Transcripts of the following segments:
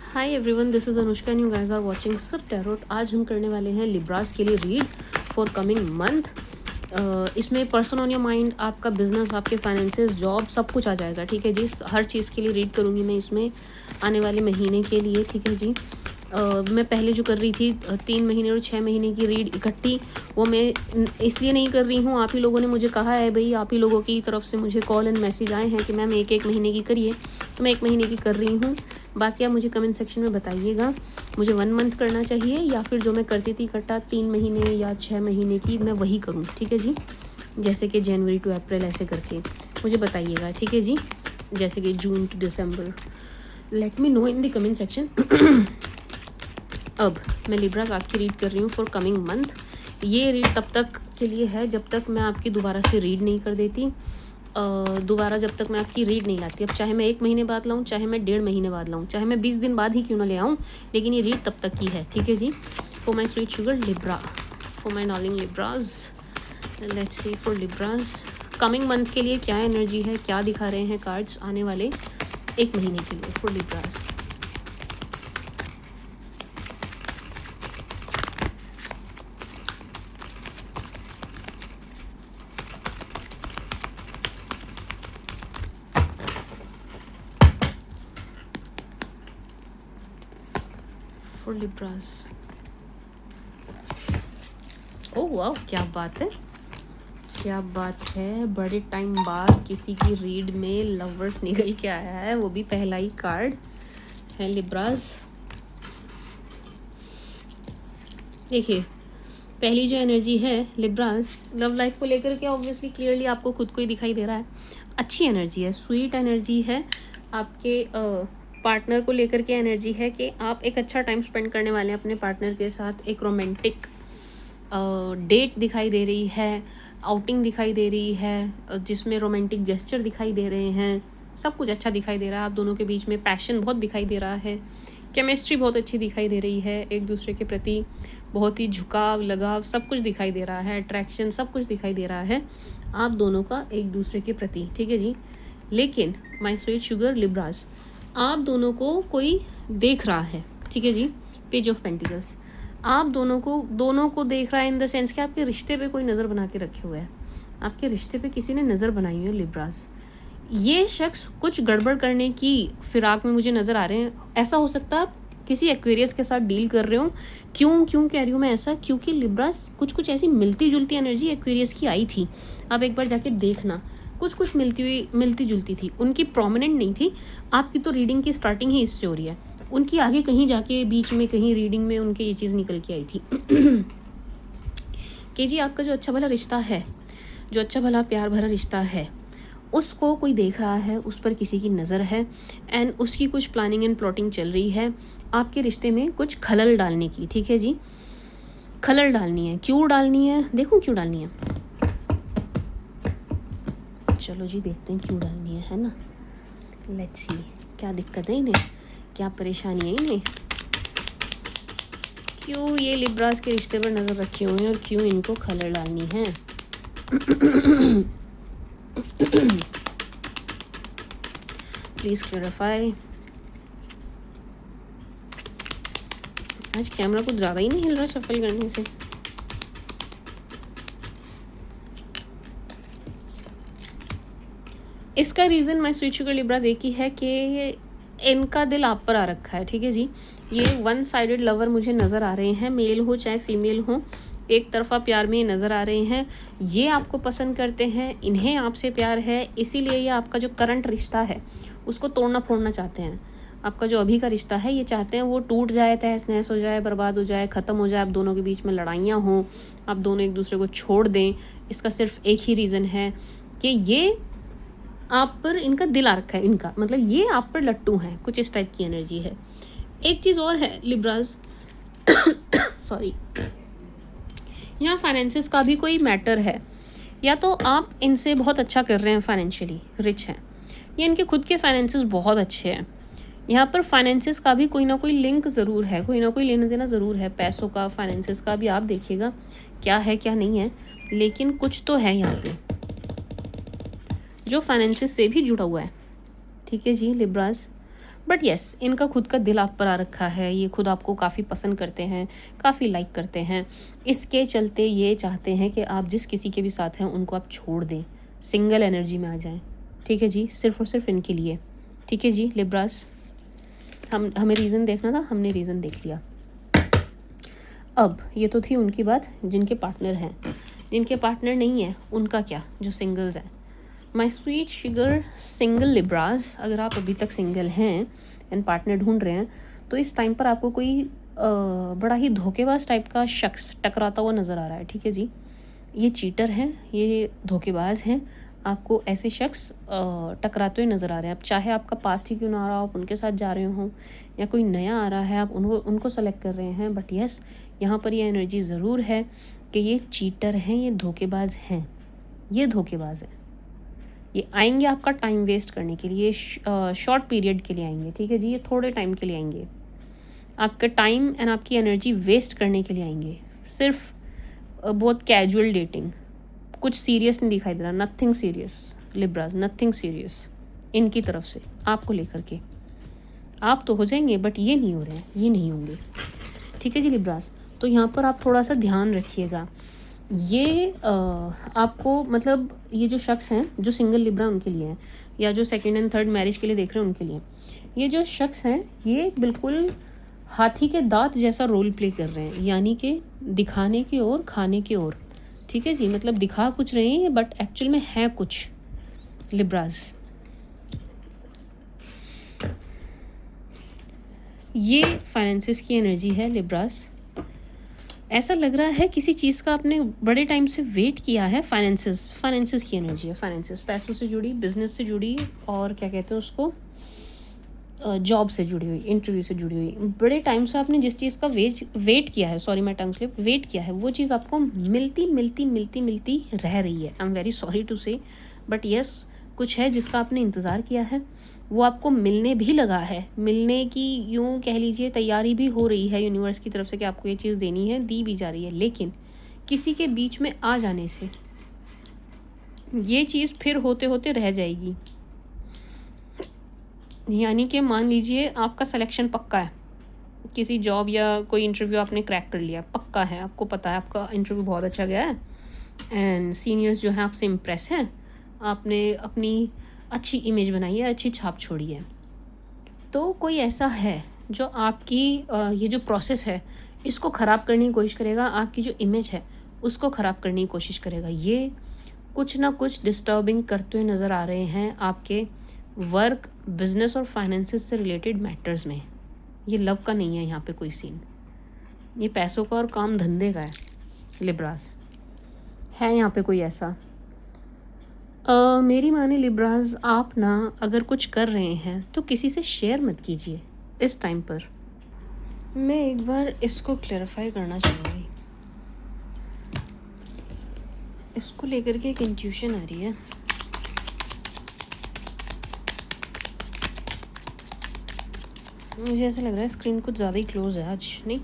Hi everyone, this is Anushka and you guys are watching सब tarot. आज हम करने वाले हैं लिब्रास के लिए रीड फॉर कमिंग मंथ। इसमें पर्सन ऑन योर माइंड, आपका बिजनेस, आपके फाइनेंसेस, जॉब, सब कुछ आ जाएगा। ठीक है जी, हर चीज़ के लिए रीड करूँगी मैं इसमें आने वाले महीने के लिए। ठीक है जी। मैं पहले जो कर रही थी 3 महीने और 6 महीने की रीड इकट्ठी, वो मैं इसलिए नहीं कर रही हूँ। आप ही लोगों ने मुझे कहा है भाई, आप ही लोगों की तरफ से मुझे कॉल एंड मैसेज आए हैं कि मैम एक महीने की करिए, तो मैं 1 महीने की कर रही हूँ। बाकी आप मुझे कमेंट सेक्शन में बताइएगा मुझे 1 मंथ करना चाहिए या फिर जो मैं करती थी इकट्ठा 3 महीने या 6 महीने की मैं वही करूँ। ठीक है जी, जैसे कि जनवरी टू अप्रैल ऐसे करके मुझे बताइएगा। ठीक है जी, जैसे कि June to December, let me know in the comment section. अब मैं लिब्रास आपकी रीड कर रही हूँ फॉर कमिंग मंथ। ये रीड तब तक के लिए है जब तक मैं आपकी दोबारा से रीड नहीं कर देती, दोबारा जब तक मैं आपकी रीड नहीं लाती। अब चाहे मैं 1 महीने बाद लाऊं, चाहे मैं 1.5 महीने बाद लाऊं, चाहे मैं 20 दिन बाद ही क्यों ना ले आऊं, लेकिन ये रीड तब तक की है। ठीक है जी। For my sweet sugar Libra, for my darling Libras, let's see for Libras coming month के लिए क्या एनर्जी है, क्या दिखा रहे हैं कार्ड्स आने वाले 1 महीने के लिए फॉर लिब्राज। फॉर लिब्राज, ओह वाह, क्या बात है, क्या बात है। बड़े टाइम बाद किसी की रीड में लवर्स निकल के आया है, वो भी पहला ही कार्ड है लिब्राज। देखिए, पहली जो एनर्जी है लिब्रास, लव लाइफ को लेकर के ऑब्वियसली क्लियरली आपको खुद को ही दिखाई दे रहा है। अच्छी एनर्जी है, स्वीट एनर्जी है। आपके पार्टनर को लेकर के एनर्जी है कि आप एक अच्छा टाइम स्पेंड करने वाले हैं अपने पार्टनर के साथ। एक रोमांटिक डेट दिखाई दे रही है, आउटिंग दिखाई दे रही है, जिसमें रोमांटिक जेस्चर दिखाई दे रहे हैं। सब कुछ अच्छा दिखाई दे रहा है। आप दोनों के बीच में पैशन बहुत दिखाई दे रहा है, केमिस्ट्री बहुत अच्छी दिखाई दे रही है, एक दूसरे के प्रति बहुत ही झुकाव, लगाव, सब कुछ दिखाई दे रहा है, अट्रैक्शन, सब कुछ दिखाई दे रहा है आप दोनों का एक दूसरे के प्रति। ठीक है जी। लेकिन माय स्वीट शुगर लिब्रास, आप दोनों को कोई देख रहा है। ठीक है जी। पेज ऑफ पेंटिकल्स, आप दोनों को देख रहा है इन द सेंस कि आपके रिश्ते पे कोई नज़र बना के रखे हुए है। आपके रिश्ते पे किसी ने नज़र बनाई हुई है लिब्रास। ये शख्स कुछ गड़बड़ करने की फिराक में मुझे नज़र आ रहे हैं। ऐसा हो सकता है आप किसी एक्वेरियस के साथ डील कर रहे हो। क्यों कह रही हूँ मैं ऐसा, क्योंकि लिब्रास कुछ ऐसी मिलती जुलती एनर्जी एक्वेरियस की आई थी। आप एक बार जाके देखना, कुछ मिलती जुलती थी, उनकी प्रोमिनेंट नहीं थी। आपकी तो रीडिंग की स्टार्टिंग ही इससे हो रही है, उनकी आगे कहीं जाके बीच में कहीं रीडिंग में उनके ये चीज़ निकल के आई थी। कि जी आपका जो अच्छा भला रिश्ता है, जो अच्छा भला प्यार भरा रिश्ता है, उसको कोई देख रहा है, उस पर किसी की नज़र है एंड उसकी कुछ प्लानिंग एंड प्लॉटिंग चल रही है आपके रिश्ते में कुछ खलल डालने की। ठीक है जी, खलल डालनी है। क्यों डालनी है, देखो क्यों डालनी है, चलो जी देखते हैं क्यों डालनी है ना। लेट्स सी, क्या दिक्कत है इन्हें, क्या परेशानी है इन्हें, क्यों ये लिब्रास के रिश्ते पर नज़र रखे हुए हैं और क्यों इनको खलल डालनी है। Please clarify. आज कैमरा कुछ ज़्यादा ही नहीं हिल रहा शफल करने से। इसका reason my sweet sugar Libras एक ही है कि इनका दिल आप पर आ रखा है। ठीक है जी, ये 1 साइडेड लवर मुझे नज़र आ रहे हैं, मेल हो चाहे फीमेल हो, एक तरफा प्यार में नज़र आ रहे हैं। ये आपको पसंद करते हैं, इन्हें आपसे प्यार है, इसीलिए ये आपका जो करंट रिश्ता है उसको तोड़ना फोड़ना चाहते हैं। आपका जो अभी का रिश्ता है ये चाहते हैं वो टूट जाए, तहस नहस हो जाए, बर्बाद हो जाए, ख़त्म हो जाए, आप दोनों के बीच में लड़ाइयाँ हों, आप दोनों एक दूसरे को छोड़ दें। इसका सिर्फ एक ही रीज़न है कि ये आप पर, इनका दिल आ रखा है, इनका मतलब ये आप पर लट्टू हैं, कुछ इस टाइप की एनर्जी है। एक चीज़ और है लिब्रास, सॉरी, यहाँ फाइनेंसेस का भी कोई मैटर है। या तो आप इनसे बहुत अच्छा कर रहे हैं, फाइनेंशियली रिच हैं, या इनके खुद के फाइनेंसेस बहुत अच्छे हैं। यहाँ पर फाइनेंसेस का भी कोई ना कोई लिंक ज़रूर है, कोई ना कोई लेना देना ज़रूर है, पैसों का, फाइनेंसेस का भी। आप देखिएगा क्या है क्या नहीं है, लेकिन कुछ तो है यहाँ पे जो फाइनेंसेस से भी जुड़ा हुआ है। ठीक है जी लिब्रास, बट येस, इनका खुद का दिल आप पर आ रखा है, ये खुद आपको काफ़ी पसंद करते हैं, काफ़ी लाइक करते हैं। इसके चलते ये चाहते हैं कि आप जिस किसी के भी साथ हैं उनको आप छोड़ दें, सिंगल एनर्जी में आ जाएं। ठीक है जी, सिर्फ़ और सिर्फ इनके लिए। ठीक है जी लिब्रास, हमें रीज़न देखना था, हमने रीज़न देख लिया। अब ये तो थी उनकी बात जिनके पार्टनर हैं। जिनके पार्टनर नहीं है उनका क्या, जो सिंगल्स हैं। माई स्वीट शुगर सिंगल लिब्रास, अगर आप अभी तक सिंगल हैं एंड पार्टनर ढूंढ रहे हैं तो इस टाइम पर आपको कोई बड़ा ही धोखेबाज टाइप का शख्स टकराता हुआ नज़र आ रहा है। ठीक है जी, ये चीटर हैं, ये धोखेबाज हैं, आपको ऐसे शख्स टकराते हुए नज़र आ रहे हैं। अब चाहे आपका पास्ट ही क्यों ना आ रहा हो, आप उनके साथ जा रहे हों या कोई नया आ रहा है आप उनको सेलेक्ट कर रहे हैं, बट येस यहाँ पर ये एनर्जी ज़रूर है कि ये चीटर हैं, ये धोखेबाज हैं, ये धोखेबाज हैं। ये आएंगे आपका टाइम वेस्ट करने के लिए, शॉर्ट पीरियड के लिए आएंगे। ठीक है जी, ये थोड़े टाइम के लिए आएंगे, आपका टाइम एंड आपकी एनर्जी वेस्ट करने के लिए आएंगे। सिर्फ बहुत कैजुअल डेटिंग, कुछ सीरियस नहीं दिखाई दे रहा, nothing serious Libras, nothing serious इनकी तरफ से आपको लेकर के। आप तो हो जाएंगे बट ये नहीं हो रहे हैं, ये नहीं होंगे। ठीक है जी लिब्रास, तो यहाँ पर आप थोड़ा सा ध्यान रखिएगा। ये आपको मतलब ये जो शख्स हैं जो सिंगल लिब्रा उनके लिए हैं, या जो सेकंड एंड थर्ड मैरिज के लिए देख रहे हैं उनके लिए, ये जो शख्स हैं ये बिल्कुल हाथी के दांत जैसा रोल प्ले कर रहे हैं, यानी कि दिखाने की ओर खाने की ओर। ठीक है जी, मतलब दिखा कुछ रहे हैं बट एक्चुअल में है कुछ लिब्रास। ये फाइनेंसिस की एनर्जी है लिब्रास। ऐसा लग रहा है किसी चीज़ का आपने बड़े टाइम से वेट किया है। फाइनेंसिस की एनर्जी है, फाइनेंसिस पैसों से जुड़ी, बिजनेस से जुड़ी, और क्या कहते हैं उसको, जॉब से जुड़ी हुई, इंटरव्यू से जुड़ी हुई। बड़े टाइम से आपने जिस चीज़ का वेट किया है, sorry my tongue slip, wait किया है, वो चीज़ आपको मिलती रह रही है। I am very sorry to say, but yes कुछ है जिसका आपने इंतज़ार किया है, वो आपको मिलने भी लगा है, मिलने की यूँ कह लीजिए तैयारी भी हो रही है यूनिवर्स की तरफ से कि आपको ये चीज़ देनी है, दी भी जा रही है। लेकिन किसी के बीच में आ जाने से ये चीज़ फिर होते होते रह जाएगी। यानी कि मान लीजिए आपका सिलेक्शन पक्का है, किसी जॉब या कोई इंटरव्यू आपने क्रैक कर लिया, पक्का है, आपको पता है आपका इंटरव्यू बहुत अच्छा गया है एंड सीनियर्स जो हैं आपसे इम्प्रेस हैं, आपने अपनी अच्छी इमेज बनाई है, अच्छी छाप छोड़ी है। तो कोई ऐसा है जो आपकी ये जो प्रोसेस है इसको ख़राब करने की कोशिश करेगा, आपकी जो इमेज है उसको ख़राब करने की कोशिश करेगा। ये कुछ ना कुछ डिस्टर्बिंग करते हुए नज़र आ रहे हैं आपके वर्क, बिजनेस और फाइनेंसिस से रिलेटेड मैटर्स में। ये लव का नहीं है यहाँ पे कोई सीन, ये पैसों का और काम धंधे का है लिब्रास। है यहाँ पे कोई ऐसा। मेरी माने लिब्रास, आप ना अगर कुछ कर रहे हैं तो किसी से शेयर मत कीजिए इस टाइम पर। मैं एक बार इसको क्लैरिफाई करना चाहूँगी, इसको लेकर के एक इंट्यूशन आ रही है। मुझे ऐसा लग रहा है स्क्रीन कुछ ज़्यादा ही क्लोज है आज, नहीं?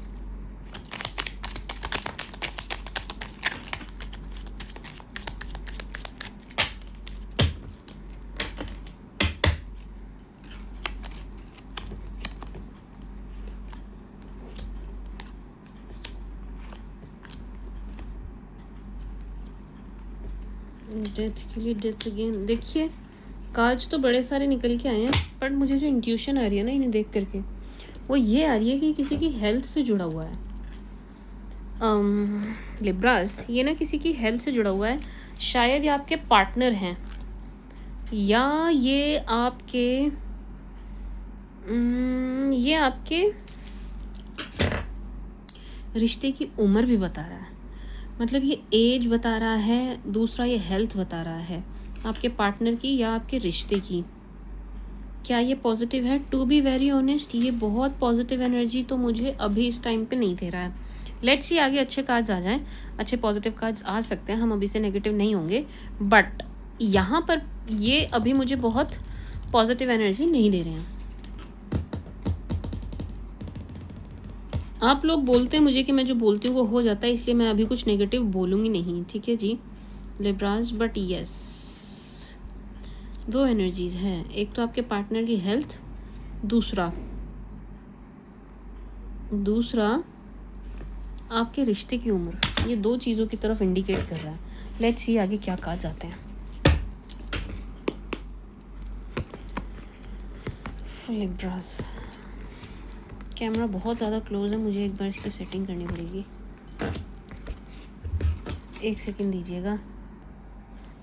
डेथ के लिए डेथ अगेन। देखिए कार्ड्स तो बड़े सारे निकल के आए हैं, पर मुझे जो इंट्यूशन आ रही है ना इन्हें देख करके, वो ये आ रही है कि किसी की हेल्थ से जुड़ा हुआ है। लिब्रास, ये ना किसी की हेल्थ से जुड़ा हुआ है। शायद ये आपके पार्टनर हैं, या ये आपके रिश्ते की उम्र भी बता रहा है। मतलब ये एज बता रहा है, दूसरा ये हेल्थ बता रहा है आपके पार्टनर की या आपके रिश्ते की। क्या ये पॉजिटिव है? टू बी वेरी ऑनेस्ट, ये बहुत पॉजिटिव एनर्जी तो मुझे अभी इस टाइम पे नहीं दे रहा है। लेट्स सी आगे अच्छे कार्ड्स आ जाएं, अच्छे पॉजिटिव कार्ड्स आ सकते हैं, हम अभी से नेगेटिव नहीं होंगे, बट यहाँ पर ये अभी मुझे बहुत पॉजिटिव एनर्जी नहीं दे रहे हैं। आप लोग बोलते हैं मुझे कि मैं जो बोलती हूँ वो हो जाता है, इसलिए मैं अभी कुछ नेगेटिव बोलूँगी नहीं, ठीक है जी लिब्रास। बट यस, दो एनर्जीज़ हैं, एक तो आपके पार्टनर की हेल्थ, दूसरा दूसरा आपके रिश्ते की उम्र, ये 2 चीज़ों की तरफ इंडिकेट कर रहा है। लेट्स सी आगे क्या कहा जाते हैं। लिब्रास, कैमरा बहुत ज़्यादा क्लोज है, मुझे एक बार इसकी सेटिंग करनी पड़ेगी। 1 सेकंड दीजिएगा।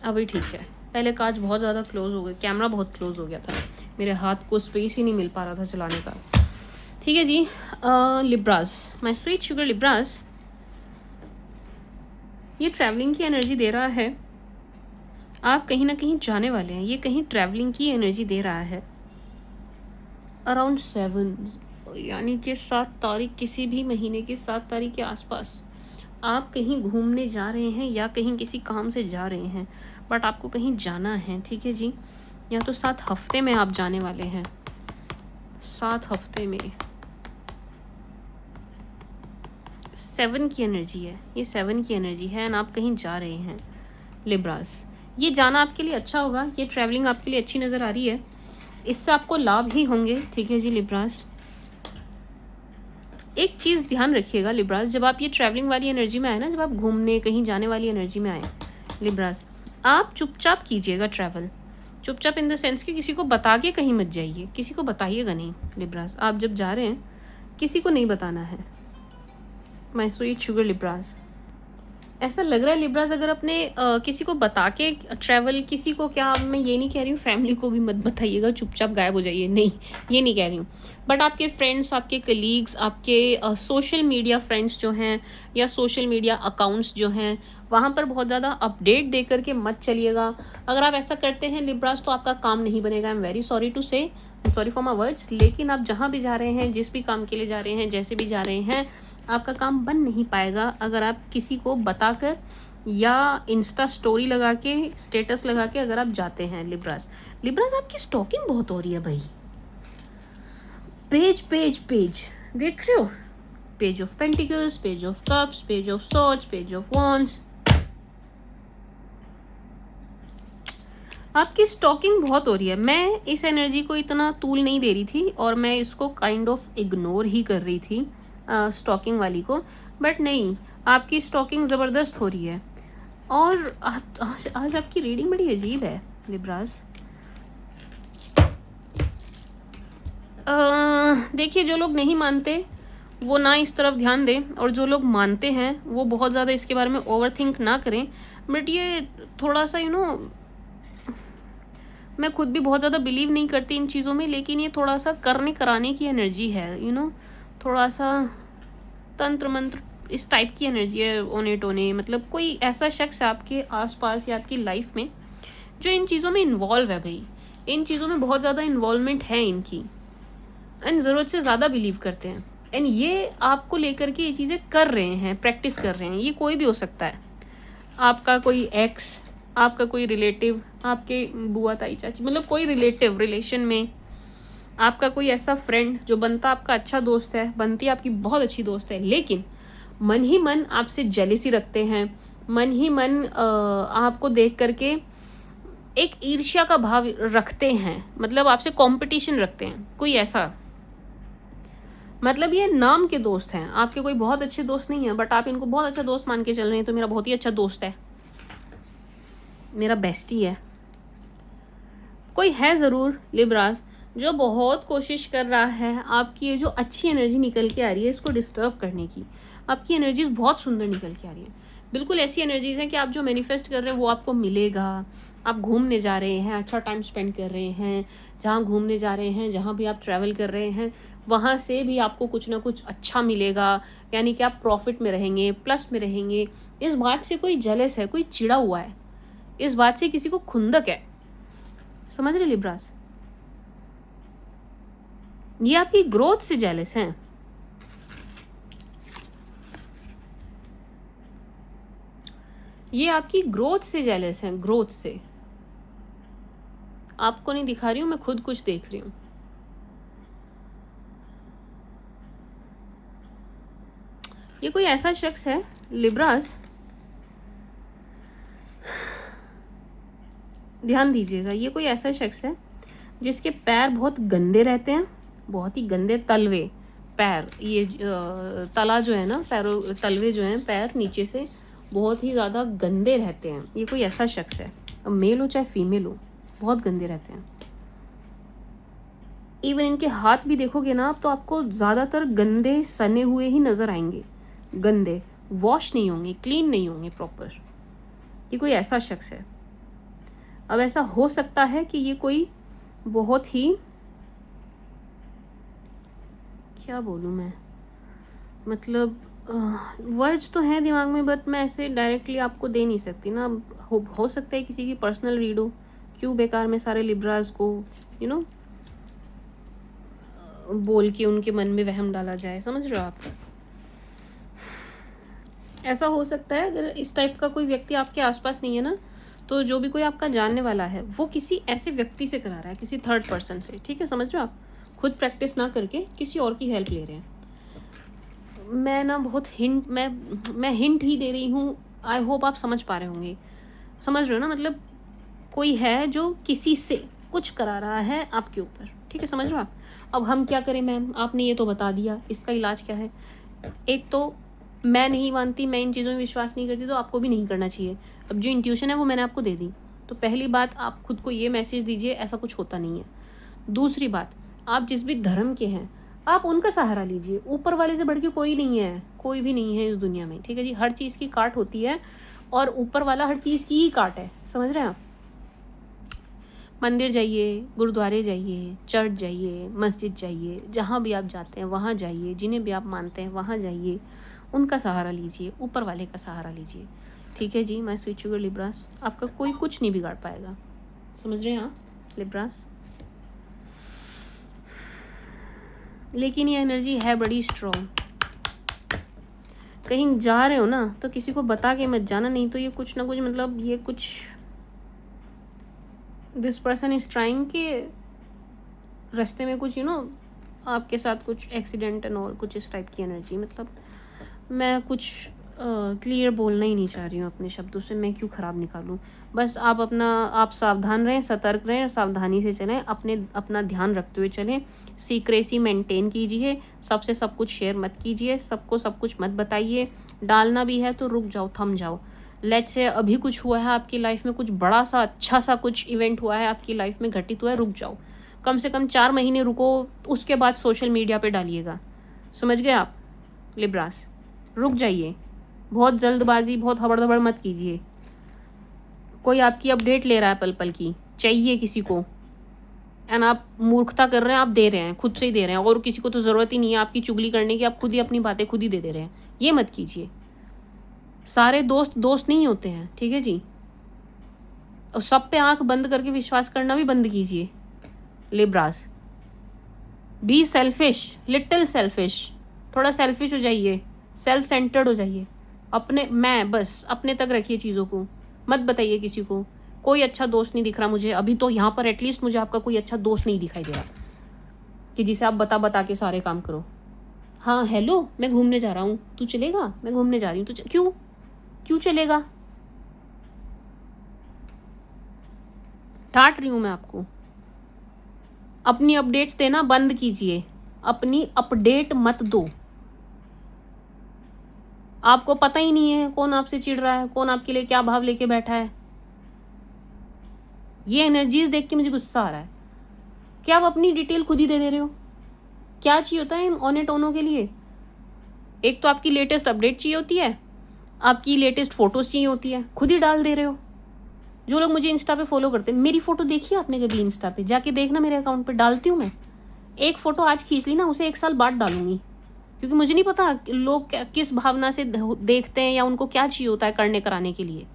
अभी ठीक है। पहले कांच बहुत ज़्यादा क्लोज हो गया, कैमरा बहुत क्लोज हो गया था, मेरे हाथ को स्पेस ही नहीं मिल पा रहा था चलाने का। ठीक है जी। Libras, my sweet sugar Libras, ये ट्रैवलिंग की एनर्जी दे रहा है। आप कहीं ना कहीं जाने वाले हैं, ये कहीं ट्रैवलिंग की एनर्जी दे रहा है। अराउंड 7, यानी कि 7 तारीख, किसी भी महीने की 7 तारीख के आसपास आप कहीं घूमने जा रहे हैं या कहीं किसी काम से जा रहे हैं, बट आपको कहीं जाना है। ठीक है जी। या तो 7 हफ्ते में आप जाने वाले हैं, 7 हफ्ते में। 7 की एनर्जी है, ये 7 की एनर्जी है एंड आप कहीं जा रहे हैं लिब्रास। ये जाना आपके लिए अच्छा होगा, ये ट्रैवलिंग आपके लिए अच्छी नज़र आ रही है, इससे आपको लाभ ही होंगे। ठीक है जी लिब्रास। एक चीज़ ध्यान रखिएगा लिब्रास, जब आप ये ट्रैवलिंग वाली एनर्जी में आए ना, जब आप घूमने कहीं जाने वाली एनर्जी में आए लिब्रास, आप चुपचाप कीजिएगा ट्रैवल। चुपचाप इन द सेंस कि किसी को बता के कहीं मत जाइए, किसी को बताइएगा नहीं लिब्रास। आप जब जा रहे हैं किसी को नहीं बताना है, माय स्वीट शुगर लिब्रास। ऐसा लग रहा है लिब्रास, अगर अपने किसी को बता के ट्रैवल, किसी को क्या, मैं ये नहीं कह रही हूँ फैमिली को भी मत बताइएगा, चुपचाप गायब हो जाइए, नहीं ये नहीं कह रही हूँ, बट आपके फ्रेंड्स, आपके कलीग्स, आपके सोशल मीडिया फ्रेंड्स जो हैं या सोशल मीडिया अकाउंट्स जो हैं, वहाँ पर बहुत ज़्यादा अपडेट दे करके मत चलिएगा। अगर आप ऐसा करते हैं लिब्रास तो आपका काम नहीं बनेगा। I am very sorry to say, sorry for my words, लेकिन आप जहाँ भी जा रहे हैं, जिस भी काम के लिए जा रहे हैं, जैसे भी जा रहे हैं, आपका काम बन नहीं पाएगा अगर आप किसी को बताकर या इंस्टा स्टोरी लगा के, स्टेटस लगा के अगर आप जाते हैं लिब्रास। लिब्रास आपकी स्टॉकिंग बहुत हो रही है भाई। पेज पेज पेज देख रहे हो, page of pentacles, page of cups, page of swords, page of wands. आपकी स्टॉकिंग बहुत हो रही है। मैं इस एनर्जी को इतना तूल नहीं दे रही थी और मैं इसको काइंड ऑफ इग्नोर ही कर रही थी स्टॉकिंग वाली को, बट नहीं, आपकी स्टॉकिंग ज़बरदस्त हो रही है। और आज आपकी रीडिंग बड़ी अजीब है लिब्रास। देखिए, जो लोग नहीं मानते वो ना इस तरफ ध्यान दें, और जो लोग मानते हैं वो बहुत ज़्यादा इसके बारे में ओवर थिंक ना करें। बट ये थोड़ा सा मैं खुद भी बहुत ज़्यादा बिलीव नहीं करती इन चीज़ों में, लेकिन ये थोड़ा सा करने कराने की एनर्जी है, थोड़ा सा तंत्र मंत्र इस टाइप की एनर्जी है। ओने टोने, मतलब कोई ऐसा शख्स आपके आसपास या आपकी लाइफ में जो इन चीज़ों में इन्वॉल्व है भाई, इन चीज़ों में बहुत ज़्यादा इन्वॉल्वमेंट है इनकी, एंड ज़रूरत से ज़्यादा बिलीव करते हैं, एंड ये आपको लेकर के ये चीज़ें कर रहे हैं, प्रैक्टिस कर रहे हैं। ये कोई भी हो सकता है, आपका कोई एक्स, आपका कोई रिलेटिव, आपके बुआ ताई चाची, मतलब कोई रिलेटिव, रिलेशन में आपका कोई ऐसा फ्रेंड जो बनता आपका अच्छा दोस्त है, बनती आपकी बहुत अच्छी दोस्त है, लेकिन मन ही मन आपसे जेलिसी रखते हैं, मन ही मन आपको देख करके एक ईर्ष्या का भाव रखते हैं, मतलब आपसे कंपटीशन रखते हैं, कोई ऐसा, मतलब ये नाम के दोस्त हैं, आपके कोई बहुत अच्छे दोस्त नहीं है, बट आप इनको बहुत अच्छा दोस्त मान के चल रहे हैं। तो मेरा बहुत ही अच्छा दोस्त है, मेरा बेस्टी है। कोई है ज़रूर लिब्रास जो बहुत कोशिश कर रहा है आपकी ये जो अच्छी एनर्जी निकल के आ रही है इसको डिस्टर्ब करने की। आपकी एनर्जीज बहुत सुंदर निकल के आ रही है, बिल्कुल ऐसी एनर्जीज हैं कि आप जो मैनिफेस्ट कर रहे हैं वो आपको मिलेगा। आप घूमने जा रहे हैं, अच्छा टाइम स्पेंड कर रहे हैं, जहाँ घूमने जा रहे हैं, जहाँ भी आप ट्रैवल कर रहे हैं, वहाँ से भी आपको कुछ ना कुछ अच्छा मिलेगा, यानी कि आप प्रॉफिट में रहेंगे, प्लस में रहेंगे। इस बात से कोई जेलस है, कोई चिड़ा हुआ है, इस बात से किसी को खुंदक है, समझ रहे लिब्रास? ये आपकी ग्रोथ से जेलस हैं। ये आपकी ग्रोथ से जेलस हैं, ग्रोथ से। आपको नहीं दिखा रही हूं, मैं खुद कुछ देख रही हूं। ये कोई ऐसा शख्स है लिब्रास, ध्यान दीजिएगा, ये कोई ऐसा शख्स है जिसके पैर बहुत गंदे रहते हैं बहुत ही गंदे तलवे पैर, ये तला जो है ना, पैरों तलवे जो हैं पैर नीचे से बहुत ही ज़्यादा गंदे रहते हैं। ये कोई ऐसा शख्स है, अब मेल हो चाहे फीमेल हो, बहुत गंदे रहते हैं। इवन इनके हाथ भी देखोगे ना आप तो आपको ज़्यादातर गंदे सने हुए ही नज़र आएंगे, गंदे, वॉश नहीं होंगे, क्लीन नहीं होंगे प्रॉपर। ये कोई ऐसा शख्स है। अब ऐसा हो सकता है कि ये कोई बहुत ही, क्या बोलूँ मैं, मतलब वर्ड्स तो हैं दिमाग में बट मैं ऐसे डायरेक्टली आपको दे नहीं सकती ना। हो सकता है किसी की पर्सनल रीड हो, क्यों बेकार में सारे लिब्रास को यू नो बोल के उनके मन में वहम डाला जाए, समझ रहे हो आप। ऐसा हो सकता है अगर इस टाइप का कोई व्यक्ति आपके आसपास नहीं है ना, तो जो भी कोई आपका जानने वाला है वो किसी ऐसे व्यक्ति से करा रहा है, किसी थर्ड पर्सन से, ठीक है, समझ रहे हो आप। खुद प्रैक्टिस ना करके किसी और की हेल्प ले रहे हैं। मैं ना बहुत हिंट, मैं हिंट ही दे रही हूँ, आई होप आप समझ पा रहे होंगे। समझ रहे हो ना, मतलब कोई है जो किसी से कुछ करा रहा है आपके ऊपर, ठीक है, समझ रहे हो आप। अब हम क्या करें मैम, आपने ये तो बता दिया, इसका इलाज क्या है। एक तो मैं नहीं मानती, मैं इन चीज़ों में विश्वास नहीं करती, तो आपको भी नहीं करना चाहिए। अब जो इंट्यूशन है वो मैंने आपको दे दी। तो पहली बात, आप खुद को ये मैसेज दीजिए ऐसा कुछ होता नहीं है। दूसरी बात, आप जिस भी धर्म के हैं आप उनका सहारा लीजिए। ऊपर वाले से बढ़ के कोई नहीं है, कोई भी नहीं है इस दुनिया में, ठीक है जी। हर चीज़ की काट होती है और ऊपर वाला हर चीज़ की ही काट है, समझ रहे हैं आप। मंदिर जाइए, गुरुद्वारे जाइए, चर्च जाइए, मस्जिद जाइए, जहाँ भी आप जाते हैं वहाँ जाइए, जिन्हें भी आप मानते हैं वहाँ जाइए, उनका सहारा लीजिए, ऊपर वाले का सहारा लीजिए, ठीक है जी। मैं स्विच शुगर लिब्रास, आपका कोई कुछ नहीं बिगाड़ पाएगा, समझ रहे हैं आप लिब्रास। लेकिन ये एनर्जी है बड़ी स्ट्रॉन्ग। कहीं जा रहे हो ना तो किसी को बता के मत जाना, नहीं तो ये कुछ ना कुछ, मतलब ये कुछ, दिस पर्सन इज ट्राइंग के रास्ते में कुछ आपके साथ कुछ एक्सीडेंट एंड और कुछ इस टाइप की एनर्जी। मतलब मैं कुछ क्लियर बोलना ही नहीं चाह रही हूँ अपने शब्दों से, मैं क्यों ख़राब निकालूँ। बस आप सावधान रहें, सतर्क रहें और सावधानी से चलें, अपना ध्यान रखते हुए चलें। सीक्रेसी मेंटेन कीजिए, सबसे सब कुछ शेयर मत कीजिए, सबको सब कुछ मत बताइए। डालना भी है तो रुक जाओ, थम जाओ। लेट्स से अभी कुछ हुआ है आपकी लाइफ में, कुछ बड़ा सा अच्छा सा कुछ इवेंट हुआ है आपकी लाइफ में, घटित हुआ है, रुक जाओ, कम से कम 4 महीने रुको, उसके बाद सोशल मीडिया पे डालिएगा, समझ गए आप लिब्रास। रुक जाइए, बहुत जल्दबाजी, बहुत हबड़-दबड़ मत कीजिए। कोई आपकी अपडेट ले रहा है पल पल की, चाहिए किसी को, एंड आप मूर्खता कर रहे हैं, आप दे रहे हैं, खुद से ही दे रहे हैं, और किसी को तो ज़रूरत ही नहीं है आपकी चुगली करने की, आप खुद ही अपनी बातें खुद ही दे रहे हैं। ये मत कीजिए। सारे दोस्त नहीं होते हैं, ठीक है जी। और सब पे आंख बंद करके विश्वास करना भी बंद कीजिए Libras. Be selfish, little selfish, थोड़ा सेल्फिश हो जाइए, सेल्फ सेंटर्ड हो जाइए। बस अपने तक रखिए चीज़ों को, मत बताइए किसी को। कोई अच्छा दोस्त नहीं दिख रहा मुझे अभी तो, यहाँ पर एटलीस्ट मुझे आपका कोई अच्छा दोस्त नहीं दिखाई दे रहा कि जिसे आप बता के सारे काम करो। हाँ हेलो, मैं घूमने जा रहा हूँ, तू चलेगा? मैं घूमने जा रही हूँ, तो क्यों चलेगा? डांट रही हूँ मैं आपको। अपनी अपडेट्स देना बंद कीजिए, अपनी अपडेट मत दो। आपको पता ही नहीं है कौन आपसे चिढ़ रहा है, कौन आपके लिए क्या भाव लेके बैठा है। ये एनर्जीज देख के मुझे गुस्सा आ रहा है कि आप अपनी डिटेल खुद ही दे रहे हो। क्या चाहिए होता है इन ऑने टोनों के लिए? एक तो आपकी लेटेस्ट अपडेट चाहिए होती है, आपकी लेटेस्ट फोटोज चाहिए होती है, खुद ही डाल दे रहे हो। जो लोग मुझे इंस्टा पे फॉलो करते हैं, मेरी फोटो देखी आपने कभी? इंस्टा पे जाके देखना, मेरे अकाउंट पे डालती हूँ मैं। एक फोटो आज खींच ली ना, उसे 1 साल बाद डालूंगी, क्योंकि मुझे नहीं पता लोग किस भावना से देखते हैं या उनको क्या चाहिए होता है करने कराने के लिए।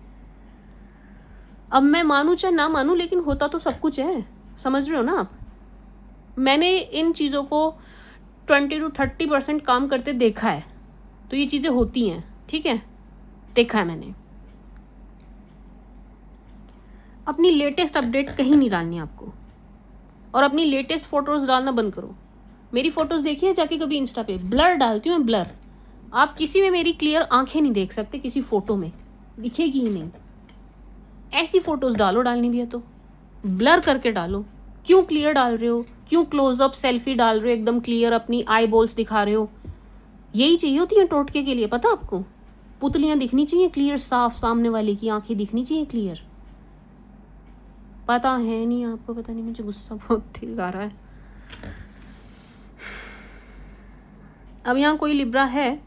अब मैं मानूं चाहे ना मानूं, लेकिन होता तो सब कुछ है, समझ रहे हो ना आप। मैंने इन चीज़ों को 20 to 30% काम करते देखा है, तो ये चीज़ें होती हैं, ठीक है, देखा है मैंने। अपनी लेटेस्ट अपडेट कहीं नहीं डालनी आपको, और अपनी लेटेस्ट फोटोज़ डालना बंद करो। मेरी फ़ोटोज़ देखिए जाके कभी इंस्टा पे, ब्लर डालती हूँ मैं, ब्लर। आप किसी में मेरी क्लियर आंखें नहीं देख सकते, किसी फ़ोटो में दिखेगी ही नहीं। ऐसी फ़ोटोज़ डालो, डालनी भी है तो ब्लर करके डालो, क्यों क्लियर डाल रहे हो, क्यों क्लोजअप सेल्फी डाल रहे हो, एकदम क्लियर अपनी आई बॉल्स दिखा रहे हो? यही चाहिए होती है टोटके के लिए, पता आपको? पुतलियां दिखनी चाहिए क्लियर, साफ, सामने वाले की आंखें दिखनी चाहिए क्लियर। पता है नहीं आपको, पता नहीं, मुझे गुस्सा बहुत तेज आ रहा है। अब यहाँ कोई लिब्रा है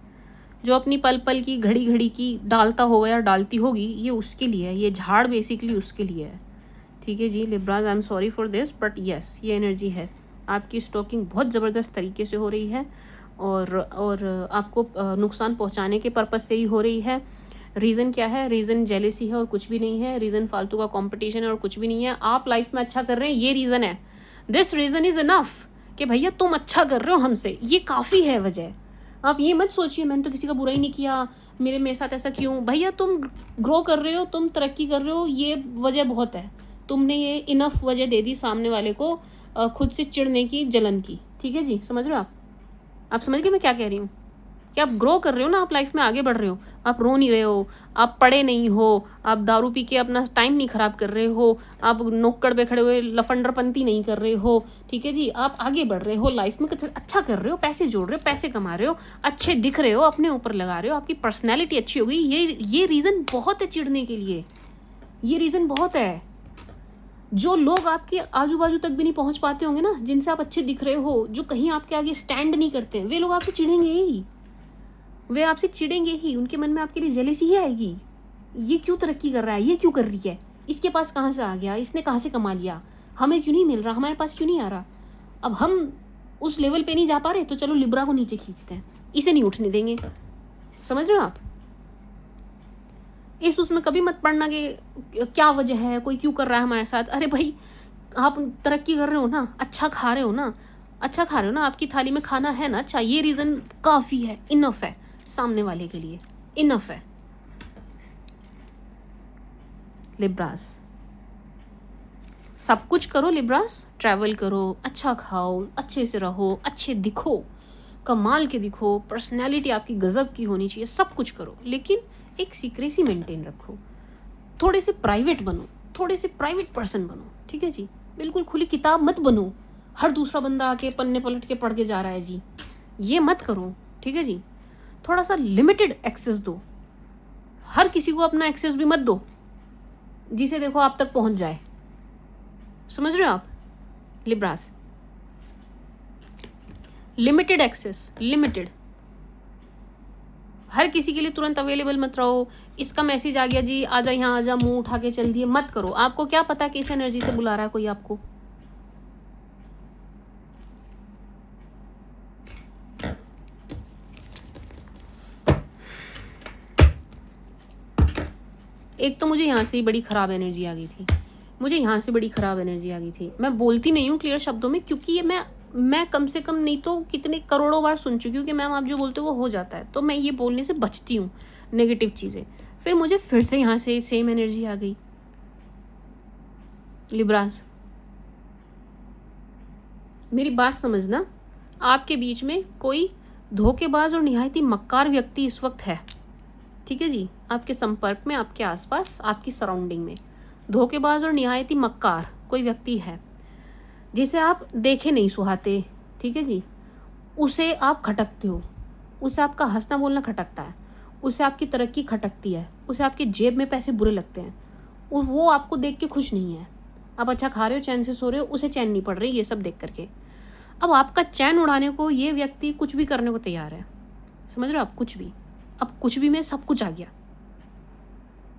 जो अपनी पल पल की, घड़ी घड़ी की डालता होगा या डालती होगी, ये उसके लिए है, ये झाड़ बेसिकली उसके लिए है। ठीक है जी Libras, I am sorry for this, but yes ये एनर्जी है। आपकी स्टॉकिंग बहुत ज़बरदस्त तरीके से हो रही है और आपको नुकसान पहुंचाने के पर्पज़ से ही हो रही है। रीज़न क्या है? रीज़न जेलेसी है और कुछ भी नहीं है। रीज़न फालतू का कंपटीशन है और कुछ भी नहीं है। आप लाइफ में अच्छा कर रहे हैं, ये रीज़न है। दिस रीज़न इज़ इनफ कि भैया तुम अच्छा कर रहे हो हमसे, ये काफ़ी है वजह। आप ये मत सोचिए मैंने तो किसी का बुरा ही नहीं किया, मेरे साथ ऐसा क्यों। भैया तुम ग्रो कर रहे हो, तुम तरक्की कर रहे हो, ये वजह बहुत है। तुमने ये इनफ वजह दे दी सामने वाले को खुद से चिढ़ने की, जलन की। ठीक है जी, समझ रहे हो आप समझ गए मैं क्या कह रही हूँ? कि आप ग्रो कर रहे हो ना, आप लाइफ में आगे बढ़ रहे हो, आप रो नहीं रहे हो, आप पड़े नहीं हो, आप दारू पी के अपना टाइम नहीं खराब कर रहे हो, आप नोक्कड़ पे खड़े हुए लफंडरपंती नहीं कर रहे हो। ठीक है जी, आप आगे बढ़ रहे हो लाइफ में, कुछ अच्छा कर रहे हो, पैसे जोड़ रहे हो, पैसे कमा रहे हो, अच्छे दिख रहे हो, अपने ऊपर लगा रहे हो, आपकी पर्सनैलिटी अच्छी हो गई। ये रीज़न बहुत है चिढ़ने के लिए, ये रीज़न बहुत है। जो लोग आपके आजू बाजू तक भी नहीं पहुंच पाते होंगे ना, जिनसे आप अच्छे दिख रहे हो, जो कहीं आपके आगे स्टैंड नहीं करते, वे लोग आपसे चिढ़ेंगे ही, वे आपसे चिढ़ेंगे ही। उनके मन में आपके लिए जेलेसी ही आएगी। ये क्यों तरक्की कर रहा है, ये क्यों कर रही है, इसके पास कहाँ से आ गया, इसने कहाँ से कमा लिया, हमें क्यों नहीं मिल रहा, हमारे पास क्यों नहीं आ रहा। अब हम उस लेवल पे नहीं जा पा रहे तो चलो लिब्रा को नीचे खींचते हैं, इसे नहीं उठने देंगे। समझ रहे हो आप? इस उसमें कभी मत पढ़ना कि क्या वजह है, कोई क्यों कर रहा है हमारे साथ। अरे भाई आप तरक्की कर रहे हो ना, अच्छा खा रहे हो ना, अच्छा खा रहे हो ना, आपकी थाली में खाना है ना, अच्छा, ये रीज़न काफ़ी है, इनफ है सामने वाले के लिए, इनफ है। लिब्रास सब कुछ करो, लिब्रास ट्रैवल करो, अच्छा खाओ, अच्छे से रहो, अच्छे दिखो, कमाल के दिखो, पर्सनैलिटी आपकी गज़ब की होनी चाहिए, सब कुछ करो, लेकिन एक सीक्रेसी मेंटेन रखो, थोड़े से प्राइवेट बनो, थोड़े से प्राइवेट पर्सन बनो। ठीक है जी, बिल्कुल खुली किताब मत बनो, हर दूसरा बंदा आके पन्ने पलट के पढ़ के जा रहा है जी, ये मत करो। ठीक है जी, थोड़ा सा लिमिटेड एक्सेस दो, हर किसी को अपना एक्सेस भी मत दो जिसे देखो आप तक पहुंच जाए। समझ रहे हो आप लिब्रास? लिमिटेड एक्सेस, लिमिटेड, हर किसी के लिए तुरंत अवेलेबल मत रहो। इसका मैसेज आ गया जी, आजा यहाँ आजा, मुंह उठा के चल दिए, मत करो। आपको क्या पता किस एनर्जी से बुला रहा है कोई आपको। एक तो मुझे यहाँ से ही बड़ी ख़राब एनर्जी आ गई थी, मुझे यहाँ से बड़ी ख़राब एनर्जी आ गई थी। मैं बोलती नहीं हूँ क्लियर शब्दों में, क्योंकि ये मैं कम से कम नहीं तो कितने करोड़ों बार सुन चुकी हूँ कि मैम आप जो बोलते हो वो हो जाता है, तो मैं ये बोलने से बचती हूँ नेगेटिव चीज़ें। फिर मुझे फिर से यहाँ से सेम एनर्जी आ गई। लिब्रास मेरी बात समझना, आपके बीच में कोई धोखेबाज और निहायत ही मक्कार व्यक्ति इस वक्त है। ठीक है जी, आपके संपर्क में, आपके आसपास, आपकी सराउंडिंग में धोखेबाज और निहायत ही मक्कार कोई व्यक्ति है जिसे आप देखे नहीं सुहाते। ठीक है जी, उसे आप खटकते हो, उसे आपका हंसना बोलना खटकता है, उसे आपकी तरक्की खटकती है, उसे आपके जेब में पैसे बुरे लगते हैं, वो आपको देख के खुश नहीं है। आप अच्छा खा रहे हो, चैन से सो रहे हो, उसे चैन नहीं पड़ रही ये सब देख करके। अब आपका चैन उड़ाने को ये व्यक्ति कुछ भी करने को तैयार है। समझ रहे हो आप? कुछ भी, अब कुछ भी में सब कुछ आ गया।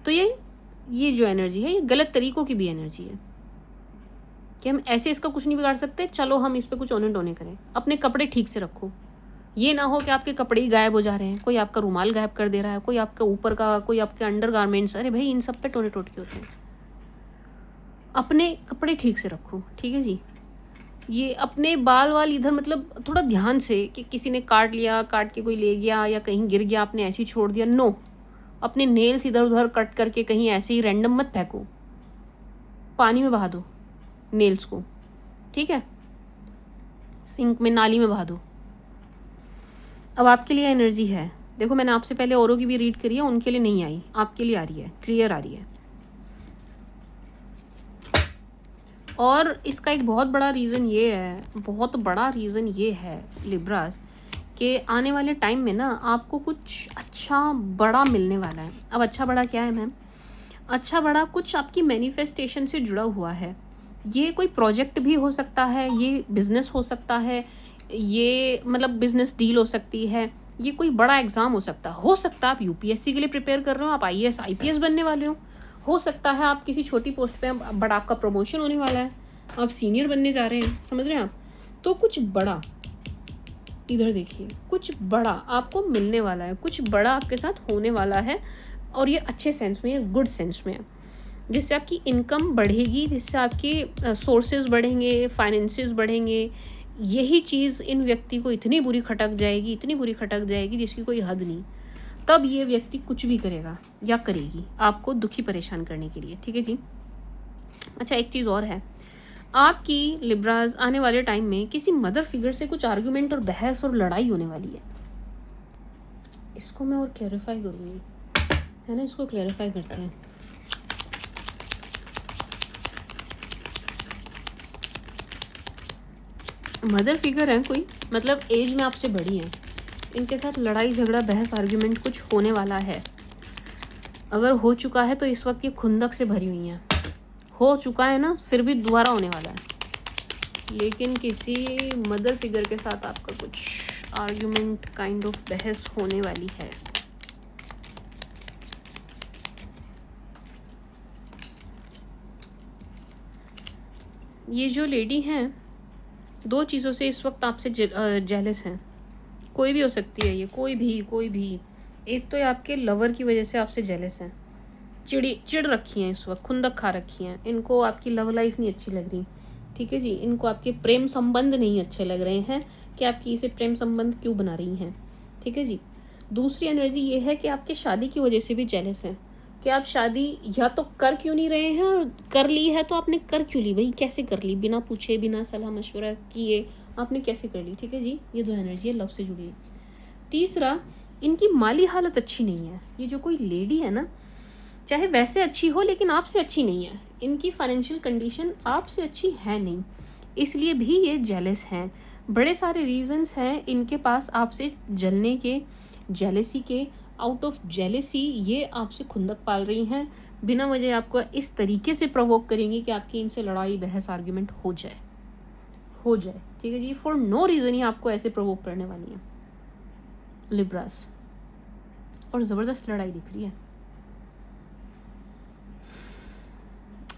तो ये जो एनर्जी है, ये गलत तरीकों की भी एनर्जी है कि हम ऐसे इसका कुछ नहीं बिगाड़ सकते, चलो हम इस पर कुछ ओने टोने करें। अपने कपड़े ठीक से रखो, ये ना हो कि आपके कपड़े ही गायब हो जा रहे हैं, कोई आपका रुमाल गायब कर दे रहा है, कोई आपका ऊपर का, कोई आपके अंडर गारमेंट्स। अरे भाई इन सब पे टोने टोटके होते हैं। अपने कपड़े ठीक से रखो। ठीक है जी, ये अपने बाल वाल इधर मतलब थोड़ा ध्यान से, कि किसी ने काट लिया, काट के कोई ले गया या कहीं गिर गया, आपने ऐसे ही छोड़ दिया, नो। अपने नेल्स इधर उधर कट करके कहीं ऐसे ही रैंडम मत फेंको, पानी में बहा दो नेल्स को। ठीक है, सिंक में, नाली में बहा दो। अब आपके लिए एनर्जी है, देखो मैंने आपसे पहले औरों की भी रीड करी है, उनके लिए नहीं आई, आपके लिए आ रही है, क्लियर आ रही है। और इसका एक बहुत बड़ा रीज़न ये है, बहुत बड़ा रीज़न ये है लिब्रास, कि आने वाले टाइम में ना आपको कुछ अच्छा बड़ा मिलने वाला है। अब अच्छा बड़ा क्या है मैम? अच्छा बड़ा कुछ आपकी मैनिफेस्टेशन से जुड़ा हुआ है। ये कोई प्रोजेक्ट भी हो सकता है, ये बिज़नेस हो सकता है, ये मतलब बिज़नेस डील हो सकती है, ये कोई बड़ा एग्ज़ाम हो सकता है आप यूपीएससी के लिए प्रिपेयर कर रहे हो, आप आईएएस आईपीएस बनने वाले हो सकता है आप किसी छोटी पोस्ट पे हैं बट आपका प्रमोशन होने वाला है, आप सीनियर बनने जा रहे हैं, समझ रहे हैं आप? तो कुछ बड़ा, इधर देखिए, कुछ बड़ा आपको मिलने वाला है, कुछ बड़ा आपके साथ होने वाला है, और ये अच्छे सेंस में है, गुड सेंस में है, जिससे आपकी इनकम बढ़ेगी, जिससे आपके सोर्सेज बढ़ेंगे, फाइनेंसेस बढ़ेंगे। यही चीज़ इन व्यक्ति को इतनी बुरी खटक जाएगी, इतनी बुरी खटक जाएगी जिसकी कोई हद नहीं। तब ये व्यक्ति कुछ भी करेगा या करेगी आपको दुखी परेशान करने के लिए, ठीक है जी। अच्छा, एक चीज़ और है, आपकी लिब्रास आने वाले टाइम में किसी मदर फिगर से कुछ आर्गुमेंट और बहस और लड़ाई होने वाली है। इसको मैं और क्लैरिफाई करूँगी, है ना, इसको क्लैरिफाई करते हैं। मदर फिगर है कोई, मतलब एज में आपसे बड़ी है, इनके साथ लड़ाई झगड़ा बहस आर्ग्यूमेंट कुछ होने वाला है। अगर हो चुका है तो इस वक्त ये खुंदक से भरी हुई हैं, हो चुका है ना, फिर भी दोबारा होने वाला है। लेकिन किसी मदर फिगर के साथ आपका कुछ आर्ग्यूमेंट काइंड ऑफ बहस होने वाली है। ये जो लेडी हैं दो चीज़ों से इस वक्त आपसे जेलस हैं, कोई भी हो सकती है ये, कोई भी। एक तो ये आपके लवर की वजह से आपसे जेलस हैं, चिड़ रखी हैं इस वक्त, खुंदक खा रखी हैं, इनको आपकी लव लाइफ नहीं अच्छी लग रही, ठीक है जी। इनको आपके प्रेम संबंध नहीं अच्छे लग रहे हैं कि आपकी इसे प्रेम संबंध क्यों बना रही हैं, ठीक है जी। दूसरी एनर्जी ये है कि आपके शादी की वजह से भी जेलस हैं, कि आप शादी या तो कर क्यों नहीं रहे हैं, और कर ली है तो आपने कर क्यों ली भाई, कैसे कर ली, बिना पूछे बिना सलाह मशवरा किए आपने कैसे कर ली, ठीक है जी। ये दो एनर्जी है लव से जुड़ी है। तीसरा, इनकी माली हालत अच्छी नहीं है। ये जो कोई लेडी है ना, चाहे वैसे अच्छी हो लेकिन आपसे अच्छी नहीं है, इनकी फाइनेंशियल कंडीशन आपसे अच्छी है नहीं, इसलिए भी ये जेलस हैं। बड़े सारे रीजंस हैं इनके पास आपसे जलने के, जेलेसी के। आउट ऑफ जेलेसी ये आपसे खुंदक पाल रही हैं, बिना वजह आपको इस तरीके से प्रवोक करेंगी कि आपकी इनसे लड़ाई बहस आर्ग्यूमेंट हो जाए, ठीक है जी। फॉर नो रीज़न ही आपको ऐसे प्रवोक करने वाली है लिब्रास, और ज़बरदस्त लड़ाई दिख रही है।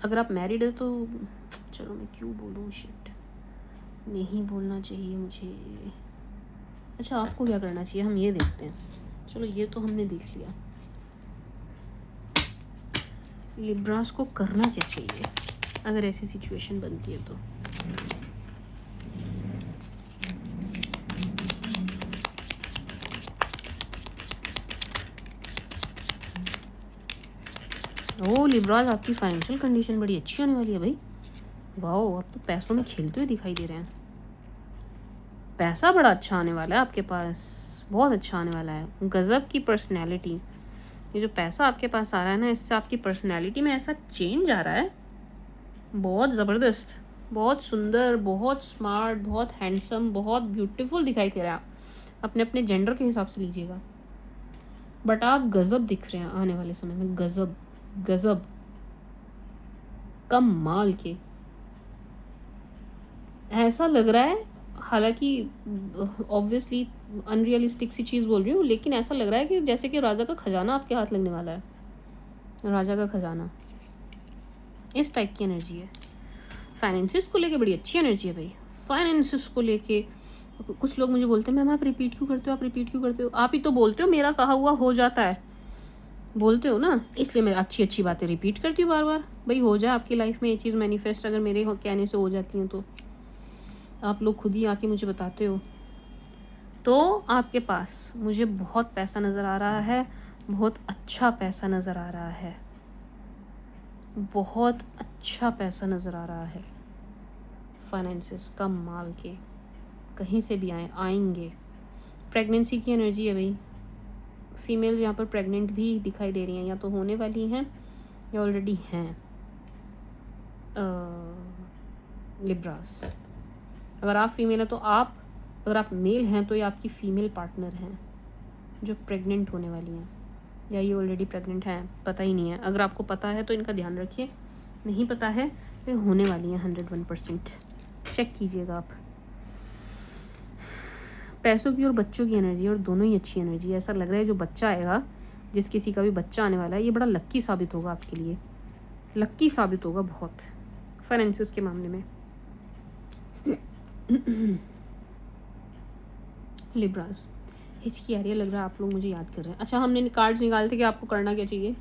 अगर आप मैरिड है तो चलो मैं क्यों बोलूँ, शिट, नहीं बोलना चाहिए मुझे। अच्छा, आपको क्या करना चाहिए हम ये देखते हैं। चलो ये तो हमने देख लिया, लिब्रास को करना क्या चाहिए अगर ऐसी सिचुएशन बनती है तो। ओ लिब्रास, आपकी फाइनेंशियल कंडीशन बड़ी अच्छी होने वाली है भाई। वाओ, आप तो पैसों में खेलते हुए दिखाई दे रहे हैं। पैसा बड़ा अच्छा आने वाला है आपके पास, बहुत अच्छा आने वाला है। गज़ब की पर्सनैलिटी, ये जो पैसा आपके पास आ रहा है ना, इससे आपकी पर्सनैलिटी में ऐसा चेंज आ रहा है, बहुत ज़बरदस्त, बहुत सुंदर, बहुत स्मार्ट, बहुत हैंडसम, बहुत ब्यूटीफुल दिखाई दे रहा है। आप अपने अपने जेंडर के हिसाब से लीजिएगा, बट आप गज़ब दिख रहे हैं आने वाले समय में, गज़ब कम माल के। ऐसा लग रहा है, हालांकि ऑब्वियसली अनरियलिस्टिक सी चीज़ बोल रही हूँ, लेकिन ऐसा लग रहा है कि जैसे कि राजा का खजाना आपके हाथ लगने वाला है, राजा का खजाना, इस टाइप की एनर्जी है। फाइनेंसिस को लेके बड़ी अच्छी एनर्जी है भाई, फाइनेंसिस को लेके। कुछ लोग मुझे बोलते हैं मैम आप रिपीट क्यों करते हो, आप ही तो बोलते हो मेरा कहा हुआ हो जाता है, बोलते हो ना, इसलिए मैं अच्छी अच्छी बातें रिपीट करती हूँ बार बार। भाई हो जाए आपकी लाइफ में ये चीज़ मैनिफेस्ट, अगर मेरे कहने से हो जाती हैं तो आप लोग खुद ही आके मुझे बताते हो। तो आपके पास मुझे बहुत पैसा नज़र आ रहा है, बहुत अच्छा पैसा नज़र आ रहा है, बहुत अच्छा पैसा नज़र आ रहा है। फाइनेंसिस कम माल के, कहीं से भी आएंगे। प्रेगनेंसी की एनर्जी है भाई, फीमेल यहाँ पर प्रेग्नेंट भी दिखाई दे रही हैं, या तो होने वाली हैं या ऑलरेडी हैं। लिब्रास। अगर आप फीमेल हैं तो आप, अगर आप मेल हैं तो ये आपकी फीमेल पार्टनर हैं जो प्रेग्नेंट होने वाली हैं, या ये ऑलरेडी प्रेग्नेंट हैं, पता ही नहीं है। अगर आपको पता है तो इनका ध्यान रखिए, नहीं पता है तो होने वाली हैं 101%। चेक कीजिएगा आप। पैसों की और बच्चों की एनर्जी, और दोनों ही अच्छी एनर्जी है। ऐसा लग रहा है जो बच्चा आएगा, जिस किसी का भी बच्चा आने वाला है, ये बड़ा लक्की साबित होगा आपके लिए, लक्की साबित होगा बहुत फाइनेंसिस के मामले में। लिब्रास, हिचकी आ रही है, लग रहा है आप लोग मुझे याद कर रहे हैं। अच्छा, हमने कार्ड्स निकाले थे कि आपको करना क्या चाहिए।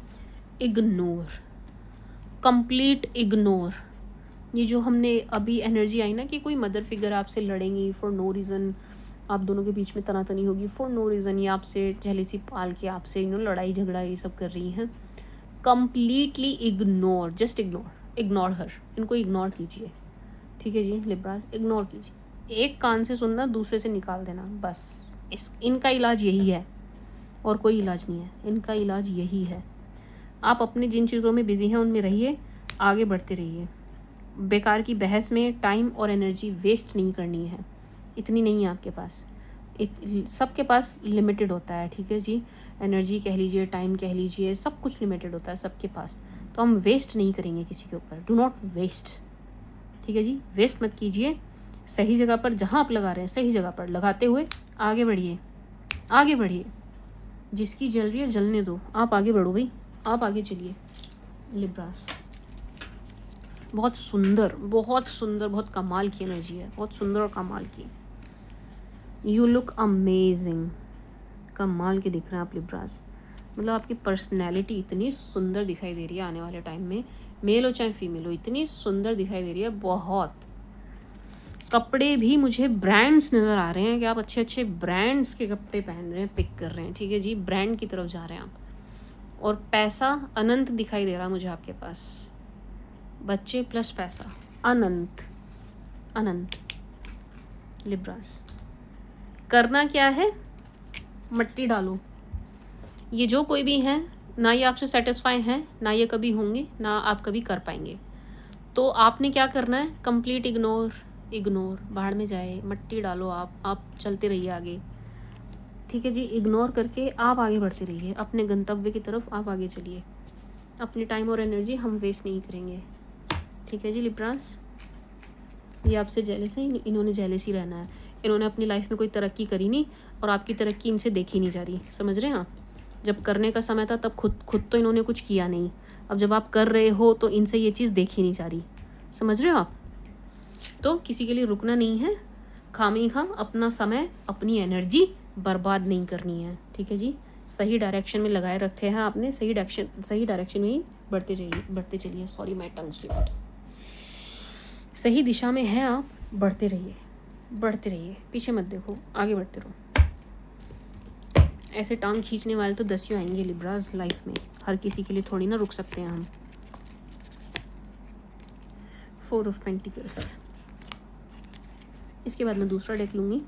Ignore, complete ignore. ये जो हमने अभी एनर्जी आई ना कि कोई मदर फिगर आपसे लड़ेंगी फॉर नो रीज़न, आप दोनों के बीच में तनातनी होगी फॉर नो रीज़न, ये आपसे जेलेसी पाल के आपसे लड़ाई झगड़ा ये सब कर रही हैं। Completely ignore, just ignore, ignore her. इनको इग्नोर कीजिए, ठीक है जी लिब्रास, इग्नोर कीजिए। एक कान से सुनना, दूसरे से निकाल देना, बस इनका इलाज यही है और कोई इलाज नहीं है। इनका इलाज यही है। आप अपने जिन चीज़ों में बिजी हैं उनमें रहिए, आगे बढ़ते रहिए। बेकार की बहस में टाइम और एनर्जी वेस्ट नहीं करनी है, इतनी नहीं है आपके पास। सबके पास लिमिटेड होता है, ठीक है जी। एनर्जी कह लीजिए, टाइम कह लीजिए, सब कुछ लिमिटेड होता है सबके पास। तो हम वेस्ट नहीं करेंगे किसी के ऊपर। डू नॉट वेस्ट, ठीक है जी। वेस्ट मत कीजिए। सही जगह पर, जहाँ आप लगा रहे हैं सही जगह पर लगाते हुए आगे बढ़िए, आगे बढ़िए। जिसकी जल रही है जलने दो, आप आगे बढ़ो भाई, आप आगे चलिए। लिब्रास, बहुत सुंदर, बहुत सुंदर, बहुत कमाल की एनर्जी है, बहुत सुंदर और कमाल की। यू लुक अमेजिंग, कमाल के दिख रहे हैं आप लिब्रास। मतलब आपकी पर्सनैलिटी इतनी सुंदर दिखाई दे रही है आने वाले टाइम में, मेल हो चाहे फीमेल हो, इतनी सुंदर दिखाई दे रही है बहुत। कपड़े भी मुझे ब्रांड्स नज़र आ रहे हैं कि आप अच्छे अच्छे ब्रांड्स के कपड़े पहन रहे हैं, पिक कर रहे हैं, ठीक है जी। ब्रांड की तरफ जा रहे हैं आप। और पैसा अनंत दिखाई दे रहा है मुझे आपके पास। बच्चे प्लस पैसा, अनंत, अनंत। लिब्रास, करना क्या है, मट्टी डालो। ये जो कोई भी हैं, ना ये आपसे सेटिस्फाई हैं, ना ये कभी होंगे, ना आप कभी कर पाएंगे। तो आपने क्या करना है, कंप्लीट इग्नोर, इग्नोर, बाहर में जाए, मट्टी डालो। आप चलते रहिए आगे, ठीक है जी। इग्नोर करके आप आगे बढ़ते रहिए अपने गंतव्य की तरफ, आप आगे चलिए। अपनी टाइम और एनर्जी हम वेस्ट नहीं करेंगे, ठीक है जी लिब्रास। ये आपसे जेलस है, इन्होंने जेलस ही रहना है। इन्होंने अपनी लाइफ में कोई तरक्की करी नहीं और आपकी तरक्की इनसे देखी नहीं जा रही, समझ रहे हैं आप। जब करने का समय था तब खुद तो इन्होंने कुछ किया नहीं। अब जब आप कर रहे हो तो इनसे ये चीज़ देखी नहीं जा रही, समझ रहे हो आप। तो किसी के लिए रुकना नहीं है, खामखा अपना समय, अपनी एनर्जी बर्बाद नहीं करनी है, ठीक है जी। सही डायरेक्शन में लगाए रखे हैं आपने, सही डायरेक्शन में ही बढ़ते चलिए। Sorry my tongue slipped. सही दिशा में है आप, बढ़ते रहिए, बढ़ते रहिए, पीछे मत देखो, आगे बढ़ते रहो। ऐसे टांग खींचने वाले तो दसियों आएंगे लिब्रास लाइफ में, हर किसी के लिए थोड़ी ना रुक सकते हैं हम। 4 ऑफ पेंटिकल्स। इसके बाद मैं दूसरा डेक लूँगी।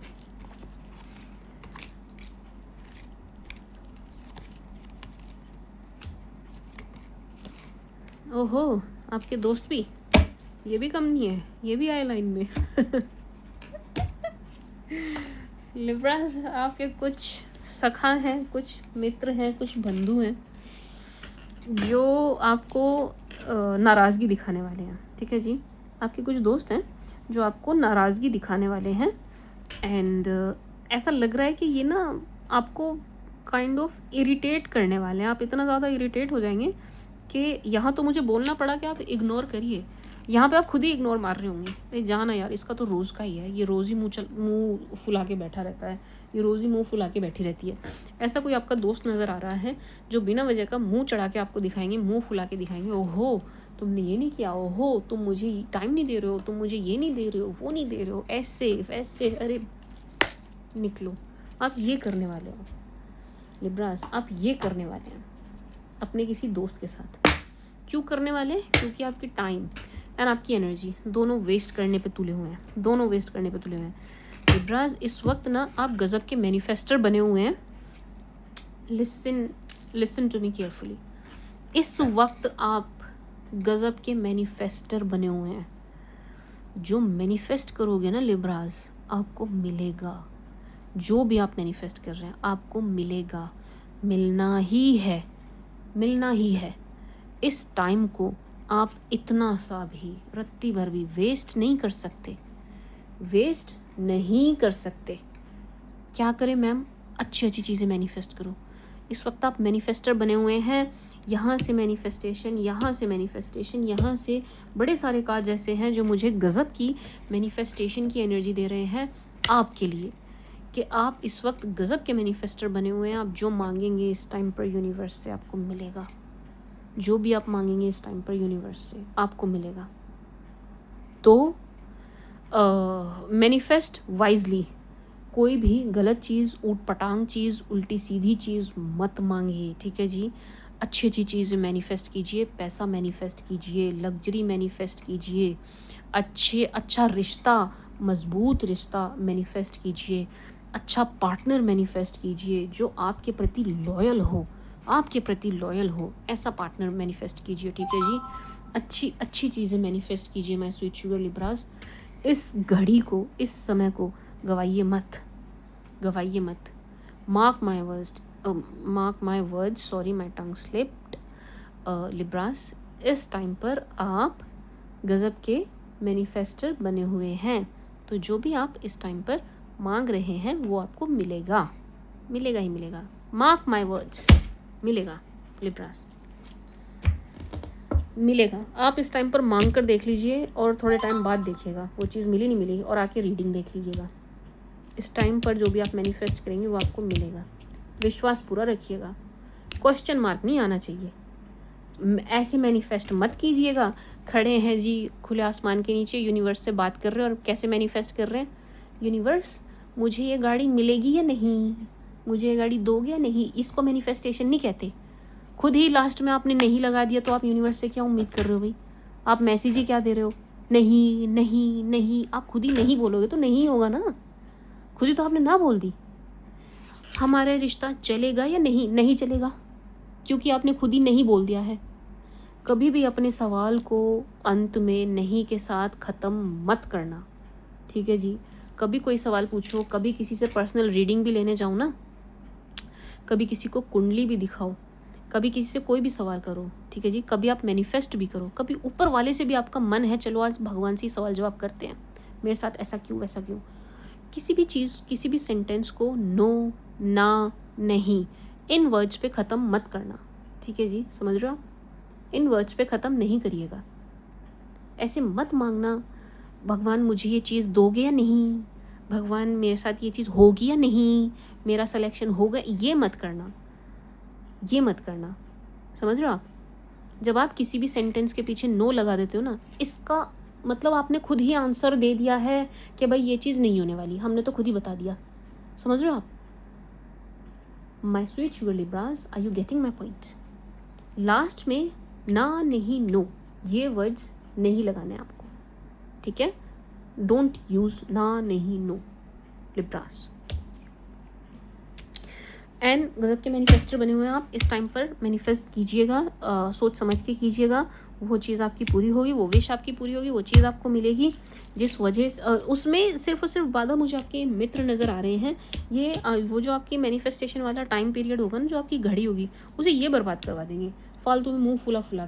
ओहो, आपके दोस्त भी, ये भी कम नहीं है, ये भी आए लाइन में। लिब्रास, आपके कुछ सखा हैं, कुछ मित्र हैं, कुछ बंधु हैं जो आपको नाराज़गी दिखाने वाले हैं, ठीक है जी। आपके कुछ दोस्त हैं जो आपको नाराज़गी दिखाने वाले हैं। एंड ऐसा लग रहा है कि ये ना आपको काइंड ऑफ इरिटेट करने वाले हैं। आप इतना ज़्यादा इरिटेट हो जाएंगे कि यहाँ तो मुझे बोलना पड़ा कि आप इग्नोर करिए, यहाँ पे आप खुद ही इग्नोर मार रहे होंगे। अरे जाना यार, इसका तो रोज़ का ही है, ये रोज़ ही मुँह फुला के बैठा रहता है, ये रोज़ ही मुँह फुला के बैठी रहती है। ऐसा कोई आपका दोस्त नज़र आ रहा है जो बिना वजह का मुँह चढ़ा के आपको दिखाएंगे, मुँह फुला के दिखाएंगे। ओहो तुमने ये नहीं किया, ओहो तुम मुझे टाइम नहीं दे रहे हो, तुम मुझे ये नहीं दे रहे हो, वो नहीं दे रहे हो, ऐसे वैसे। अरे निकलो, आप ये करने वाले हो लिब्रास, आप ये करने वाले हैं अपने किसी दोस्त के साथ। क्यों करने वाले? क्योंकि आपकी टाइम एंड आपकी एनर्जी दोनों वेस्ट करने पे तुले हुए हैं, दोनों वेस्ट करने पे तुले हुए हैं लिब्रास। इस वक्त ना आप गज़ब के मैनिफेस्टर बने हुए हैं। Listen to me carefully. इस वक्त आप गज़ब के मैनिफेस्टर बने हुए हैं। जो मैनिफेस्ट करोगे ना लिब्रास, आपको मिलेगा। जो भी आप मैनिफेस्ट कर रहे हैं आपको मिलेगा, मिलना ही है, मिलना ही है। इस टाइम को आप इतना सा भी, रत्ती भर भी वेस्ट नहीं कर सकते, वेस्ट नहीं कर सकते। क्या करें मैम? अच्छी अच्छी चीज़ें मैनिफेस्ट करो। इस वक्त आप मैनिफेस्टर बने हुए हैं, यहाँ से मैनिफेस्टेशन, यहाँ से मैनिफेस्टेशन, यहाँ से बड़े सारे काज ऐसे हैं जो मुझे गज़ब की मैनिफेस्टेशन की एनर्जी दे रहे हैं आपके लिए, कि आप इस वक्त गज़ब के मैनिफेस्टर बने हुए हैं। आप जो मांगेंगे इस टाइम पर यूनिवर्स से आपको मिलेगा। जो भी आप मांगेंगे इस टाइम पर यूनिवर्स से आपको मिलेगा। तो मैनिफेस्ट वाइजली। कोई भी गलत चीज़, ऊट पटांग चीज़, उल्टी सीधी चीज़ मत मांगिए, ठीक है जी। अच्छी अच्छी चीज़ें मैनिफेस्ट कीजिए, पैसा मैनिफेस्ट कीजिए, लग्जरी मैनिफेस्ट कीजिए, अच्छा रिश्ता, मजबूत रिश्ता मैनिफेस्ट कीजिए, अच्छा पार्टनर मैनिफेस्ट कीजिए जो आपके प्रति लॉयल हो, आपके प्रति लॉयल हो, ऐसा पार्टनर मैनिफेस्ट कीजिए, ठीक है जी। अच्छी अच्छी चीज़ें मैनिफेस्ट कीजिए माय स्वीट शुगर लिब्रास। इस घड़ी को, इस समय को गवाइए मत, गवाइए मत। Mark my word, sorry my tongue slipped Libras. इस टाइम पर आप गज़ब के मैनिफेस्टर बने हुए हैं, तो जो भी आप इस टाइम पर मांग रहे हैं वो आपको मिलेगा, मिलेगा ही मिलेगा। मार्क माय वर्ड्स, मिलेगा लिब्रास, मिलेगा। आप इस टाइम पर मांग कर देख लीजिए और थोड़े टाइम बाद देखिएगा वो चीज़ मिली नहीं मिली, और आके रीडिंग देख लीजिएगा। इस टाइम पर जो भी आप मैनिफेस्ट करेंगे वो आपको मिलेगा। विश्वास पूरा रखिएगा, क्वेश्चन मार्क नहीं आना चाहिए। ऐसे मैनिफेस्ट मत कीजिएगा, खड़े हैं जी खुले आसमान के नीचे, यूनिवर्स से बात कर रहे हैं और कैसे मैनिफेस्ट कर रहे हैं, यूनिवर्स मुझे ये गाड़ी मिलेगी या नहीं, मुझे ये गाड़ी दोगे या नहीं। इसको मैनिफेस्टेशन नहीं कहते। खुद ही लास्ट में आपने नहीं लगा दिया तो आप यूनिवर्स से क्या उम्मीद कर रहे हो भाई? आप मैसेज ही क्या दे रहे हो? नहीं नहीं नहीं। आप खुद ही नहीं बोलोगे तो नहीं होगा ना, खुद ही तो आपने ना बोल दी। हमारा रिश्ता चलेगा या नहीं? नहीं चलेगा, क्योंकि आपने खुद ही नहीं बोल दिया है। कभी भी अपने सवाल को अंत में नहीं के साथ ख़त्म मत करना, ठीक है जी। कभी कोई सवाल पूछो, कभी किसी से पर्सनल रीडिंग भी लेने जाओ ना, कभी किसी को कुंडली भी दिखाओ, कभी किसी से कोई भी सवाल करो, ठीक है जी। कभी आप मैनिफेस्ट भी करो, कभी ऊपर वाले से भी आपका मन है चलो आज भगवान से सवाल जवाब करते हैं, मेरे साथ ऐसा क्यों वैसा क्यों। किसी भी चीज़, किसी भी सेंटेंस को नो, ना, नहीं, इन वर्ड्स पे ख़त्म मत करना, ठीक है जी। समझ रहे हो आप? इन वर्ड्स पे ख़त्म नहीं करिएगा। ऐसे मत मांगना भगवान मुझे ये चीज़ दोगे या नहीं, भगवान मेरे साथ ये चीज़ होगी या नहीं, मेरा सिलेक्शन होगा, ये मत करना, ये मत करना। समझ रहे हो आप? जब आप किसी भी सेंटेंस के पीछे नो लगा देते हो ना, इसका मतलब आपने खुद ही आंसर दे दिया है कि भाई ये चीज़ नहीं होने वाली, हमने तो खुद ही बता दिया। समझ रहे हो आप? My sweet sugar Libras, are you getting my point? Last में ना, नहीं, नो, ये वर्ड्स नहीं लगाने आपको, ठीक है। डोंट यूज़ ना, नहीं, नो लिब्रास। एंड गज़ब के मैनिफेस्टर बने हुए हैं आप। इस टाइम पर मैनिफेस्ट कीजिएगा, सोच समझ के कीजिएगा, वो चीज़ आपकी पूरी होगी, वो विश आपकी पूरी होगी, वो चीज़ आपको मिलेगी जिस वजह से उसमें सिर्फ और सिर्फ बाधा मुझे आपके मित्र नज़र आ रहे हैं। ये वो जो आपकी मैनिफेस्टेशन वाला टाइम पीरियड होगा ना, जो आपकी घड़ी होगी, उसे ये बर्बाद करवा देंगे फालतू में, मुँह फुला फुला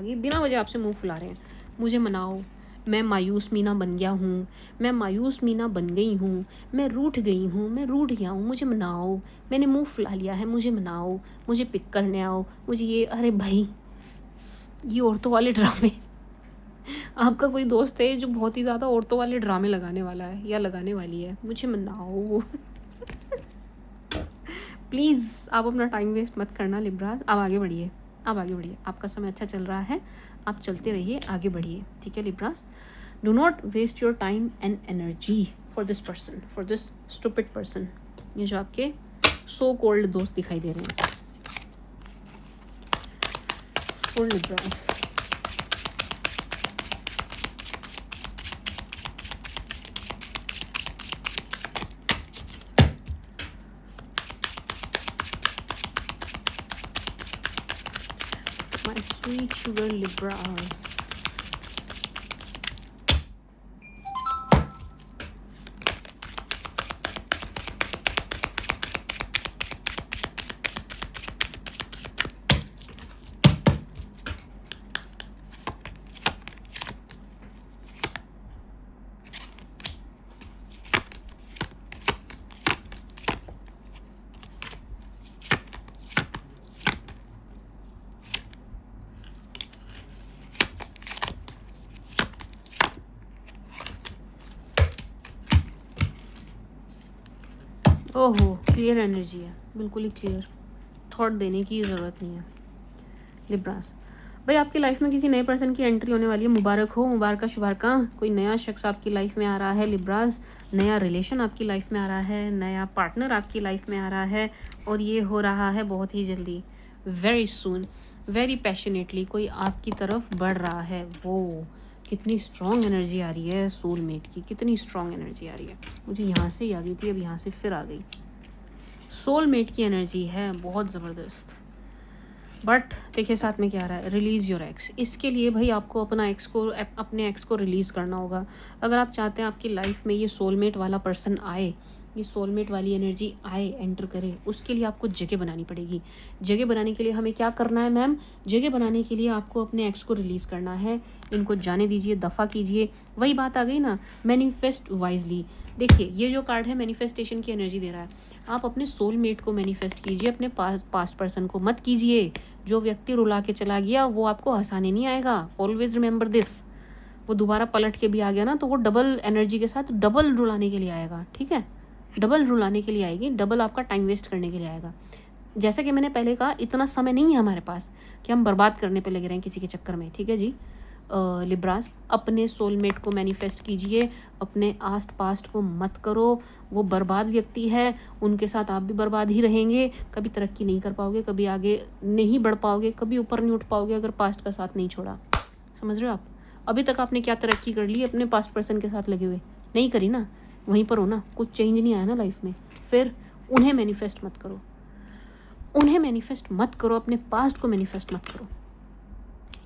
के बिना वजह आपसे मुँह फुला रहे हैं। मुझे मनाओ, मैं मायूस मीना बन गया हूँ, मैं मायूस मीना बन गई हूँ, मैं रूठ गई हूँ, मैं रूठ गया हूँ, मुझे मनाओ, मैंने मुंह फुला लिया है, मुझे मनाओ, मुझे पिक करने आओ, मुझे ये। अरे भाई, ये औरतों वाले ड्रामे आपका कोई दोस्त है जो बहुत ही ज़्यादा औरतों वाले ड्रामे लगाने वाला है या लगाने वाली है, मुझे मनाओ प्लीज़ आप अपना टाइम वेस्ट मत करना लिब्रास। आप आगे बढ़िए, आप आगे बढ़िए, आपका समय अच्छा चल रहा है, आप चलते रहिए, आगे बढ़िए, ठीक है Libras. Do not waste your time and energy for this person, for this stupid person. ये जो आपके सो कोल्ड दोस्त दिखाई दे रहे हैं for Libras. My sweet sugar Libras. ओहो, क्लियर एनर्जी है, बिल्कुल ही क्लियर, थॉट देने की ज़रूरत नहीं है। लिब्रास, भाई आपकी लाइफ में किसी नए पर्सन की एंट्री होने वाली है, मुबारक हो, मुबारक शुबारका। कोई नया शख्स आपकी लाइफ में आ रहा है लिब्रास, नया रिलेशन आपकी लाइफ में आ रहा है, नया पार्टनर आपकी लाइफ में आ रहा है, और ये हो रहा है बहुत ही जल्दी, वेरी सून, वेरी पैशनेटली कोई आपकी तरफ बढ़ रहा है। वो कितनी स्ट्रॉन्ग एनर्जी आ रही है सोलमेट की, कितनी स्ट्रॉन्ग एनर्जी आ रही है। मुझे यहाँ से ही आ गई थी, अब यहाँ से फिर आ गई। सोलमेट की एनर्जी है बहुत ज़बरदस्त। बट देखिए साथ में क्या आ रहा है, रिलीज़ योर एक्स। इसके लिए भाई आपको अपने एक्स को रिलीज़ करना होगा। अगर आप चाहते हैं आपकी लाइफ में ये सोलमेट वाला पर्सन आए, ये सोलमेट वाली एनर्जी आए, एंटर करे, उसके लिए आपको जगह बनानी पड़ेगी। जगह बनाने के लिए हमें क्या करना है मैम? जगह बनाने के लिए आपको अपने एक्स को रिलीज़ करना है। इनको जाने दीजिए, दफ़ा कीजिए। वही बात आ गई ना, मैनिफेस्ट वाइजली। देखिए ये जो कार्ड है मैनिफेस्टेशन की एनर्जी दे रहा है। आप अपने सोलमेट को मैनिफेस्ट कीजिए, अपने पास्ट पर्सन को मत कीजिए। जो व्यक्ति रुला के चला गया वो आपको हंसाने नहीं आएगा। Always remember this. वो दोबारा पलट के भी आ गया ना तो वो डबल एनर्जी के साथ डबल रुलाने के लिए आएगा, ठीक है? डबल रुलाने के लिए आएगी, डबल आपका टाइम वेस्ट करने के लिए आएगा। जैसा कि मैंने पहले कहा, इतना समय नहीं है हमारे पास कि हम बर्बाद करने पे लगे रहें किसी के चक्कर में, ठीक है जी? लिब्रास, अपने सोलमेट को मैनिफेस्ट कीजिए, अपने आस्ट पास्ट को मत करो। वो बर्बाद व्यक्ति है, उनके साथ आप भी बर्बाद ही रहेंगे। कभी तरक्की नहीं कर पाओगे, कभी आगे नहीं बढ़ पाओगे, कभी ऊपर नहीं उठ पाओगे अगर पास्ट का साथ नहीं छोड़ा। समझ रहे हो आप? अभी तक आपने क्या तरक्की कर ली अपने पास्ट पर्सन के साथ लगे हुए? नहीं करी ना, वहीं पर हो ना, कुछ चेंज नहीं आया ना लाइफ में। फिर उन्हें मैनिफेस्ट मत करो, उन्हें मैनिफेस्ट मत करो, अपने पास्ट को मैनिफेस्ट मत करो।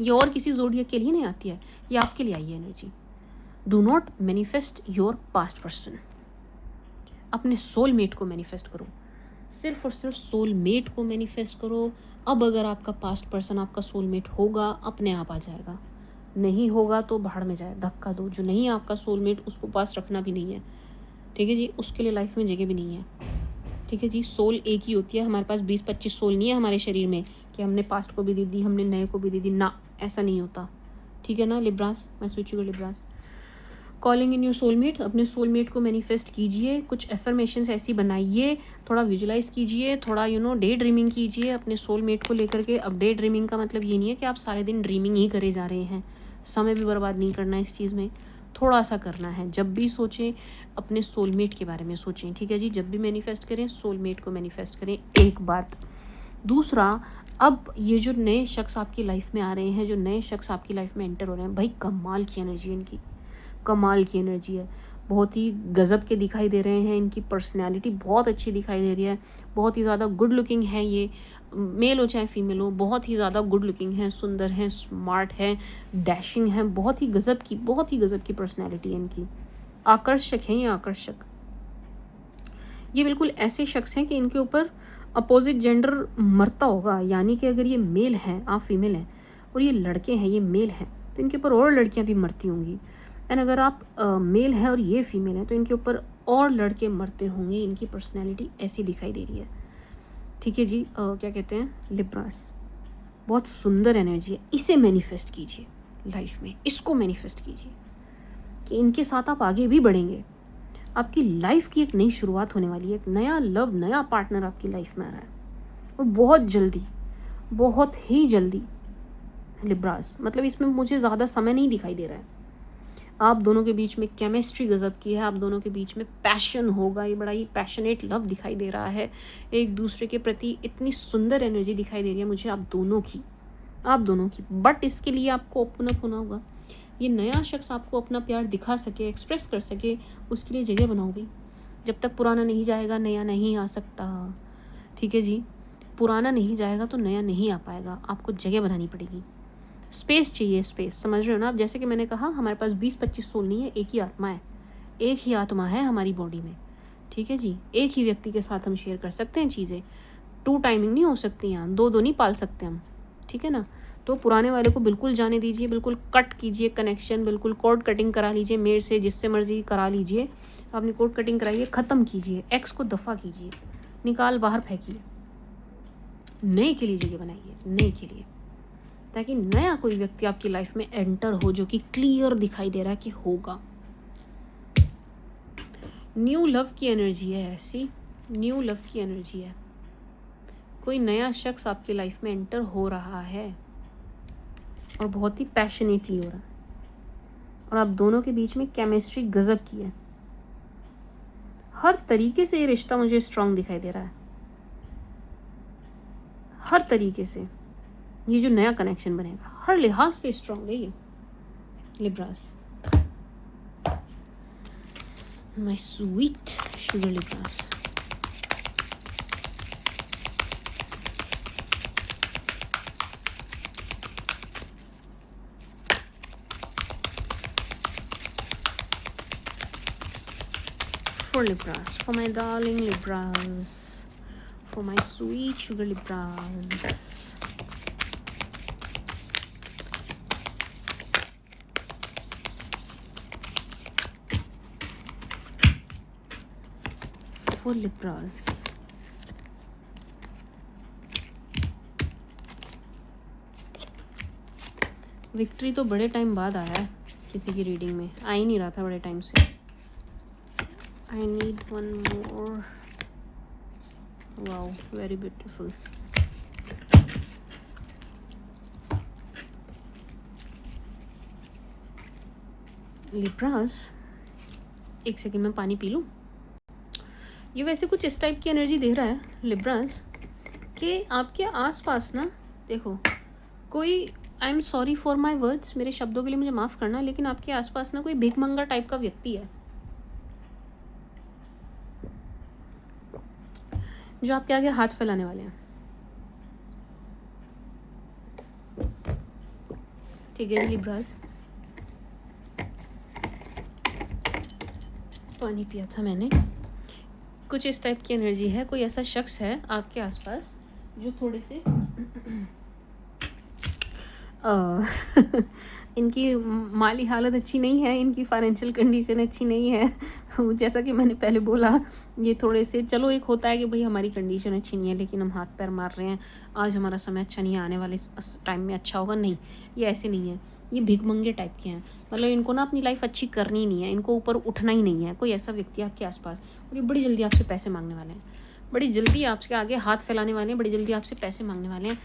ये और किसी ज़ोडिएक के लिए नहीं आती है, ये आपके लिए आई है energy. Do not manifest your past person, अपने सोलमेट को मैनिफेस्ट करो। सिर्फ और सिर्फ सोलमेट को मैनिफेस्ट करो। अब अगर आपका पास्ट पर्सन आपका सोलमेट होगा, अपने आप आ जाएगा। नहीं होगा तो भाड़ में जाए, धक्का दो। जो नहीं है आपका सोलमेट, उसको पास रखना भी नहीं है, ठीक है जी? उसके लिए लाइफ में जगह भी नहीं है, ठीक है जी? सोल एक ही होती है, हमारे पास 20-25 सोल नहीं है हमारे शरीर में कि हमने पास्ट को भी दे दी, हमने नए को भी दे दी ना, ऐसा नहीं होता, ठीक है ना लिब्रास? मैं switch you Libras. Calling in your soulmate, अपने सोलमेट को मैनिफेस्ट कीजिए। कुछ एफर्मेशंस ऐसी बनाइए, थोड़ा विजुलाइज कीजिए, थोड़ा डे ड्रीमिंग कीजिए अपने सोलमेट को लेकर के। अब डे ड्रीमिंग का मतलब ये नहीं है कि आप सारे दिन ड्रीमिंग ही करे जा रहे हैं। समय भी बर्बाद नहीं करना है इस चीज़ में, थोड़ा सा करना है। जब भी सोचें अपने सोलमेट के बारे में सोचें, ठीक है जी? जब भी मैनिफेस्ट करें, सोलमेट को मैनिफेस्ट करें। एक बात। दूसरा, अब ये जो नए शख्स आपकी लाइफ में आ रहे हैं, जो नए शख्स आपकी लाइफ में एंटर हो रहे हैं, भाई कमाल की एनर्जी है इनकी, कमाल की एनर्जी है। बहुत ही गज़ब के दिखाई दे रहे हैं। इनकी पर्सनैलिटी बहुत अच्छी दिखाई दे रही है। बहुत ही ज़्यादा गुड लुकिंग है ये, मेल हो चाहे फीमेल हो, बहुत ही ज़्यादा गुड लुकिंग है, सुंदर है, स्मार्ट है, डैशिंग है। बहुत ही गज़ब की पर्सनैलिटी है इनकी। आकर्षक है ये, आकर्षक। ये बिल्कुल ऐसे शख्स हैं कि इनके ऊपर अपोजिट जेंडर मरता होगा। यानी कि अगर ये मेल हैं, आप फीमेल हैं, और ये लड़के हैं, ये मेल हैं, तो इनके ऊपर और लड़कियां भी मरती होंगी। एंड अगर आप मेल हैं और ये फीमेल हैं, तो इनके ऊपर और लड़के मरते होंगे। इनकी पर्सनैलिटी ऐसी दिखाई दे रही है, ठीक है जी? क्या कहते हैं लिब्रास, बहुत सुंदर एनर्जी है। इसे मैनिफेस्ट कीजिए लाइफ में, इसको मैनिफेस्ट कीजिए कि इनके साथ आप आगे भी बढ़ेंगे। आपकी लाइफ की एक नई शुरुआत होने वाली है, एक नया लव, नया पार्टनर आपकी लाइफ में आ रहा है, और बहुत जल्दी, बहुत ही जल्दी लिब्रास। मतलब इसमें मुझे ज़्यादा समय नहीं दिखाई दे रहा है। आप दोनों के बीच में केमिस्ट्री गजब की है, आप दोनों के बीच में पैशन होगा, ये बड़ा ही पैशनेट लव दिखाई दे रहा है। एक दूसरे के प्रति इतनी सुंदर एनर्जी दिखाई दे रही है मुझे आप दोनों की। बट इसके लिए आपको ओपन अप होना होगा। ये नया शख्स आपको अपना प्यार दिखा सके, एक्सप्रेस कर सके, उसके लिए जगह बनाओ भी। जब तक पुराना नहीं जाएगा, नया नहीं आ सकता, ठीक है जी? पुराना नहीं जाएगा तो नया नहीं आ पाएगा, आपको जगह बनानी पड़ेगी। स्पेस चाहिए, स्पेस, समझ रहे हो ना आप? जैसे कि मैंने कहा, हमारे पास 20-25 सोल नहीं है, एक ही आत्मा है, एक ही आत्मा है हमारी बॉडी में, ठीक है जी? एक ही व्यक्ति के साथ हम शेयर कर सकते हैं चीज़ें। 2 टाइमिंग नहीं हो सकती यहाँ, 2 नहीं पाल सकते हम, ठीक है ना? तो पुराने वाले को बिल्कुल जाने दीजिए, बिल्कुल कट कीजिए कनेक्शन, बिल्कुल कॉर्ड कटिंग करा लीजिए मेरे से, जिससे मर्जी करा लीजिए। आपने कॉर्ड कटिंग कराइए, ख़त्म कीजिए, एक्स को दफ़ा कीजिए, निकाल बाहर फेंकिए, नए के लिए जगह बनाइए, नए के लिए, ताकि नया कोई व्यक्ति आपकी लाइफ में एंटर हो जो कि क्लियर दिखाई दे रहा है कि होगा। न्यू लव की एनर्जी है ऐसी, न्यू लव की एनर्जी है, कोई नया शख्स आपकी लाइफ में एंटर हो रहा है और बहुत ही पैशनेटली हो रहा है, और आप दोनों के बीच में केमिस्ट्री गजब की है। हर तरीके से ये रिश्ता मुझे स्ट्रांग दिखाई दे रहा है, हर तरीके से ये जो नया कनेक्शन बनेगा हर लिहाज से स्ट्रांग है ये Libras, my sweet sugar Libras. For Libras, for my darling Libras, for my sweet sugar Libras. For Libras. Victory तो बड़े टाइम बाद आया है किसी की रीडिंग में, आ ही नहीं रहा था बड़े टाइम से। I need one more. Wow, very beautiful. Libras, एक सेकंड में पानी पी लूँ। ये वैसे कुछ इस टाइप की एनर्जी दे रहा है लिब्रास कि आपके आसपास ना, देखो कोई, आई am sorry for my words, मेरे शब्दों के लिए मुझे माफ़ करना, लेकिन आपके आसपास ना कोई भिखमंगा टाइप का व्यक्ति है जो आपके आगे हाथ फैलाने वाले हैं। ठीक है लिब्रास, पानी पिया था मैंने। कुछ इस टाइप की एनर्जी है, कोई ऐसा शख्स है आपके आसपास जो थोड़े से इनकी माली हालत अच्छी नहीं है, इनकी फाइनेंशियल कंडीशन अच्छी नहीं है। जैसा कि मैंने पहले बोला, ये थोड़े से, चलो एक होता है कि भाई हमारी कंडीशन अच्छी नहीं है लेकिन हम हाथ पैर मार रहे हैं, आज हमारा समय अच्छा नहीं है, आने वाले टाइम में अच्छा होगा, नहीं, ये ऐसे नहीं है, ये भिखमंगे टाइप के हैं। मतलब इनको ना अपनी लाइफ अच्छी करनी नहीं है, इनको ऊपर उठना ही नहीं है। कोई ऐसा व्यक्ति आपके आसपास, और ये बड़ी जल्दी आपसे पैसे मांगने वाले हैं, बड़ी जल्दी आपके आगे हाथ फैलाने वाले हैं, बड़ी जल्दी आपसे पैसे मांगने वाले हैं।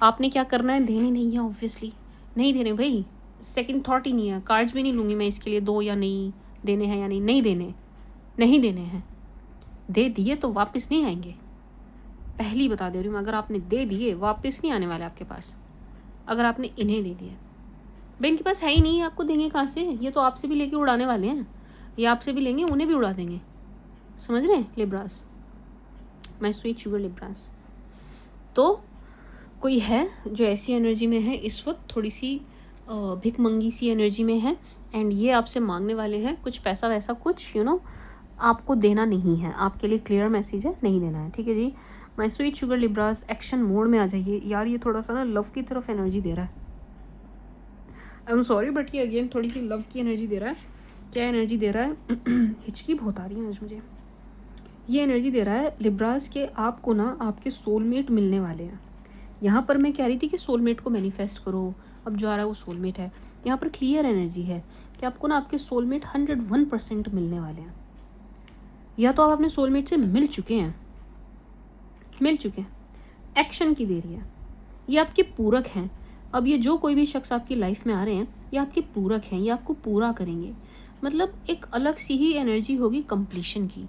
आपने क्या करना है, देने नहीं है, ऑब्वियसली नहीं देने भाई, सेकंड थॉट ही नहीं है। कार्ड्स भी नहीं लूँगी मैं इसके लिए, दो या नहीं देने हैं या नहीं, नहीं देने, नहीं देने हैं। दे दिए तो वापस नहीं आएंगे, पहली बता दे रही हूँ। अगर आपने दे दिए वापस नहीं आने वाले आपके पास, अगर आपने इन्हें दे दिया। भाई इनके पास है ही नहीं, आपको देंगे कहाँ से? ये तो आपसे भी लेके उड़ाने वाले हैं, ये आपसे भी लेंगे, उन्हें भी उड़ा देंगे। समझ रहे हैं Libras, my sweet sugar Libras. तो कोई है जो ऐसी एनर्जी में है इस वक्त, थोड़ी सी भिखमंगी सी एनर्जी में है, एंड ये आपसे मांगने वाले हैं कुछ पैसा वैसा कुछ, आपको देना नहीं है। आपके लिए क्लियर मैसेज है, नहीं देना है। ठीक है जी, my sweet sugar Libras, action mode में आ जाइए यार। ये थोड़ा सा ना लव की तरफ एनर्जी दे रहा है, आई एम सॉरी बट ये अगेन थोड़ी सी लव की एनर्जी दे रहा है। क्या एनर्जी दे रहा है? हिचकी बहुत आ रही है आज मुझे। ये एनर्जी दे रहा है लिब्रास के आपको ना आपके सोलमेट मिलने वाले हैं। यहाँ पर मैं कह रही थी कि सोलमेट को मैनिफेस्ट करो, अब जो आ रहा है वो सोलमेट है। यहाँ पर क्लियर एनर्जी है कि आपको ना आपके सोलमेट 101% मिलने वाले हैं। या तो आप अपने सोलमेट से मिल चुके हैं, एक्शन की देरी है, ये आपके पूरक हैं। अब ये जो कोई भी शख्स आपकी लाइफ में आ रहे हैं, ये आपके पूरक हैं, ये आपको पूरा करेंगे। मतलब एक अलग सी ही एनर्जी होगी कंप्लीशन की।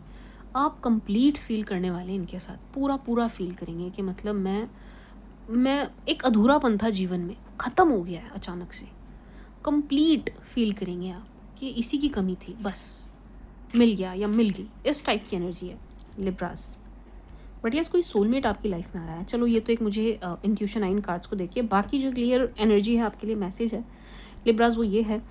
आप कंप्लीट फील करने वाले हैं इनके साथ, पूरा फील करेंगे कि मतलब मैं एक अधूरापन था जीवन में, ख़त्म हो गया है अचानक से। कंप्लीट फील करेंगे आप कि इसी की कमी थी, बस मिल गया या मिल गई, इस टाइप की एनर्जी है लिब्रास। बट यस, कोई सोलमेट आपकी लाइफ में आ रहा है। चलो ये तो एक मुझे इंट्यूशन आई इन कार्ड्स को देखिए। बाकी जो क्लियर एनर्जी है आपके लिए मैसेज है लिब्रास, वो ये है,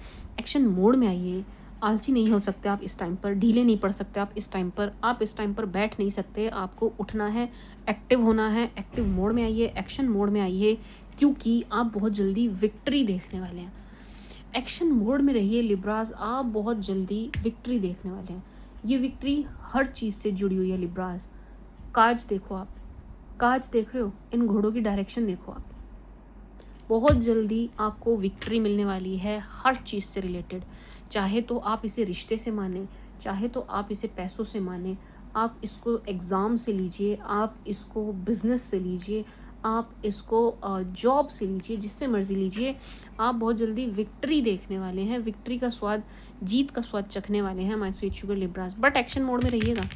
एक्शन मोड में आइए। आलसी नहीं हो सकते आप इस टाइम पर, ढीले नहीं पड़ सकते आप इस टाइम पर, आप इस टाइम पर बैठ नहीं सकते, आपको उठना है, एक्टिव होना है। एक्टिव मोड में आइए, एक्शन मोड में आइए, क्योंकि आप बहुत जल्दी विक्ट्री देखने वाले हैं। एक्शन मोड में रहिए लिब्रास, आप बहुत जल्दी विक्ट्री देखने वाले हैं। ये विक्ट्री हर चीज़ से जुड़ी हुई है लिब्रास। काज देखो आप, काज देख रहे हो, इन घोड़ों की डायरेक्शन देखो आप, बहुत जल्दी आपको विक्ट्री मिलने वाली है हर चीज़ से रिलेटेड। चाहे तो आप इसे रिश्ते से माने, चाहे तो आप इसे पैसों से माने, आप इसको एग्ज़ाम से लीजिए, आप इसको बिज़नेस से लीजिए, आप इसको जॉब से लीजिए, जिससे मर्ज़ी लीजिए, आप बहुत जल्दी विक्ट्री देखने वाले हैं, विक्ट्री का स्वाद, जीत का स्वाद चखने वाले हैं my sweet sugar Libras. But action mode में रहिएगा,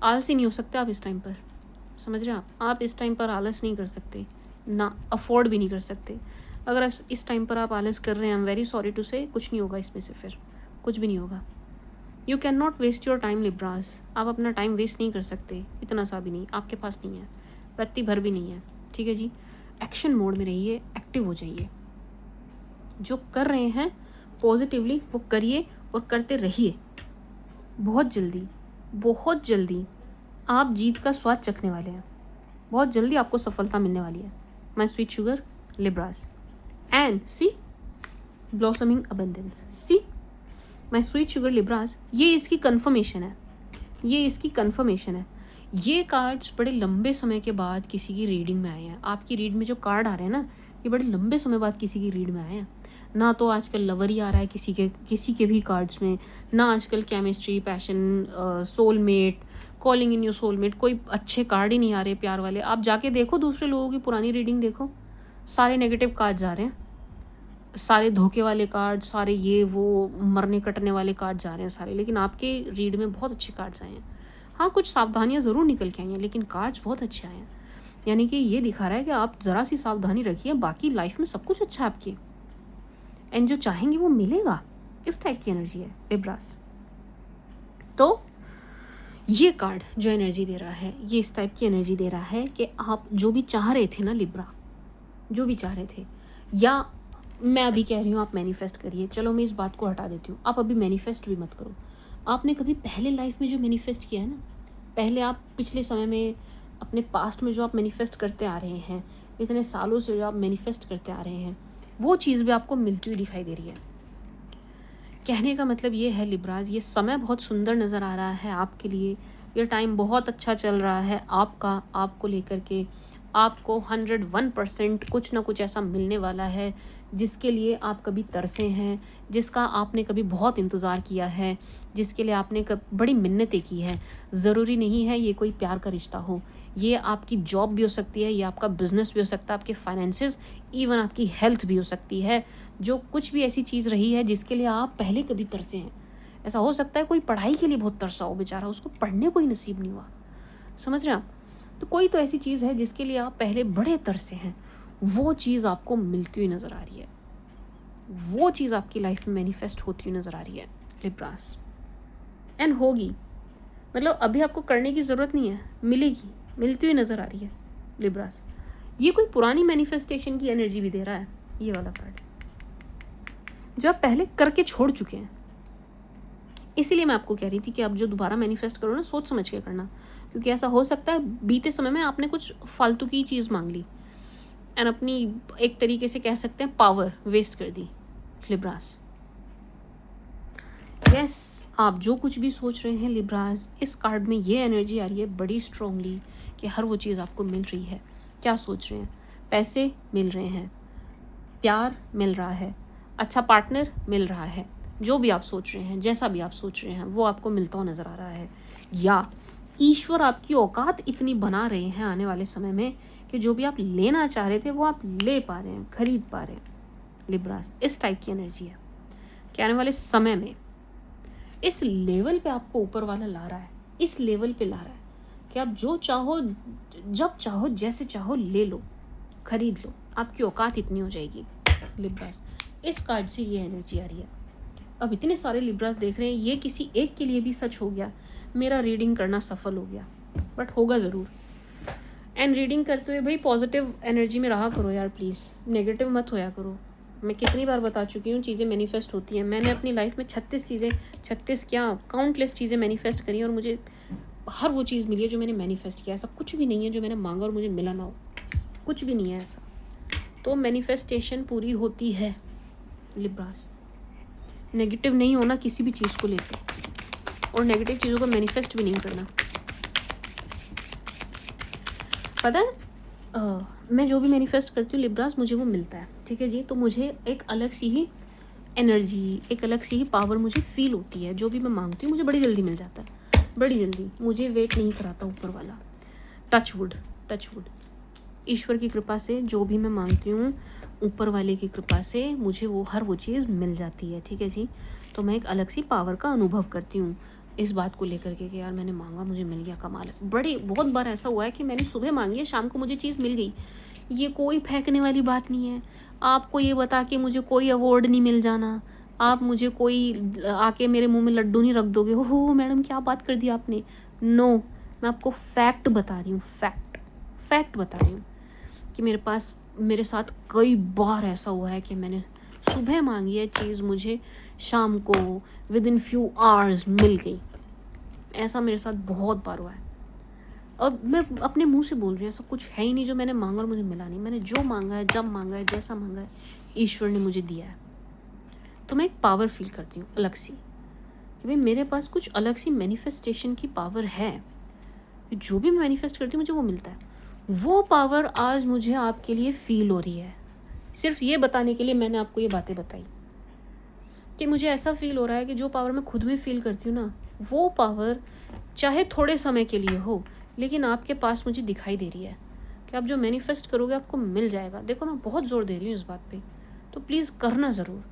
आलसी नहीं हो सकते आप इस टाइम पर, समझ रहे हैं आप इस टाइम पर आलस नहीं कर सकते, ना अफोर्ड भी नहीं कर सकते। अगर आप इस टाइम पर आप आलस कर रहे हैं, I am very sorry to say, कुछ नहीं होगा इसमें से, फिर कुछ भी नहीं होगा। You can not waste your time Libras, आप अपना टाइम वेस्ट नहीं कर सकते, इतना सा भी नहीं, आपके पास नहीं है, रत्ती भर भी नहीं है, ठीक है जी। एक्शन मोड में रहिए, एक्टिव हो जाइए, जो कर रहे हैं पॉजिटिवली वो करिए और करते रहिए। बहुत जल्दी, बहुत जल्दी आप जीत का स्वाद चखने वाले हैं, बहुत जल्दी आपको सफलता मिलने वाली है my sweet sugar Libras. And see blossoming abundance, see my sweet sugar Libras, ये इसकी कन्फर्मेशन है, ये इसकी कन्फर्मेशन है। ये कार्ड्स बड़े लंबे समय के बाद किसी की रीडिंग में आए हैं। आपकी रीड में जो कार्ड आ रहे हैं ना, ये बड़े लंबे समय बाद किसी की रीड में आए हैं। ना तो आजकल लवर ही आ रहा है किसी के भी कार्ड्स में, ना आजकल chemistry, passion, soulmate, calling in your soulmate, कोई अच्छे कार्ड ही नहीं आ रहे प्यार वाले। आप जाके देखो दूसरे लोगों की पुरानी रीडिंग देखो, सारे नेगेटिव कार्ड्स आ रहे हैं, सारे धोखे वाले कार्ड, सारे ये वो मरने कटने वाले कार्ड्स आ रहे हैं सारे। लेकिन आपके रीड में बहुत अच्छे कार्ड्स आए हैं। हाँ, कुछ सावधानियां ज़रूर निकल के आई हैं, लेकिन कार्ड्स बहुत अच्छे आए हैं। यानी कि ये दिखा रहा है कि आप ज़रा सी सावधानी रखिए, बाकी लाइफ में सब कुछ अच्छा है आपकी, एंड जो चाहेंगे वो मिलेगा। इस टाइप की एनर्जी है लिब्रास। तो ये कार्ड जो एनर्जी दे रहा है, ये इस टाइप की एनर्जी दे रहा है कि आप जो भी चाह रहे थे ना लिब्रा, जो भी चाह रहे थे, या मैं अभी कह रही हूँ आप मैनिफेस्ट करिए, चलो मैं इस बात को हटा देती हूँ, आप अभी मैनिफेस्ट भी मत करो। आपने कभी पहले लाइफ में जो मैनिफेस्ट किया है ना, पहले आप पिछले समय में अपने पास्ट में जो आप मैनिफेस्ट करते आ रहे हैं, इतने सालों से जो आप मैनिफेस्ट करते आ रहे हैं, वो चीज़ भी आपको मिलती हुई दिखाई दे रही है। कहने का मतलब ये है लिब्रास, ये समय बहुत सुंदर नज़र आ रहा है आपके लिए, ये टाइम बहुत अच्छा चल रहा है आपका, आपको लेकर के। आपको 101% कुछ ना कुछ ऐसा मिलने वाला है जिसके लिए आप कभी तरसे हैं, जिसका आपने कभी बहुत इंतज़ार किया है, जिसके लिए आपने बड़ी मिन्नतें की हैं। ज़रूरी नहीं है ये कोई प्यार का रिश्ता हो, ये आपकी जॉब भी हो सकती है, ये आपका बिजनेस भी हो सकता है, आपके फाइनेंसेस, इवन आपकी हेल्थ भी हो सकती है। जो कुछ भी ऐसी चीज़ रही है जिसके लिए आप पहले कभी तरसे हैं। ऐसा हो सकता है कोई पढ़ाई के लिए बहुत तरसा हो बेचारा, उसको पढ़ने को ही नसीब नहीं हुआ, समझ रहे हैं आप। तो कोई तो ऐसी चीज़ है जिसके लिए आप पहले बड़े तरसे हैं, वो चीज़ आपको मिलती हुई नज़र आ रही है, वो चीज़ आपकी लाइफ में मैनिफेस्ट होती हुई नज़र आ रही है लिब्रास, एंड होगी। मतलब अभी आपको करने की ज़रूरत नहीं है, मिलेगी, मिलती हुई नज़र आ रही है लिब्रास। ये कोई पुरानी मैनिफेस्टेशन की एनर्जी भी दे रहा है ये वाला कार्ड, जो आप पहले करके छोड़ चुके हैं। इसीलिए मैं आपको कह रही थी कि आप जो दोबारा मैनिफेस्ट करो ना, सोच समझ के करना, क्योंकि ऐसा हो सकता है बीते समय में आपने कुछ फालतू की चीज़ मांग ली एंड अपनी एक तरीके से कह सकते हैं पावर वेस्ट कर दी लिब्रास। यस, आप जो कुछ भी सोच रहे हैं लिब्रास, इस कार्ड में ये एनर्जी आ रही है बड़ी स्ट्रांगली कि हर वो चीज़ आपको मिल रही है। क्या सोच रहे हैं? पैसे मिल रहे हैं, प्यार मिल रहा है, अच्छा पार्टनर मिल रहा है, जो भी आप सोच रहे हैं, जैसा भी आप सोच रहे हैं, वो आपको मिलता हुआ नज़र आ रहा है। या ईश्वर आपकी औकात इतनी बना रहे हैं आने वाले समय में कि जो भी आप लेना चाह रहे थे वो आप ले पा रहे हैं, खरीद पा रहे हैं लिब्रास। इस टाइप की एनर्जी है कि आने वाले समय में इस लेवल पे आपको ऊपर वाला ला रहा है, इस लेवल पे ला रहा है कि आप जो चाहो, जब चाहो, जैसे चाहो ले लो, खरीद लो, आपकी औकात इतनी हो जाएगी लिब्रास। इस कार्ड से ये एनर्जी आ रही है। अब इतने सारे लिब्रास देख रहे हैं, ये किसी एक के लिए भी सच हो गया, मेरा रीडिंग करना सफल हो गया, बट होगा ज़रूर। एंड रीडिंग करते हुए भाई पॉजिटिव एनर्जी में रहा करो यार, प्लीज़ नेगेटिव मत होया करो। मैं कितनी बार बता चुकी हूँ, चीज़ें मैनिफेस्ट होती हैं। मैंने अपनी लाइफ में 36 क्या काउंटलेस चीज़ें मैनिफेस्ट करी और मुझे हर वो चीज़ मिली है जो मैंने मैनिफेस्ट किया। ऐसा कुछ भी नहीं है जो मैंने मांगा और मुझे मिला ना हो, कुछ भी नहीं है ऐसा। तो मैनिफेस्टेशन पूरी होती है लिब्रास। नेगेटिव नहीं होना किसी भी चीज़ को लेकर, और नेगेटिव चीज़ों को मैनिफेस्ट भी नहीं करना। पता है मैं जो भी मैनिफेस्ट करती हूँ लिब्रास, मुझे वो मिलता है, ठीक है जी। तो मुझे एक अलग सी ही एनर्जी, एक अलग सी ही पावर मुझे फील होती है। जो भी मैं मांगती हूँ मुझे बड़ी जल्दी मिल जाता है। बड़ी जल्दी, मुझे वेट नहीं कराता ऊपर वाला। Touch wood, touch wood. ईश्वर की कृपा से जो भी मैं मांगती हूँ, ऊपर वाले की कृपा से मुझे वो चीज़ मिल जाती है, ठीक है जी। तो मैं एक अलग सी पावर का अनुभव करती हूँ इस बात को लेकर के कि यार मैंने मांगा, मुझे मिल गया, कमाल है। बहुत बार ऐसा हुआ है कि मैंने सुबह मांगी है, शाम को मुझे चीज़ मिल गई। ये कोई फेंकने वाली बात नहीं है। आपको ये बता के मुझे कोई अवार्ड नहीं मिल जाना, आप मुझे कोई आके मेरे मुंह में लड्डू नहीं रख दोगे, हो मैडम क्या बात कर दी आपने। नो, मैं आपको फैक्ट बता रही हूँ, फैक्ट बता रही हूँ कि मेरे साथ कई बार ऐसा हुआ है कि मैंने सुबह मांगी है चीज़, मुझे शाम को विदिन फ्यू आवर्स मिल गई। ऐसा मेरे साथ बहुत बार हुआ है। और मैं अपने मुंह से बोल रही हूँ, ऐसा कुछ है ही नहीं जो मैंने मांगा और मुझे मिला नहीं। मैंने जो मांगा है, जब मांगा है, जैसा मांगा है, ईश्वर ने मुझे दिया है। तो मैं एक पावर फील करती हूँ अलग सी कि भाई मेरे पास कुछ अलग सी मैनिफेस्टेशन की पावर है। जो भी मैं मैनिफेस्ट करती हूँ मुझे वो मिलता है। वो पावर आज मुझे आपके लिए फील हो रही है। सिर्फ ये बताने के लिए मैंने आपको ये बातें बताई कि मुझे ऐसा फील हो रहा है कि जो पावर मैं खुद में फील करती हूँ ना, वो पावर चाहे थोड़े समय के लिए हो, लेकिन आपके पास मुझे दिखाई दे रही है कि आप जो मैनिफेस्ट करोगे आपको मिल जाएगा। देखो मैं बहुत ज़ोर दे रही हूँ इस बात पे, तो प्लीज़ करना ज़रूर।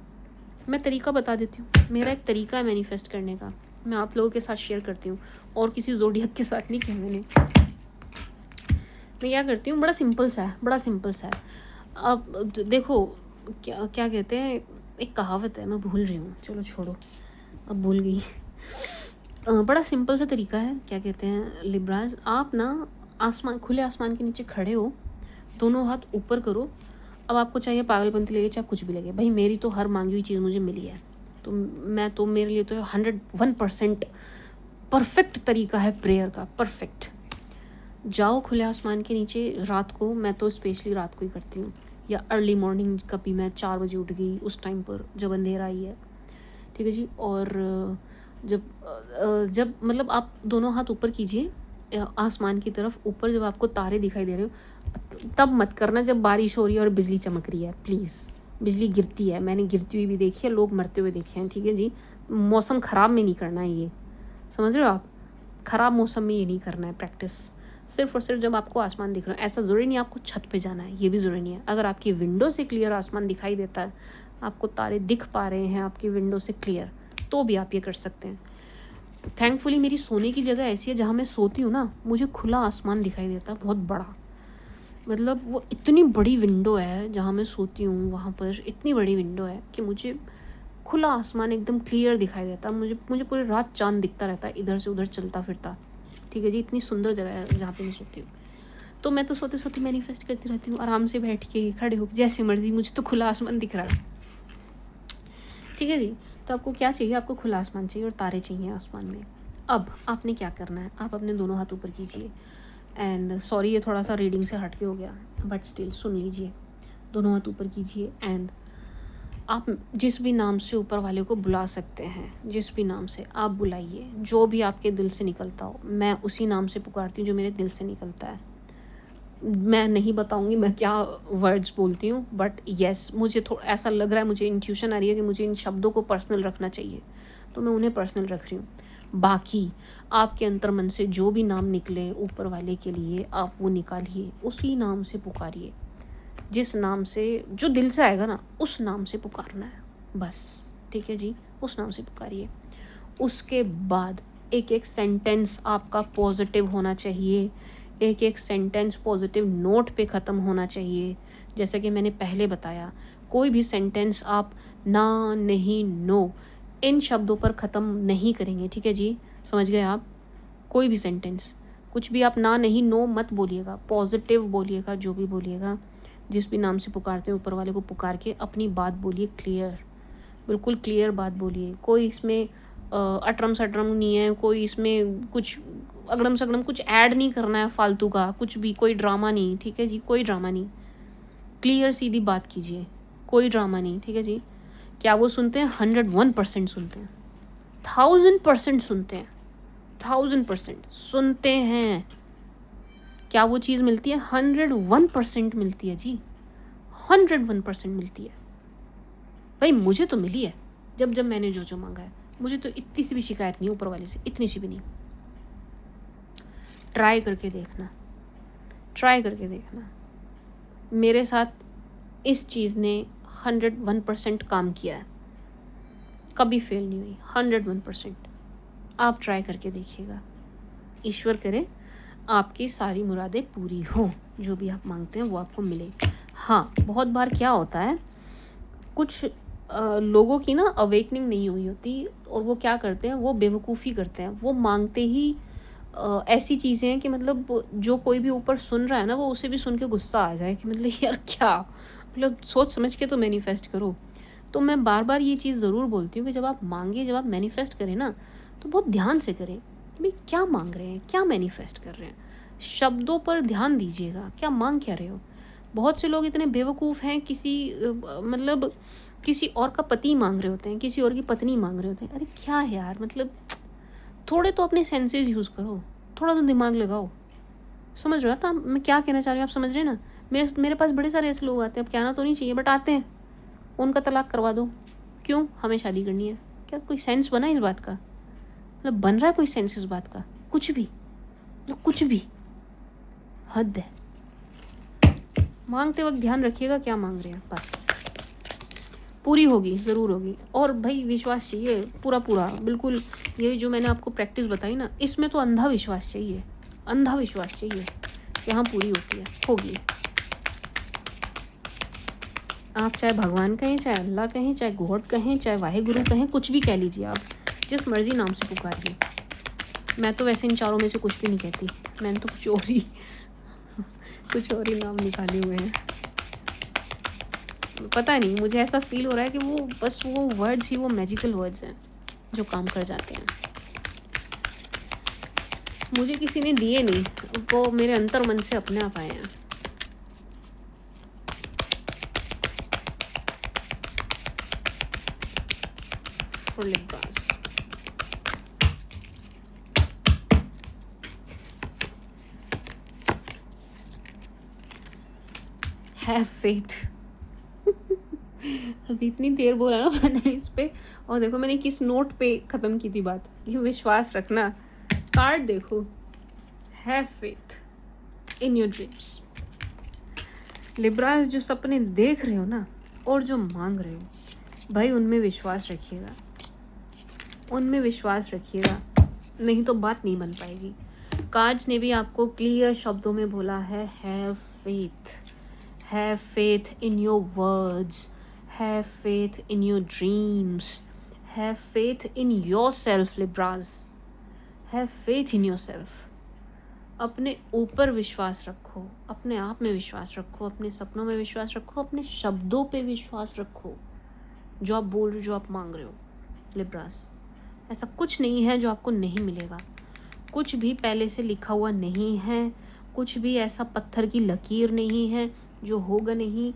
मैं तरीका बता देती हूँ, मेरा एक तरीका है मैनिफेस्ट करने का, मैं आप लोगों के साथ शेयर करती हूँ, और किसी ज़ोडियक के साथ नहीं किया मैंने। मैं क्या करती हूँ, बड़ा सिंपल सा है। अब देखो क्या क्या कहते हैं, एक कहावत है, मैं भूल रही हूँ, चलो छोड़ो, अब भूल गई। बड़ा सिंपल सा तरीका है। क्या कहते हैं लिब्राज, आप ना खुले आसमान के नीचे खड़े हो, दोनों हाथ ऊपर करो। अब आपको चाहिए पागलपंती लगे चाहे कुछ भी लगे, भाई मेरी तो हर मांगी हुई चीज़ मुझे मिली है, तो मेरे लिए तो 101% परफेक्ट तरीका है प्रेयर का, परफेक्ट। जाओ खुले आसमान के नीचे रात को, मैं तो स्पेशली रात को ही करती हूँ, या अर्ली मॉर्निंग, कभी मैं 4 बजे उठ गई उस टाइम पर जब अंधेरा ही है, ठीक है जी। और जब मतलब आप दोनों हाथ ऊपर कीजिए आसमान की तरफ, ऊपर जब आपको तारे दिखाई दे रहे हो, तब मत करना जब बारिश हो रही है और बिजली चमक रही है, प्लीज़। बिजली गिरती है, मैंने गिरती हुई भी देखी है, लोग मरते हुए देखे हैं, ठीक है जी। मौसम ख़राब में नहीं करना है ये, समझ रहे हो आप, ख़राब मौसम में ये नहीं करना है प्रैक्टिस। सिर्फ और सिर्फ जब आपको आसमान दिख रहा है, ऐसा ज़रूरी नहीं आपको छत पे जाना है, ये भी ज़रूरी नहीं है। अगर आपकी विंडो से क्लियर आसमान दिखाई देता है, आपको तारे दिख पा रहे हैं आपकी विंडो से क्लियर, तो भी आप ये कर सकते हैं। थैंकफुली मेरी सोने की जगह ऐसी है, जहाँ मैं सोती हूँ ना, मुझे खुला आसमान दिखाई देता है, बहुत बड़ा। मतलब वो इतनी बड़ी विंडो है जहाँ मैं सोती हूँ, वहाँ पर इतनी बड़ी विंडो है कि मुझे खुला आसमान एकदम क्लियर दिखाई देता है। मुझे पूरी रात चाँद दिखता रहता है, इधर से उधर चलता फिरता, ठीक है जी। इतनी सुंदर जगह है जहाँ पे मैं सोती हूँ। तो मैं तो सोते सोते मैनिफेस्ट करती रहती हूँ, आराम से बैठ के, खड़े हो, जैसे मर्जी, मुझे तो खुला आसमान दिख रहा है, ठीक है जी। तो आपको क्या चाहिए, आपको खुला आसमान चाहिए और तारे चाहिए आसमान में। अब आपने क्या करना है, आप अपने दोनों हाथ ऊपर कीजिए, एंड सॉरी ये थोड़ा सा रीडिंग से हट के हो गया, बट स्टिल सुन लीजिए। दोनों हाथ ऊपर कीजिए, एंड आप जिस भी नाम से ऊपर वाले को बुला सकते हैं, जिस भी नाम से आप बुलाइए, जो भी आपके दिल से निकलता हो। मैं उसी नाम से पुकारती हूँ जो मेरे दिल से निकलता है। मैं नहीं बताऊंगी मैं क्या वर्ड्स बोलती हूँ, बट येस, मुझे थोड़ा ऐसा लग रहा है, मुझे इंट्यूशन आ रही है कि मुझे इन शब्दों को पर्सनल रखना चाहिए, तो मैं उन्हें पर्सनल रख रही हूँ। बाकी आपके अंतर्मन से जो भी नाम निकले ऊपर वाले के लिए, आप वो निकालिए, उसी नाम से पुकारिए। जिस नाम से, जो दिल से आएगा ना, उस नाम से पुकारना है बस, ठीक है जी। उस नाम से पुकारिए। उसके बाद एक एक सेंटेंस आपका पॉजिटिव होना चाहिए, एक एक सेंटेंस पॉजिटिव नोट पे ख़त्म होना चाहिए। जैसे कि मैंने पहले बताया, कोई भी सेंटेंस आप ना, नहीं, नो, इन शब्दों पर ख़त्म नहीं करेंगे, ठीक है जी, समझ गए आप। कोई भी सेंटेंस, कुछ भी आप ना, नहीं, नो मत बोलिएगा, पॉजिटिव बोलिएगा। जो भी बोलिएगा, जिस भी नाम से पुकारते हैं ऊपर वाले को पुकार के अपनी बात बोलिए क्लियर, बिल्कुल क्लियर बात बोलिए। कोई इसमें अटरम सटरम नहीं है, कोई इसमें कुछ अगड़म सगड़म कुछ ऐड नहीं करना है फालतू का, कुछ भी, कोई ड्रामा नहीं, ठीक है जी, कोई ड्रामा नहीं। क्लियर सीधी बात कीजिए, कोई ड्रामा नहीं, ठीक है जी। क्या वो सुनते हैं? 101% सुनते हैं, 1000% सुनते हैं, 1000% सुनते हैं। क्या वो चीज़ मिलती है? 101% मिलती है जी, 101% मिलती है। भाई मुझे तो मिली है, जब जब मैंने जो जो मांगा है। मुझे तो इतनी सी भी शिकायत नहीं ऊपर वाले से, इतनी सी भी नहीं। ट्राई करके देखना, ट्राई करके देखना। मेरे साथ इस चीज़ ने 101% काम किया है, कभी फेल नहीं हुई, 101%। आप ट्राई करके देखिएगा। ईश्वर करे आपकी सारी मुरादें पूरी हों, जो भी आप मांगते हैं वो आपको मिले। हाँ, बहुत बार क्या होता है, कुछ लोगों की ना अवेकनिंग नहीं हुई होती और वो क्या करते हैं, वो बेवकूफ़ी करते हैं। वो मांगते ही ऐसी चीज़ें हैं कि मतलब जो कोई भी ऊपर सुन रहा है ना, वो उसे भी सुन के गुस्सा आ जाए कि मतलब यार क्या, मतलब सोच समझ के तो मैनिफेस्ट करो। तो मैं बार बार ये चीज़ ज़रूर बोलती हूँ कि जब आप मांगे, जब आप मैनिफेस्ट करें ना, तो बहुत ध्यान से करें कि भाई क्या मांग रहे हैं, क्या मैनिफेस्ट कर रहे हैं। शब्दों पर ध्यान दीजिएगा, क्या मांग क्या रहे हो। बहुत से लोग इतने बेवकूफ़ हैं, मतलब किसी और का पति मांग रहे होते हैं, किसी और की पत्नी मांग रहे होते हैं। अरे क्या है यार, मतलब थोड़े तो अपने सेंसेस यूज़ करो, थोड़ा तो दिमाग लगाओ। समझ रहे हो ना मैं क्या कहना चाह रही हूँ, आप समझ रहे हैं ना। मेरे पास बड़े सारे ऐसे लोग आते हैं, अब कहना तो नहीं चाहिए बट आते हैं। उनका तलाक करवा दो, क्यों, हमें शादी करनी है। क्या कोई सेंस बना इस बात का, मतलब बन रहा है कोई सेंस इस बात का, कुछ भी, मतलब कुछ भी, हद है। मांगते वक्त ध्यान रखिएगा क्या मांग रहे हैं, बस पूरी होगी, ज़रूर होगी। और भाई विश्वास चाहिए पूरा पूरा, बिल्कुल। ये जो मैंने आपको प्रैक्टिस बताई ना, इसमें तो अंधा विश्वास चाहिए, अंधा विश्वास चाहिए कि हाँ पूरी होती है, होगी। आप चाहे भगवान कहें, चाहे अल्लाह कहें, चाहे गॉड कहें, चाहे वाहेगुरु कहें, कुछ भी कह लीजिए आप, जिस मर्जी नाम से पुकारिए। मैं तो वैसे इन चारों में से कुछ भी नहीं कहती, मैंने तो कुछ और ही कुछ और ही नाम निकाले हुए हैं। पता नहीं, मुझे ऐसा फील हो रहा है कि वो बस वो वर्ड्स ही वो मैजिकल वर्ड्स हैं जो काम कर जाते हैं। मुझे किसी ने दिए नहीं, वो मेरे अंतर मन से अपने आप आए हैं। For Libras, have faith. अभी इतनी देर बोला ना मैंने इस पे, और देखो मैंने किस नोट पे ख़त्म की थी बात, ये विश्वास रखना। कार्ड देखो, have faith in your dreams. Libras, जो सपने देख रहे हो ना और जो मांग रहे हो, भाई उनमें विश्वास रखिएगा, उनमें विश्वास रखिएगा, नहीं तो बात नहीं बन पाएगी। कार्ड्स ने भी आपको क्लियर शब्दों में बोला है, have faith, have faith in your words, have faith in your dreams, have faith in your self Libras, have faith in your self. अपने ऊपर विश्वास रखो, अपने आप में विश्वास रखो, अपने सपनों में विश्वास रखो, अपने शब्दों पे विश्वास रखो, जो आप बोल रहे हो, जो आप मांग रहे हो। लिब्रास, ऐसा कुछ नहीं है जो आपको नहीं मिलेगा, कुछ भी पहले से लिखा हुआ नहीं है, कुछ भी ऐसा पत्थर की लकीर नहीं है जो होगा नहीं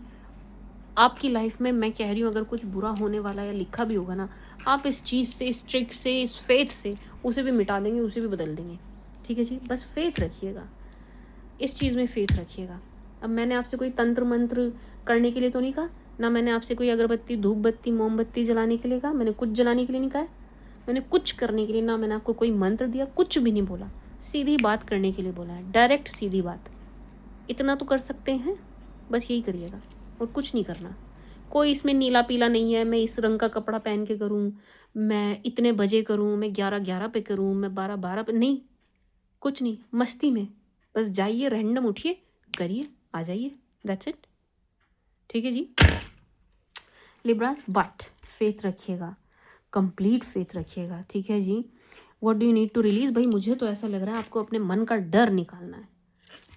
आपकी लाइफ में। मैं कह रही हूँ, अगर कुछ बुरा होने वाला या लिखा भी होगा ना, आप इस चीज़ से, इस ट्रिक से, इस फेथ से उसे भी मिटा देंगे, उसे भी बदल देंगे। ठीक है जी, बस फेथ रखिएगा, इस चीज़ में फेथ रखिएगा। अब मैंने आपसे कोई तंत्र मंत्र करने के लिए तो नहीं कहा ना, मैंने आपसे कोई अगरबत्ती, धूप बत्ती, मोमबत्ती जलाने के लिए कहा, मैंने कुछ जलाने के लिए नहीं कहा, मैंने कुछ करने के लिए ना, मैंने आपको कोई मंत्र दिया, कुछ भी नहीं बोला, सीधी बात करने के लिए बोला है, डायरेक्ट सीधी बात। इतना तो कर सकते हैं, बस यही करिएगा और कुछ नहीं करना। कोई इसमें नीला पीला नहीं है, मैं इस रंग का कपड़ा पहन के करूँ, मैं इतने बजे करूँ, मैं 11 पे करूँ, मैं 12 पे, नहीं, कुछ नहीं, मस्ती में बस जाइए, रैंडम उठिए, करिए, आ जाइए, दैट्स इट। ठीक है जी लिब्रास, बट फेथ रखिएगा, कंप्लीट फेथ रखिएगा। ठीक है जी। What do you need to release, भाई मुझे तो ऐसा लग रहा है आपको अपने मन का डर निकालना है।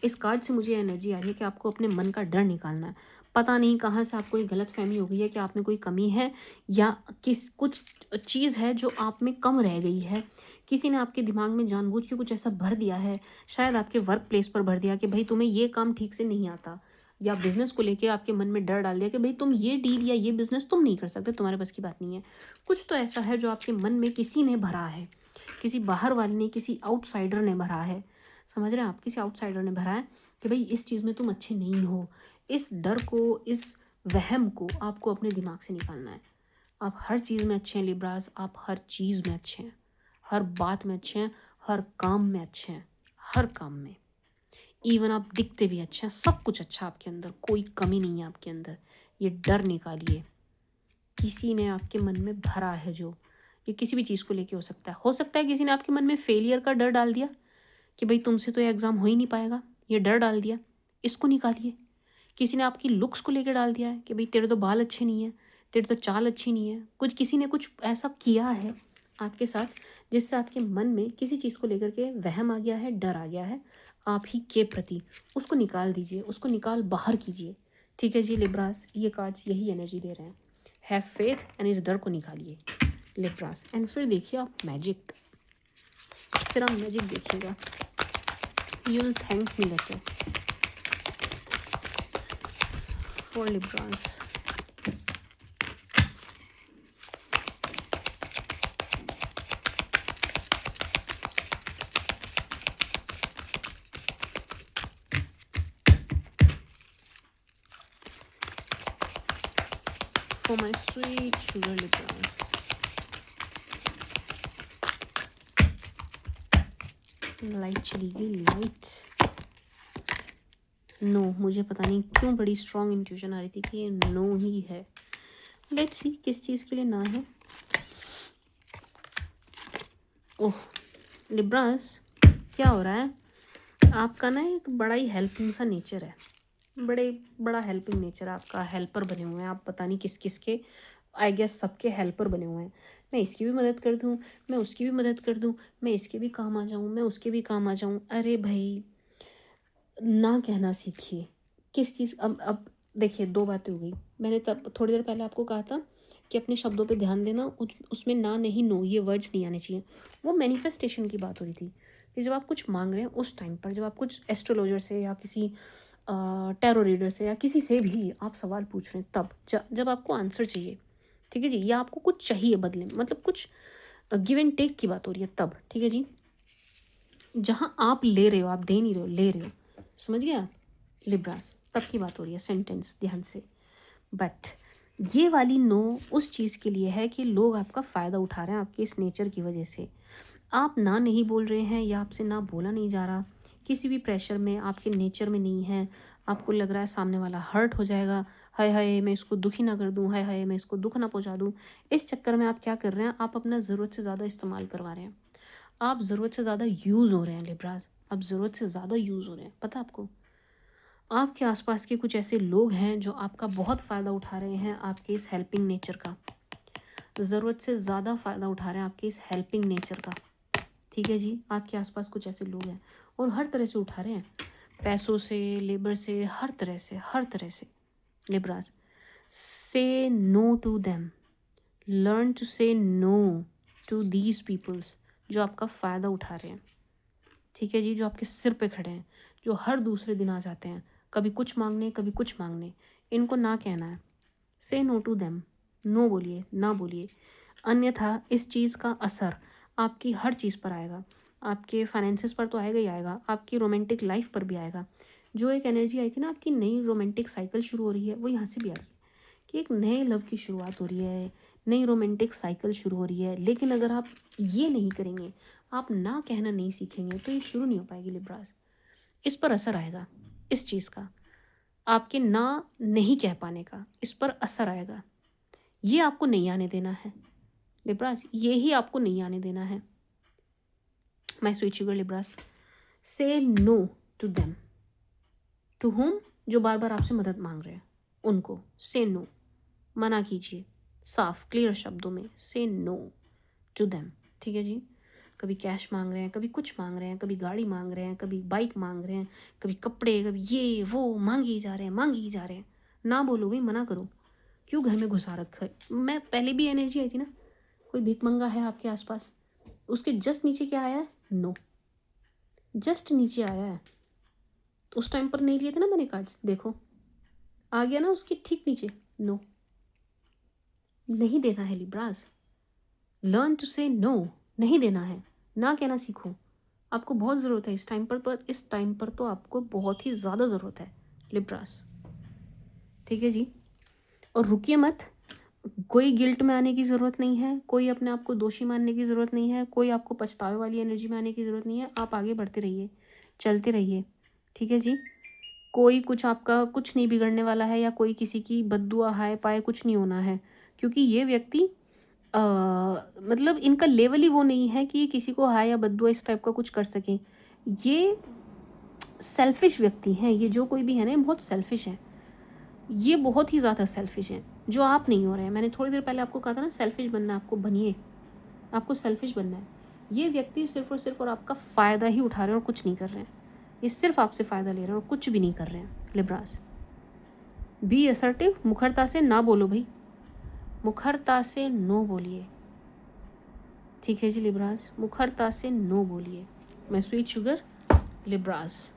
इस कार्ड से मुझे एनर्जी आ रही है कि आपको अपने मन का डर निकालना है। पता नहीं कहाँ से आपको ये गलत फहमी हो गई है कि आप में कोई कमी है, या कुछ चीज़ है जो आप में कम रह गई है। किसी ने आपके दिमाग में जानबूझ के कुछ ऐसा भर दिया है, शायद आपके वर्क प्लेस पर भर दिया कि भाई तुम्हें ये काम ठीक से नहीं आता, या बिजनेस को लेके आपके मन में डर डाल दिया कि भाई तुम ये डील या ये बिजनेस तुम नहीं कर सकते, तुम्हारे बस की बात नहीं है। कुछ तो ऐसा है जो आपके मन में किसी ने भरा है, किसी बाहर वाले ने, किसी आउटसाइडर ने भरा है। समझ रहे हैं आप, किसी आउटसाइडर ने भरा है कि भाई इस चीज़ में तुम अच्छे नहीं हो। इस डर को, इस वहम को आपको अपने दिमाग से निकालना है। आप हर चीज़ में अच्छे हैं लिब्रास, आप हर चीज़ में अच्छे हैं, हर बात में अच्छे हैं, हर काम में अच्छे हैं, हर काम में। इवन आप दिखते भी अच्छा, सब कुछ अच्छा आपके अंदर, कोई कमी नहीं है आपके अंदर। ये डर निकालिए, किसी ने आपके मन में भरा है जो, ये किसी भी चीज़ को लेके हो सकता है किसी ने आपके मन में फेलियर का डर डाल दिया कि भाई तुमसे तो ये एग्ज़ाम हो ही नहीं पाएगा, ये डर डाल दिया, इसको निकालिए। किसी ने आपकी लुक्स को लेकर डाल दिया है कि भाई तेरे तो बाल अच्छे नहीं है, तेरी तो चाल अच्छी नहीं है, कुछ किसी ने कुछ ऐसा किया है आपके साथ जिससे आपके मन में किसी चीज़ को लेकर के वहम आ गया है, डर आ गया है आप ही के प्रति। उसको निकाल दीजिए, उसको निकाल बाहर कीजिए। ठीक है जी लिब्रास, ये कार्ड्स यही एनर्जी दे रहे हैं। हैव फेथ एंड इस डर को निकालिए लिब्रास। एंड फिर देखिए आप मैजिक, फिर आप मैजिक देखिएगा। You will thank me later for Libras. For my sweet sugar Libras. Light चली गई, लाइट। नो, मुझे पता नहीं क्यों बड़ी स्ट्रॉन्ग इंट्यूशन आ रही थी कि ये नो ही है। लेट्स सी किस चीज़ के लिए ना है। ओह लिब्रास, क्या हो रहा है आपका ना, एक बड़ा ही हेल्पिंग सा नेचर है, बड़ा हेल्पिंग नेचर आपका। हेल्पर बने हुए हैं आप, पता नहीं किस किस के, आई गेस सबके हेल्पर बने हुए हैं। मैं इसकी भी मदद कर दूँ, मैं उसकी भी मदद कर दूँ, मैं इसके भी काम आ जाऊँ, मैं उसके भी काम आ जाऊँ। अरे भाई ना कहना सीखिए किस चीज़। अब देखिए, दो बातें हो गई। मैंने तब थोड़ी देर पहले आपको कहा था कि अपने शब्दों पे ध्यान देना, उसमें ना नहीं नो ये वर्ड्स नहीं आने चाहिए। वो मैनिफेस्टेशन की बात हो रही थी कि जब आप कुछ मांग रहे हैं उस टाइम पर, जब आप कुछ एस्ट्रोलॉजर से या किसी टैरो रीडर से या किसी से भी आप सवाल पूछ रहे हैं, तब जब आपको आंसर चाहिए, ठीक है जी, या आपको कुछ चाहिए बदले में, मतलब कुछ गिव एंड टेक की बात हो रही है तब, ठीक है जी। जहाँ आप ले रहे हो, आप दे नहीं रहे हो, ले रहे हो, समझ गए आप लिब्रास, तब की बात हो रही है। सेंटेंस ध्यान से। बट ये वाली नो उस चीज़ के लिए है कि लोग आपका फ़ायदा उठा रहे हैं आपके इस नेचर की वजह से। आप ना नहीं बोल रहे हैं या आपसे ना बोला नहीं जा रहा, किसी भी प्रेशर में आपके नेचर में नहीं है। आपको लग रहा है सामने वाला हर्ट हो जाएगा, हाय हाय मैं इसको दुखी ना कर दूँ, हाय हाय मैं इसको दुख ना पहुँचा दूँ। इस चक्कर में आप क्या कर रहे हैं, आप अपना ज़रूरत से ज़्यादा इस्तेमाल करवा रहे हैं। आप ज़रूरत से ज़्यादा यूज़ हो रहे हैं लिब्रास, आप ज़रूरत से ज़्यादा यूज़ हो रहे हैं। पता आपको, आपके आसपास के कुछ ऐसे लोग हैं जो आपका बहुत फ़ायदा उठा रहे हैं आपके इस हेल्पिंग नेचर का, ज़रूरत से ज़्यादा फ़ायदा उठा रहे हैं आपके इस हेल्पिंग नेचर का। ठीक है जी, आपके आसपास कुछ ऐसे लोग हैं और हर तरह से उठा रहे हैं, पैसों से, लेबर से, हर तरह से, हर तरह से। Libras, say no to them, learn to say no to these peoples जो आपका फ़ायदा उठा रहे हैं। ठीक है जी, जो आपके सिर पे खड़े हैं, जो हर दूसरे दिन आ जाते हैं, कभी कुछ मांगने कभी कुछ मांगने, इनको ना कहना है। से नो टू देम, नो बोलिए, ना बोलिए, अन्यथा इस चीज़ का असर आपकी हर चीज़ पर आएगा। आपके फाइनेंसिस पर तो आएगा ही आएगा, आपकी रोमांटिक लाइफ पर भी आएगा। जो एक एनर्जी आई थी ना, आपकी नई रोमांटिक साइकिल शुरू हो रही है, वो यहाँ से भी आ रही है कि एक नए लव की शुरुआत हो रही है, नई रोमांटिक साइकिल शुरू हो रही है। लेकिन अगर आप ये नहीं करेंगे, आप ना कहना नहीं सीखेंगे, तो ये शुरू नहीं हो पाएगी लिब्रास। इस पर असर आएगा, इस चीज़ का, आपके ना नहीं कह पाने का, इस पर असर आएगा। ये आपको नहीं आने देना है लिब्रास, ये ही आपको नहीं आने देना है। My sweet sugar Libras, say no to them, to whom, जो बार बार आपसे मदद मांग रहे हैं उनको से नो, मना कीजिए साफ क्लियर शब्दों में, से नो टू देम। ठीक है जी, कभी कैश मांग रहे हैं, कभी कुछ मांग रहे हैं, कभी गाड़ी मांग रहे हैं, कभी बाइक मांग रहे हैं, कभी कपड़े, कभी ये वो मांगे ही जा रहे हैं, मांगे ही जा रहे हैं। ना बोलो भाई, मना करो, क्यों घर में घुसा रखा है। मैं पहले भी एनर्जी आई थी ना, कोई भिखमंगा है आपके आसपास, उसके जस्ट नीचे क्या आया है, नो, जस्ट नीचे आया है। उस टाइम पर नहीं लिए थे ना मैंने कार्ड्स, देखो आ गया ना उसके ठीक नीचे, नो। नहीं देना है Libras, learn to say no, नहीं देना है, ना कहना सीखो। आपको बहुत ज़रूरत है इस टाइम पर इस टाइम पर तो आपको बहुत ही ज़्यादा ज़रूरत है लिब्रास। ठीक है जी, और रुकिए मत, कोई गिल्ट में आने की ज़रूरत नहीं है, कोई अपने आप को दोषी मानने की ज़रूरत नहीं है, कोई आपको पछतावे वाली एनर्जी में आने की ज़रूरत नहीं है। आप आगे बढ़ते रहिए, चलते रहिए, ठीक है जी। कोई कुछ आपका कुछ नहीं बिगड़ने वाला है, या कोई किसी की बद्दुआ हाय पाए कुछ नहीं होना है, क्योंकि ये व्यक्ति मतलब इनका लेवल ही वो नहीं है कि ये किसी को हाय या बद्दुआ इस टाइप का कुछ कर सकें। ये सेल्फिश व्यक्ति हैं, ये जो कोई भी है ना, ये बहुत सेल्फिश है, ये बहुत ही ज़्यादा सेल्फिश है, जो आप नहीं हो रहे हैं। मैंने थोड़ी देर पहले आपको कहा था ना, सेल्फिश बनना है आपको, बनिए, आपको सेल्फिश बनना है। ये व्यक्ति सिर्फ और आपका फ़ायदा ही उठा रहे हैं और कुछ नहीं कर रहे हैं। ये सिर्फ आपसे फ़ायदा ले रहे हैं और कुछ भी नहीं कर रहे हैं। लिब्रास, बी असर्टिव, मुखरता से ना बोलो भाई, मुखरता से नो बोलिए, ठीक है जी। लिब्रास, मुखरता से नो बोलिए। मैं sweet sugar Libras,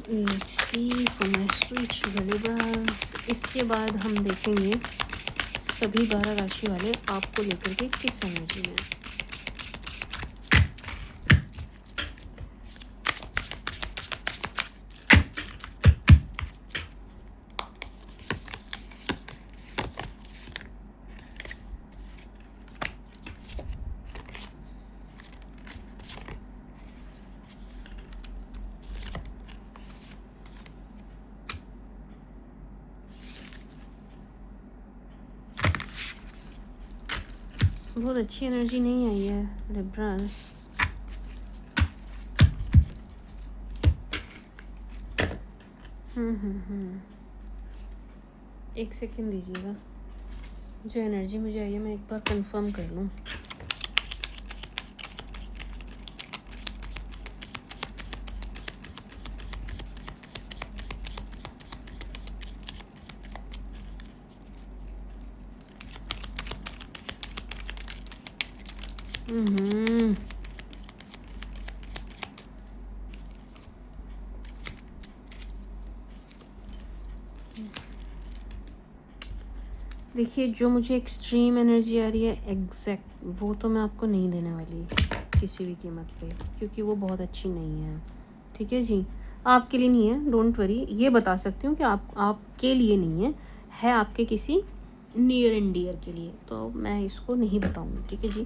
let's see for my sweet sugar Libras. इसके बाद हम देखेंगे सभी 12 राशि वाले आपको लेकर के किस एनर्जी में। बहुत अच्छी एनर्जी नहीं आई है लिब्रास। एक सेकंड दीजिएगा, जो एनर्जी मुझे आई है मैं एक बार कंफर्म कर लूँ। देखिए, जो मुझे एक्सट्रीम एनर्जी आ रही है एग्जैक्ट, वो तो मैं आपको नहीं देने वाली किसी भी कीमत पे, क्योंकि वो बहुत अच्छी नहीं है, ठीक है जी। आपके लिए नहीं है, डोंट वरी। ये बता सकती हूँ कि आपके लिए नहीं है, है आपके किसी नियर एंड डियर के लिए, तो मैं इसको नहीं बताऊँगी, ठीक है जी।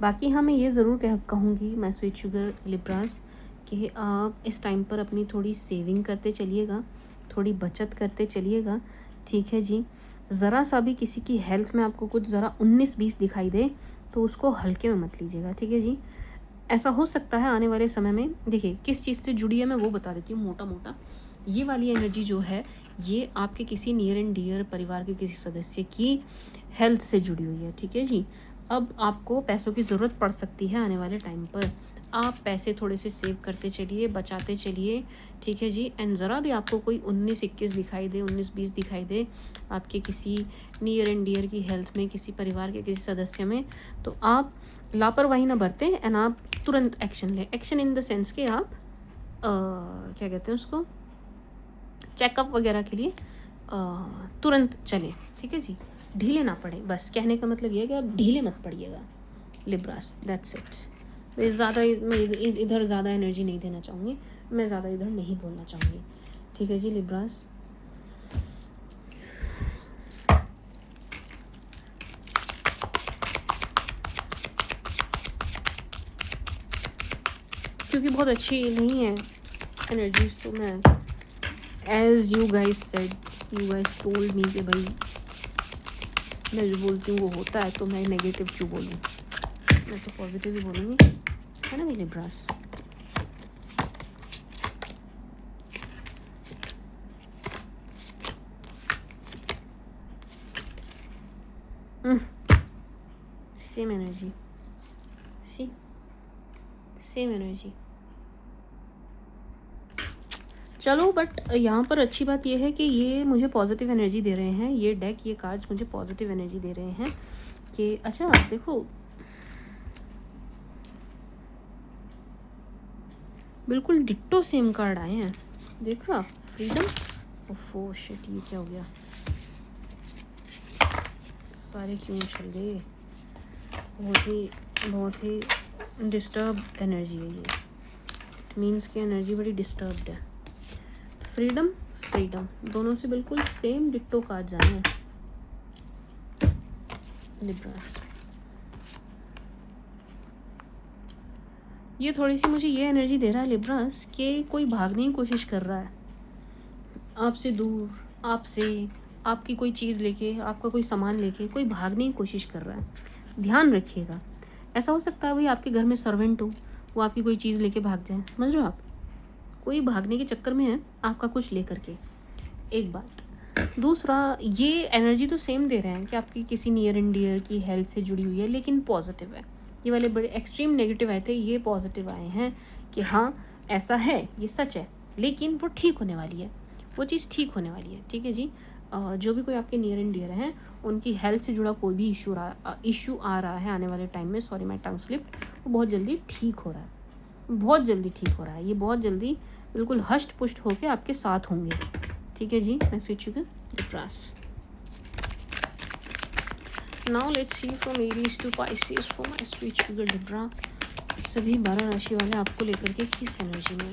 बाकी हाँ, मैं ये ज़रूर कहूँगी, मैं स्वीट शुगर लिब्रास, कि आप इस टाइम पर अपनी थोड़ी सेविंग करते चलिएगा, थोड़ी बचत करते चलिएगा, ठीक है जी। ज़रा सा भी किसी की हेल्थ में आपको कुछ ज़रा 19-20 दिखाई दे तो उसको हल्के में मत लीजिएगा, ठीक है जी। ऐसा हो सकता है आने वाले समय में। देखिए, किस चीज़ से जुड़ी है मैं वो बता देती हूँ मोटा मोटा। ये वाली एनर्जी जो है, ये आपके किसी नियर एंड डियर परिवार के किसी सदस्य की हेल्थ से जुड़ी हुई है, ठीक है जी। अब आपको पैसों की ज़रूरत पड़ सकती है आने वाले टाइम पर, आप पैसे थोड़े से सेव करते चलिए, बचाते चलिए, ठीक है जी। एंड ज़रा भी आपको कोई 19-21 दिखाई दे, 19-20 दिखाई दे आपके किसी नियर एंड डियर की हेल्थ में, किसी परिवार के किसी सदस्य में, तो आप लापरवाही ना बरतें एंड आप तुरंत एक्शन लें। एक्शन इन द सेंस कि आप क्या कहते हैं उसको, चेकअप वगैरह के लिए तुरंत चलें, ठीक है जी। ढीले ना पड़े, बस कहने का मतलब ये है कि आप ढीले मत पड़िएगा लिब्रास, दैट्स इट। मैं इधर ज़्यादा एनर्जी नहीं देना चाहूँगी, मैं ज़्यादा इधर नहीं बोलना चाहूँगी, ठीक है जी लिब्रास। क्योंकि बहुत अच्छी नहीं है एनर्जीज, तो मैं as you guys said, you guys told me कि भाई मैं जो बोलती हूँ वो होता है, तो मैं नेगेटिव क्यों बोलूँ, मैं तो पॉजिटिव ही बोलूँगी, है ना मेरे Libras. Same energy, same energy. चलो, बट यहाँ पर अच्छी बात यह है कि ये मुझे पॉजिटिव एनर्जी दे रहे हैं, ये डेक, ये कार्ड्स मुझे पॉजिटिव एनर्जी दे रहे हैं कि अच्छा देखो, बिल्कुल डिट्टो सेम कार्ड आए हैं, देख रहा, फ्रीडम। ओफो शिट, ये क्या हो गया, सारे क्यों चल गए, बहुत ही डिस्टर्ब एनर्जी है ये, मीन्स की एनर्जी बड़ी डिस्टर्ब्ड है। फ्रीडम, फ्रीडम, दोनों से बिल्कुल सेम डिट्टो कार्ड्स आए हैं लिब्रास। ये थोड़ी सी मुझे ये एनर्जी दे रहा है लिब्रास कि कोई भागने की कोशिश कर रहा है आपसे दूर, आपसे, आपकी कोई चीज़ लेके, आपका कोई सामान लेके कोई भागने की कोशिश कर रहा है। ध्यान रखिएगा, ऐसा हो सकता है भाई आपके घर में सर्वेंट हो, वो आपकी कोई चीज़ लेके भाग जाए, समझ रहे हो आप, कोई भागने के चक्कर में है आपका कुछ लेकर के। एक बात। दूसरा, ये एनर्जी तो सेम दे रहे हैं कि आपकी किसी नियर एंड डियर की हेल्थ से जुड़ी हुई है, लेकिन पॉजिटिव है। ये वाले बड़े एक्सट्रीम नेगेटिव आए थे, ये पॉजिटिव आए हैं कि हाँ ऐसा है, ये सच है, लेकिन वो ठीक होने वाली है, वो चीज़ ठीक होने वाली है। ठीक है जी। जो भी कोई आपके नियर एंड डियर हैं, उनकी हेल्थ से जुड़ा कोई भी इशू आ रहा है आने वाले टाइम में, सॉरी माई टंग स्लिप्ड, वो बहुत जल्दी ठीक हो रहा है, बहुत जल्दी ठीक हो रहा है। ये बहुत जल्दी बिल्कुल हष्ट पुष्ट होके आपके साथ होंगे। ठीक है जी। मैं switch sugar Libras. Now let's see from Aries to Pisces for my sweet sugar Libra. सभी 12 राशि वाले आपको लेकर के किस एनर्जी में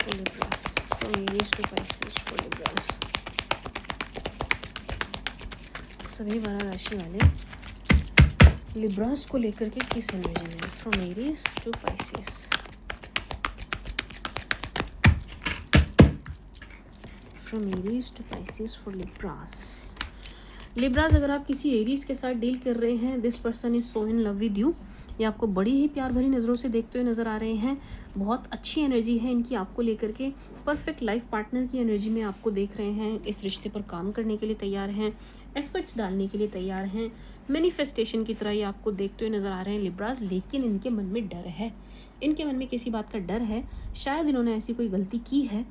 for Libras, from Aries to Pisces for Libras. सभी 12 राशि वाले लिब्रास को लेकर के किस एनर्जी में, from Aries to Pisces. From Aries to Pisces for Libras. Libras, अगर आप किसी एरीज के साथ डील कर रहे हैं, this person is so in love with you. ये आपको बड़ी ही प्यार भरी नज़रों से देखते हुए नज़र आ रहे हैं। बहुत अच्छी एनर्जी है इनकी आपको लेकर के। परफेक्ट लाइफ पार्टनर की एनर्जी में आपको देख रहे हैं। इस रिश्ते पर काम करने के लिए तैयार हैं, एफर्ट्स डालने के लिए तैयार हैं। मैनिफेस्टेशन की तरह ये आपको देखते हुए नज़र आ रहे हैं लिब्रास, लेकिन इनके मन में डर है। इनके मन में किसी बात का डर है। शायद इन्होंने ऐसी कोई गलती की है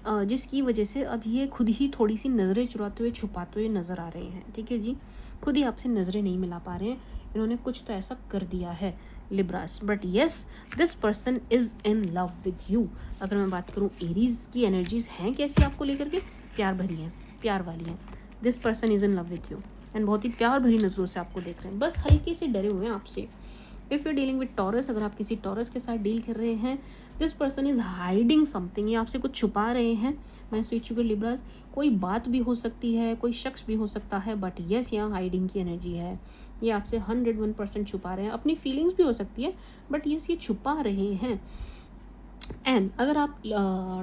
जिसकी वजह से अब ये खुद ही थोड़ी सी नज़रें चुराते हुए, छुपाते हुए नज़र आ रहे हैं। ठीक है जी। खुद ही आपसे नज़रें नहीं मिला पा रहे हैं। इन्होंने कुछ तो ऐसा कर दिया है Libras, but yes this person is in love with you. अगर मैं बात करूँ एरीज की एनर्जीज हैं कैसी आपको लेकर के, प्यार भरी हैं, प्यार वाली हैं। This person is in love with you and बहुत ही प्यार भरी नज़रों से आपको देख रहे हैं, बस हल्के से डरे हुए हैं आपसे। If you dealing with taurus, अगर आप किसी टॉरस के साथ डील कर रहे हैं, this person is hiding something. ये आपसे कुछ छुपा रहे हैं। मैं स्विच शुगर लिब्रास, कोई बात भी हो सकती है, कोई शख्स भी हो सकता है, बट यस यहाँ हाइडिंग की एनर्जी है। ये आपसे 101% छुपा रहे हैं। अपनी फीलिंग्स भी हो सकती है, बट यस ये छुपा रहे हैं। एंड अगर आप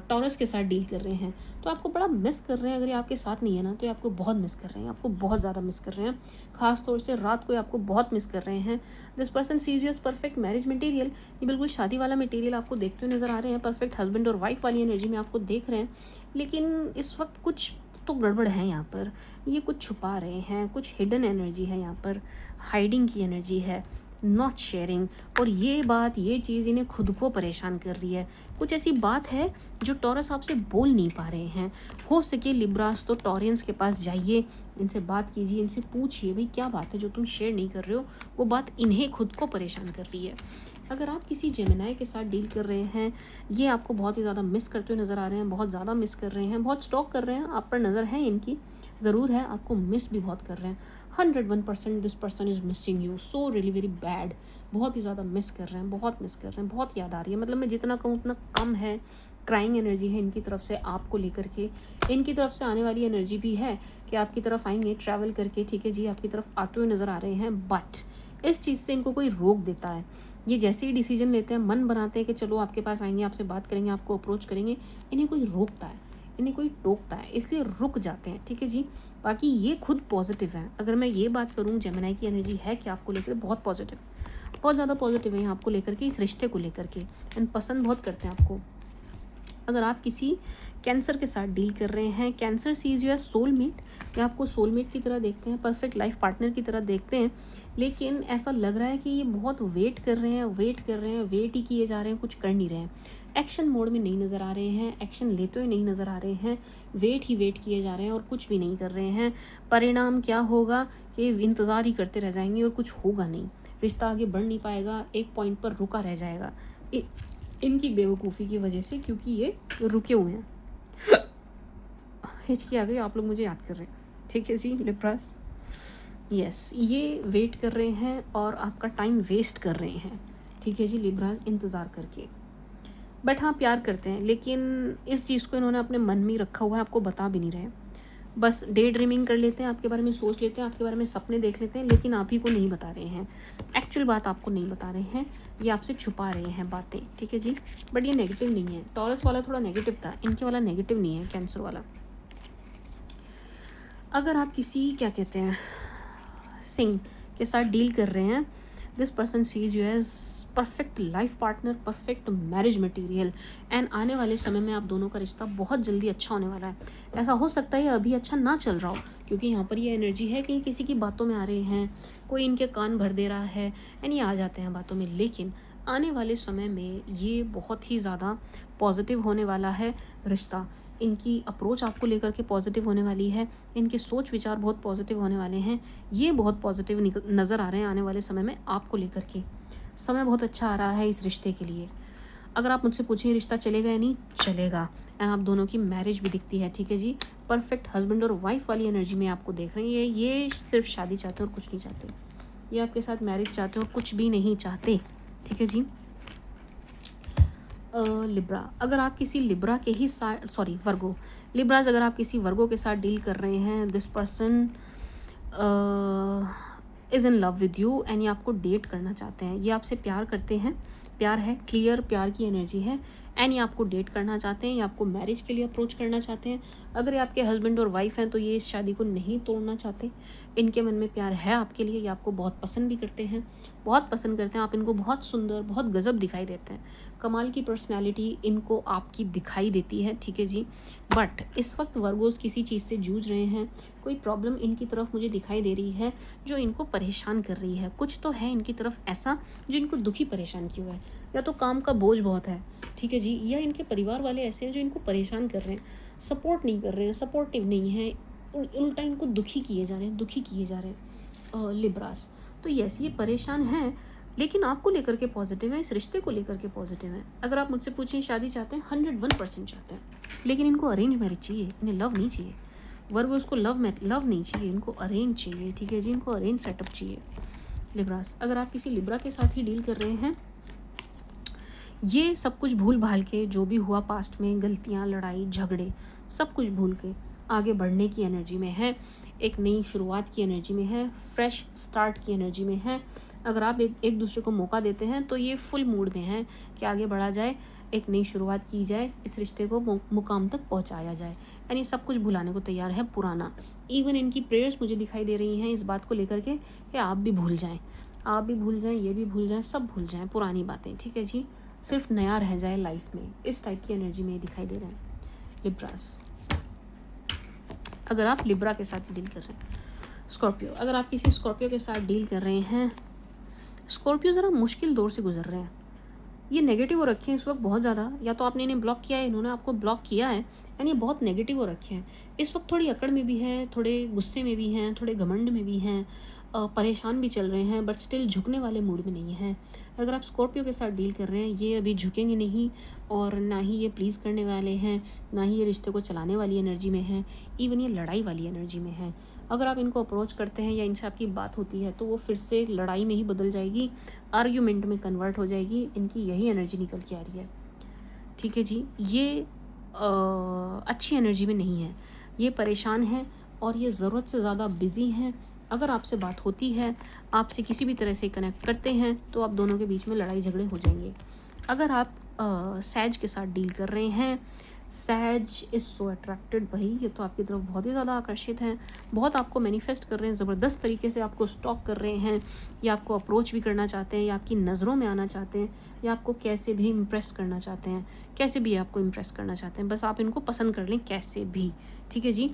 टॉरस के साथ डील कर रहे हैं तो आपको बड़ा मिस कर रहे हैं। अगर ये आपके साथ नहीं है ना, तो ये आपको बहुत मिस कर रहे हैं, आपको बहुत ज़्यादा मिस कर रहे हैं। खास तौर से रात को ये आपको बहुत मिस कर रहे हैं। This person sees you as perfect marriage material. ये बिल्कुल शादी वाला मटेरियल आपको देखते हुए नज़र आ रहे हैं। परफेक्ट हस्बैंड और वाइफ वाली एनर्जी में आपको देख रहे हैं, लेकिन इस वक्त कुछ तो गड़बड़ है यहाँ पर। ये कुछ छुपा रहे हैं, कुछ हिडन एनर्जी है यहाँ पर, हाइडिंग की एनर्जी है, नॉट शेयरिंग। और ये बात, ये चीज़ इन्हें खुद को परेशान कर रही है। कुछ ऐसी बात है जो टॉरस आपसे बोल नहीं पा रहे हैं। हो सके लिब्रास तो टॉरियंस के पास जाइए, इनसे बात कीजिए, इनसे पूछिए भाई क्या बात है जो तुम शेयर नहीं कर रहे हो। वो बात इन्हें खुद को परेशान कर रही है। अगर आप किसी जेमिनाई के साथ डील कर रहे हैं, ये आपको बहुत ही ज़्यादा मिस करते हुए नज़र आ रहे हैं, बहुत ज़्यादा मिस कर रहे हैं, बहुत स्टॉक कर रहे हैं, आप पर नज़र है इनकी ज़रूर है, आपको मिस भी बहुत कर रहे हैं। 101% this person is missing you so really very bad. बहुत ही ज़्यादा मिस कर रहे हैं, बहुत मिस कर रहे हैं, बहुत याद आ रही है। मतलब मैं जितना कहूँ उतना कम है। क्राइंग एनर्जी है इनकी तरफ से आपको लेकर के। इनकी तरफ से आने वाली एनर्जी भी है कि आपकी तरफ आएंगे ट्रैवल करके। ठीक है जी, आपकी तरफ आते हुए नज़र आ रहे हैं, बट इस चीज़ से इनको कोई रोक देता है। ये जैसे ही डिसीजन लेते हैं, मन बनाते हैं कि चलो आपके पास आएंगे, आपसे बात करेंगे, आपको अप्रोच करेंगे, इन्हें कोई रोकता है, इन्हें कोई टोकता है, इसलिए रुक जाते हैं। ठीक है जी। बाकी ये खुद पॉजिटिव है। अगर मैं ये बात करूँ जेमिनाई की एनर्जी है कि आपको लेकर बहुत पॉजिटिव, बहुत ज़्यादा पॉजिटिव है आपको लेकर के, इस रिश्ते को लेकर के, एंड पसंद बहुत करते हैं आपको। अगर आप किसी कैंसर के साथ डील कर रहे हैं, Cancer sees you as soulmate, या आपको सोलमेट की तरह देखते हैं, परफेक्ट लाइफ पार्टनर की तरह देखते हैं, लेकिन ऐसा लग रहा है कि ये बहुत वेट कर रहे हैं, वेट कर रहे हैं, वेट ही किए जा रहे हैं, कुछ कर नहीं रहे हैं। एक्शन मोड में नहीं नज़र आ रहे हैं, एक्शन लेते हुए नहीं नज़र आ रहे हैं, वेट ही वेट किए जा रहे हैं और कुछ भी नहीं कर रहे हैं। परिणाम क्या होगा कि इंतज़ार ही करते रह जाएंगे और कुछ होगा नहीं, रिश्ता आगे बढ़ नहीं पाएगा, एक पॉइंट पर रुका रह जाएगा इनकी बेवकूफ़ी की वजह से, क्योंकि ये रुके हुए हैं। हिचकी आ गई, आप लोग मुझे याद कर रहे हैं। ठीक है जी लिब्रास, यस ये वेट कर रहे हैं और आपका टाइम वेस्ट कर रहे हैं। ठीक है जी लिब्रास, इंतज़ार करके। बट हाँ प्यार करते हैं, लेकिन इस चीज़ को इन्होंने अपने मन में ही रखा हुआ है, आपको बता भी नहीं रहे। बस डे ड्रीमिंग कर लेते हैं, आपके बारे में सोच लेते हैं, आपके बारे में सपने देख लेते हैं, लेकिन आप ही को नहीं बता रहे हैं, एक्चुअल बात आपको नहीं बता रहे हैं, ये आपसे छुपा रहे हैं बातें, ठीक है जी। बट ये नेगेटिव नहीं है, टॉरस वाला थोड़ा नेगेटिव था, इनके वाला नेगेटिव नहीं है, कैंसर वाला। अगर आप किसी क्या कहते हैं सिंह के साथ डील कर रहे हैं, this person sees you as perfect life partner, perfect marriage material, and आने वाले समय में आप दोनों का रिश्ता बहुत जल्दी अच्छा होने वाला है। ऐसा हो सकता है अभी अच्छा ना चल रहा हो, क्योंकि यहाँ पर ये एनर्जी है कि किसी की बातों में आ रहे हैं, कोई इनके कान भर दे रहा है एंड ये आ जाते हैं बातों में, लेकिन आने वाले समय में ये बहुत ही ज़्यादा पॉजिटिव होने वाला है रिश्ता। इनकी अप्रोच आपको लेकर के पॉजिटिव होने वाली है, इनके सोच विचार बहुत पॉजिटिव होने वाले हैं, ये बहुत पॉजिटिव नज़र आ रहे हैं आने वाले समय में आपको लेकर के। समय बहुत अच्छा आ रहा है इस रिश्ते के लिए। अगर आप मुझसे पूछें रिश्ता चलेगा या नहीं, चलेगा, एंड आप दोनों की मैरिज भी दिखती है, ठीक है जी। परफेक्ट हस्बैंड और वाइफ वाली एनर्जी में आपको देख रहे हैं, ये सिर्फ शादी चाहते हैं और कुछ नहीं चाहते, ये आपके साथ मैरिज चाहते हैं और कुछ भी नहीं चाहते, ठीक है जी। लिब्रा, अगर आप किसी लिब्रा के ही साथ, सॉरी वर्गो, लिब्राज अगर आप किसी वर्गो के साथ डील कर रहे हैं, this person is in love with you and ये आपको डेट करना चाहते हैं, ये आपसे प्यार करते हैं, प्यार है, क्लियर प्यार की एनर्जी है, एंड ये आपको डेट करना चाहते हैं, ये आपको मैरिज के लिए अप्रोच करना चाहते हैं। अगर ये आपके हस्बैंड और वाइफ हैं तो ये इस शादी को नहीं तोड़ना चाहते, इनके मन में प्यार है आपके लिए, ये आपको बहुत पसंद भी करते हैं, बहुत पसंद करते हैं, आप इनको बहुत सुंदर, बहुत गजब दिखाई देते हैं, कमाल की पर्सनैलिटी इनको आपकी दिखाई देती है, ठीक है जी। बट इस वक्त वर्गोस किसी चीज़ से जूझ रहे हैं, कोई प्रॉब्लम इनकी तरफ मुझे दिखाई दे रही है जो इनको परेशान कर रही है, कुछ तो है इनकी तरफ ऐसा जो इनको दुखी परेशान किया हुआ है, या तो काम का बोझ बहुत है, ठीक है जी, या इनके परिवार वाले ऐसे हैं जो इनको परेशान कर रहे हैं, सपोर्ट नहीं कर रहे हैं, सपोर्टिव नहीं है, उल्टा इनको दुखी किए जा रहे हैं, दुखी किए जा रहे हैं लिब्रास। तो यस, ये परेशान हैं, लेकिन आपको लेकर के पॉजिटिव है, इस रिश्ते को लेकर के पॉजिटिव है। अगर आप मुझसे पूछें शादी चाहते हैं, 101% चाहते हैं, लेकिन इनको अरेंज मैरिज चाहिए, इन्हें लव नहीं चाहिए। वर्ग उसको लव नहीं चाहिए, इनको अरेंज चाहिए, ठीक है जी, इनको अरेंज सेटअप चाहिए। लिब्रास, अगर आप किसी लिब्रा के साथ ही डील कर रहे हैं, ये सब कुछ भूल भाल के, जो भी हुआ पास्ट में, गलतियाँ, लड़ाई झगड़े, सब कुछ भूल के आगे बढ़ने की एनर्जी में है, एक नई शुरुआत की एनर्जी में है, फ्रेश स्टार्ट की एनर्जी में है। अगर आप एक दूसरे को मौका देते हैं तो ये फुल मूड में है कि आगे बढ़ा जाए, एक नई शुरुआत की जाए, इस रिश्ते को मुकाम तक पहुंचाया जाए, यानी सब कुछ भुलाने को तैयार है पुराना। इवन इनकी प्रेयर्स मुझे दिखाई दे रही हैं इस बात को लेकर के कि आप भी भूल जाएं, आप भी भूल जाएं, ये भी भूल जाएं, सब भूल जाएं पुरानी बातें, ठीक है जी, सिर्फ नया रह जाए लाइफ में, इस टाइप की एनर्जी में दिखाई दे रहे हैं लिब्रास। अगर आप लिब्रा के साथ डील कर रहे हैं, स्कॉर्पियो, अगर आप किसी स्कॉर्पियो के साथ डील कर रहे हैं, स्कॉर्पियो ज़रा मुश्किल दौर से गुजर रहे हैं, ये नेगेटिव हो रखे हैं इस वक्त बहुत ज़्यादा, या तो आपने इन्हें ब्लॉक किया है, इन्होंने आपको ब्लॉक किया है, यानी ये बहुत नेगेटिव हो रखे हैं इस वक्त, थोड़ी अकड़ में भी है, थोड़े गुस्से में भी हैं, थोड़े घमंड में भी हैं, परेशान भी चल रहे हैं, बट स्टिल झुकने वाले मूड में नहीं है। अगर आप स्कॉर्पियो के साथ डील कर रहे हैं, ये अभी झुकेंगे नहीं, और ना ही ये प्लीज़ करने वाले हैं, ना ही ये रिश्ते को चलाने वाली एनर्जी में है, इवन ये लड़ाई वाली एनर्जी में है। अगर आप इनको अप्रोच करते हैं या इनसे आपकी बात होती है तो वो फिर से लड़ाई में ही बदल जाएगी, आर्ग्यूमेंट में कन्वर्ट हो जाएगी, इनकी यही एनर्जी निकल के आ रही है, ठीक है जी। ये अच्छी एनर्जी में नहीं है, ये परेशान है और ये ज़रूरत से ज़्यादा बिज़ी हैं। अगर आपसे बात होती है, आपसे किसी भी तरह से कनेक्ट करते हैं, तो आप दोनों के बीच में लड़ाई झगड़े हो जाएंगे। अगर आप सैज के साथ डील कर रहे हैं, सैज इज़ सो अट्रैक्टेड, भाई ये तो आपकी तरफ बहुत ही ज़्यादा आकर्षित हैं, बहुत आपको मैनिफेस्ट कर रहे हैं, ज़बरदस्त तरीके से आपको स्टॉक कर रहे हैं, या आपको अप्रोच भी करना चाहते हैं, या आपकी नज़रों में आना चाहते हैं, या आपको कैसे भी इम्प्रेस करना चाहते हैं, कैसे भी आपको इम्प्रेस करना चाहते हैं, बस आप इनको पसंद कर लें कैसे भी, ठीक है जी।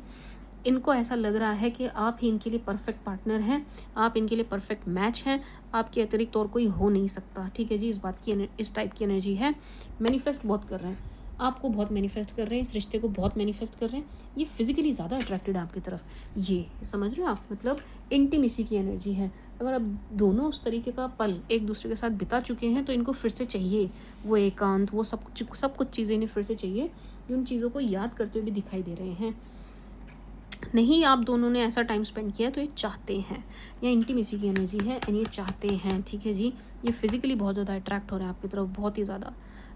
इनको ऐसा लग रहा है कि आप ही इनके लिए परफेक्ट पार्टनर हैं, आप इनके लिए परफेक्ट मैच हैं, आपके अतिरिक्त और कोई हो नहीं सकता, ठीक है जी। इस बात की, इस टाइप की एनर्जी है, मैनिफेस्ट बहुत कर रहे हैं, आपको बहुत मैनिफेस्ट कर रहे हैं, इस रिश्ते को बहुत मैनिफेस्ट कर रहे हैं, ये फिजिकली ज़्यादा अट्रैक्टेड है आपकी तरफ, ये समझ रहे हो आप, मतलब इंटीमेसी की एनर्जी है। अगर आप दोनों उस तरीके का पल एक दूसरे के साथ बिता चुके हैं तो इनको फिर से चाहिए वो एकांत, वो सब कुछ चीज़ें इन्हें फिर से चाहिए, जो उन चीज़ों को याद करते हुए भी दिखाई दे रहे हैं। नहीं आप दोनों ने ऐसा टाइम स्पेंड किया तो ये चाहते हैं, या इंटीमेसी की एनर्जी है एंड ये चाहते हैं, ठीक है जी। ये फिजिकली बहुत ज़्यादा अट्रैक्ट हो रहे हैं आपकी तरफ, बहुत ही ज़्यादा,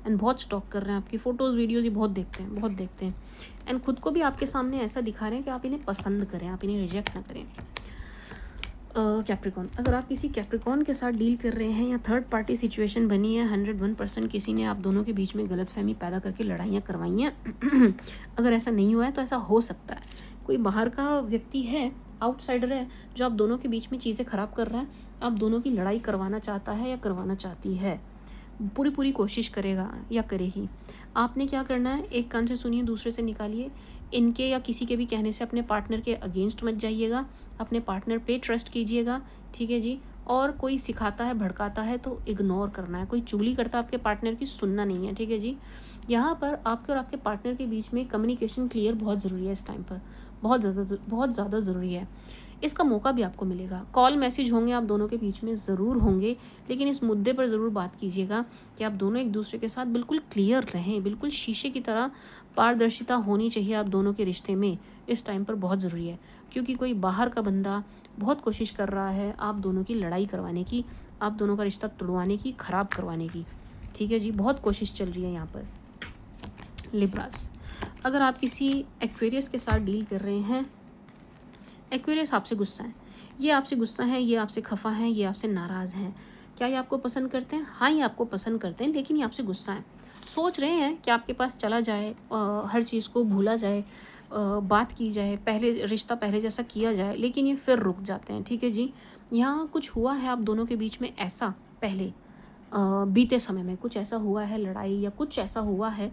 एंड बहुत स्टॉक कर रहे हैं आपकी फ़ोटोज़ वीडियोज़, ये बहुत देखते हैं, बहुत देखते हैं। एंड खुद को भी आपके सामने ऐसा दिखा रहे हैं कि आप इन्हें पसंद करें, आप इन्हें रिजेक्ट ना करें। कैप्रिकॉन, अगर आप किसी कैप्रिकॉन के साथ डील कर रहे हैं या थर्ड पार्टी सिचुएशन बनी है, 101% किसी ने आप दोनों के बीच में गलतफहमी पैदा करके लड़ाइयाँ करवाई हैं अगर ऐसा नहीं हुआ है तो ऐसा हो सकता है, कोई बाहर का व्यक्ति है, आउटसाइडर है, जो आप दोनों के बीच में चीज़ें ख़राब कर रहा है, आप दोनों की लड़ाई करवाना चाहता है या करवाना चाहती है, पूरी पूरी कोशिश करेगा या करेगी। आपने क्या करना है, एक कान से सुनिए दूसरे से निकालिए। इनके या किसी के भी कहने से अपने पार्टनर के अगेंस्ट मत जाइएगा, अपने पार्टनर पे ट्रस्ट कीजिएगा, ठीक है जी। और कोई सिखाता है भड़काता है तो इग्नोर करना है, कोई चुगली करता है आपके पार्टनर की, सुनना नहीं है, ठीक है जी। यहाँ पर आपके और आपके पार्टनर के बीच में कम्युनिकेशन क्लियर बहुत ज़रूरी है इस टाइम पर, बहुत ज़्यादा ज़रूरी है। इसका मौका भी आपको मिलेगा, कॉल मैसेज होंगे आप दोनों के बीच में ज़रूर होंगे, लेकिन इस मुद्दे पर ज़रूर बात कीजिएगा कि आप दोनों एक दूसरे के साथ बिल्कुल क्लियर रहें, बिल्कुल शीशे की तरह पारदर्शिता होनी चाहिए आप दोनों के रिश्ते में, इस टाइम पर बहुत ज़रूरी है। क्योंकि कोई बाहर का बंदा बहुत कोशिश कर रहा है आप दोनों की लड़ाई करवाने की, आप दोनों का रिश्ता तुड़वाने की, ख़राब करवाने की, ठीक है जी, बहुत कोशिश चल रही है यहाँ पर। लिब्रास, अगर आप किसी एक्वेरियस के साथ डील कर रहे हैं, एक्वेरियस आपसे गुस्सा है, ये आपसे गुस्सा है, ये आपसे खफा है, ये आपसे नाराज़ हैं। क्या ये आपको पसंद करते हैं? हाँ, ये आपको पसंद करते हैं, लेकिन ये आपसे गुस्सा है, सोच रहे हैं कि आपके पास चला जाए, हर चीज़ को भूला जाए, बात की जाए, पहले रिश्ता पहले जैसा किया जाए, लेकिन ये फिर रुक जाते हैं, ठीक है जी। यहाँ कुछ हुआ है आप दोनों के बीच में ऐसा पहले, बीते समय में कुछ ऐसा हुआ है, लड़ाई या कुछ ऐसा हुआ है,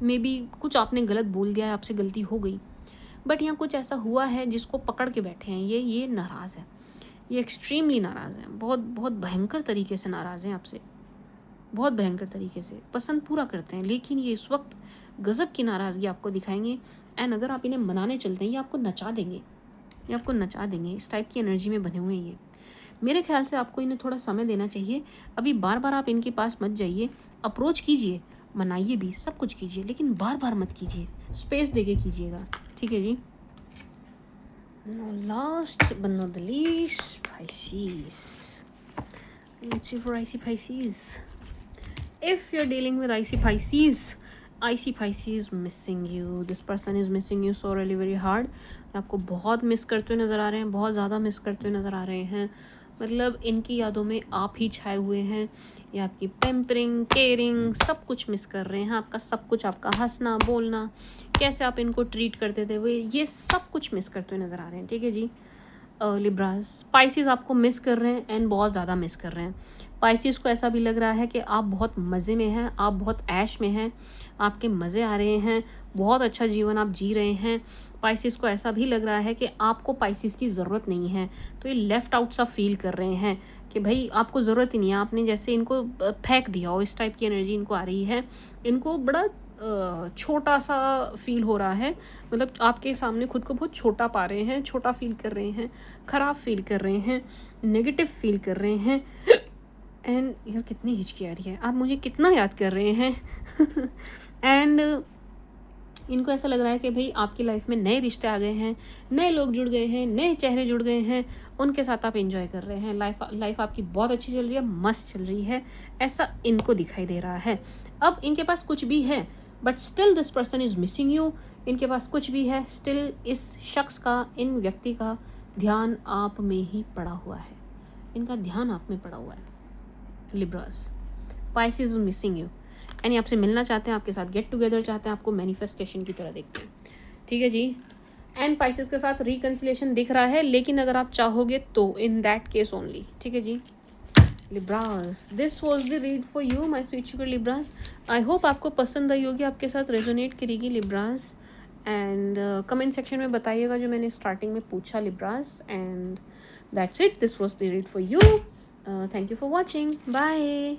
मे बी कुछ आपने गलत बोल दिया है, आपसे गलती हो गई, बट यहाँ कुछ ऐसा हुआ है जिसको पकड़ के बैठे हैं, ये नाराज़ है, ये एक्सट्रीमली नाराज़ हैं, बहुत बहुत भयंकर तरीके से नाराज़ हैं आपसे, बहुत भयंकर तरीके से, पसंद पूरा करते हैं, लेकिन ये इस वक्त गज़ब की नाराज़गी आपको दिखाएंगे। एंड अगर आप इन्हें मनाने चलते हैं, ये आपको नचा देंगे, ये आपको नचा देंगे, इस टाइप की एनर्जी में बने हुए हैं ये। मेरे ख्याल से आपको इन्हें थोड़ा समय देना चाहिए, अभी बार बार आप इनके पास मत जाइए, अप्रोच कीजिए, मनाइए भी, सब कुछ कीजिए, लेकिन बार बार मत कीजिए, स्पेस दे के कीजिएगा, ठीक है जी। Now last but not the least, Pisces. Let's see for icy Pisces. If you're dealing with icy Pisces missing you. This person is missing you so really very hard. आपको बहुत मिस करते हुए नज़र आ रहे हैं, बहुत ज़्यादा मिस करते हुए नज़र आ रहे हैं, मतलब इनकी यादों में आप ही छाए हुए हैं, ये आपकी पैम्परिंग, केयरिंग, सब कुछ मिस कर रहे हैं, आपका सब कुछ, आपका हंसना बोलना, कैसे आप इनको ट्रीट करते थे, वो ये सब कुछ मिस करते हुए नज़र आ रहे हैं, ठीक है जी। लिब्रास, पाइसिस आपको मिस कर रहे हैं एंड बहुत ज़्यादा मिस कर रहे हैं। पाइसिस को ऐसा भी लग रहा है कि आप बहुत मज़े में हैं, आप बहुत ऐश में हैं, आपके मज़े आ रहे हैं, बहुत अच्छा जीवन आप जी रहे हैं। पाइसिस को ऐसा भी लग रहा है कि आपको पाइसिस की ज़रूरत नहीं है, तो ये लेफ़्ट आउट सा फील कर रहे हैं कि भाई आपको ज़रूरत ही नहीं है, आपने जैसे इनको फेंक दिया हो, इस टाइप की एनर्जी इनको आ रही है। इनको बड़ा छोटा सा फील हो रहा है, मतलब आपके सामने खुद को बहुत छोटा पा रहे हैं, छोटा फील कर रहे हैं, ख़राब फील कर रहे हैं, नेगेटिव फील कर रहे हैं। एंड यार कितनी हिचकी आ रही है, आप मुझे कितना याद कर रहे हैं। एंड इनको ऐसा लग रहा है कि भाई आपकी लाइफ में नए रिश्ते आ गए हैं, नए लोग जुड़ गए हैं, नए चेहरे जुड़ गए हैं, उनके साथ आप एंजॉय कर रहे हैं, लाइफ आपकी बहुत अच्छी चल रही है, मस्त चल रही है, ऐसा इनको दिखाई दे रहा है। अब इनके पास कुछ भी है but still this person is missing you. इनके पास कुछ भी है, स्टिल इस शख्स का, इन व्यक्ति का ध्यान आप में ही पड़ा हुआ है, इनका ध्यान आप में पड़ा हुआ है। Libras, Pisces is missing you, यानी आपसे मिलना चाहते हैं, आपके साथ गेट टुगेदर चाहते हैं, आपको मैनिफेस्टेशन की तरह देखते हैं, ठीक है जी। एंड पाइसेस के साथ रिकन्सिलेशन दिख रहा है, लेकिन अगर आप चाहोगे तो इन दैट केस ओनली, ठीक है जी। Libras, this was the read for you my sweet sugar Libras. I hope आपको पसंद आई होगी, आपके साथ रेजोनेट करेगी लिब्रास। एंड कमेंट सेक्शन में बताइएगा जो मैंने स्टार्टिंग में पूछा Libras. And that's it, this was the read for you. Thank you for watching, bye.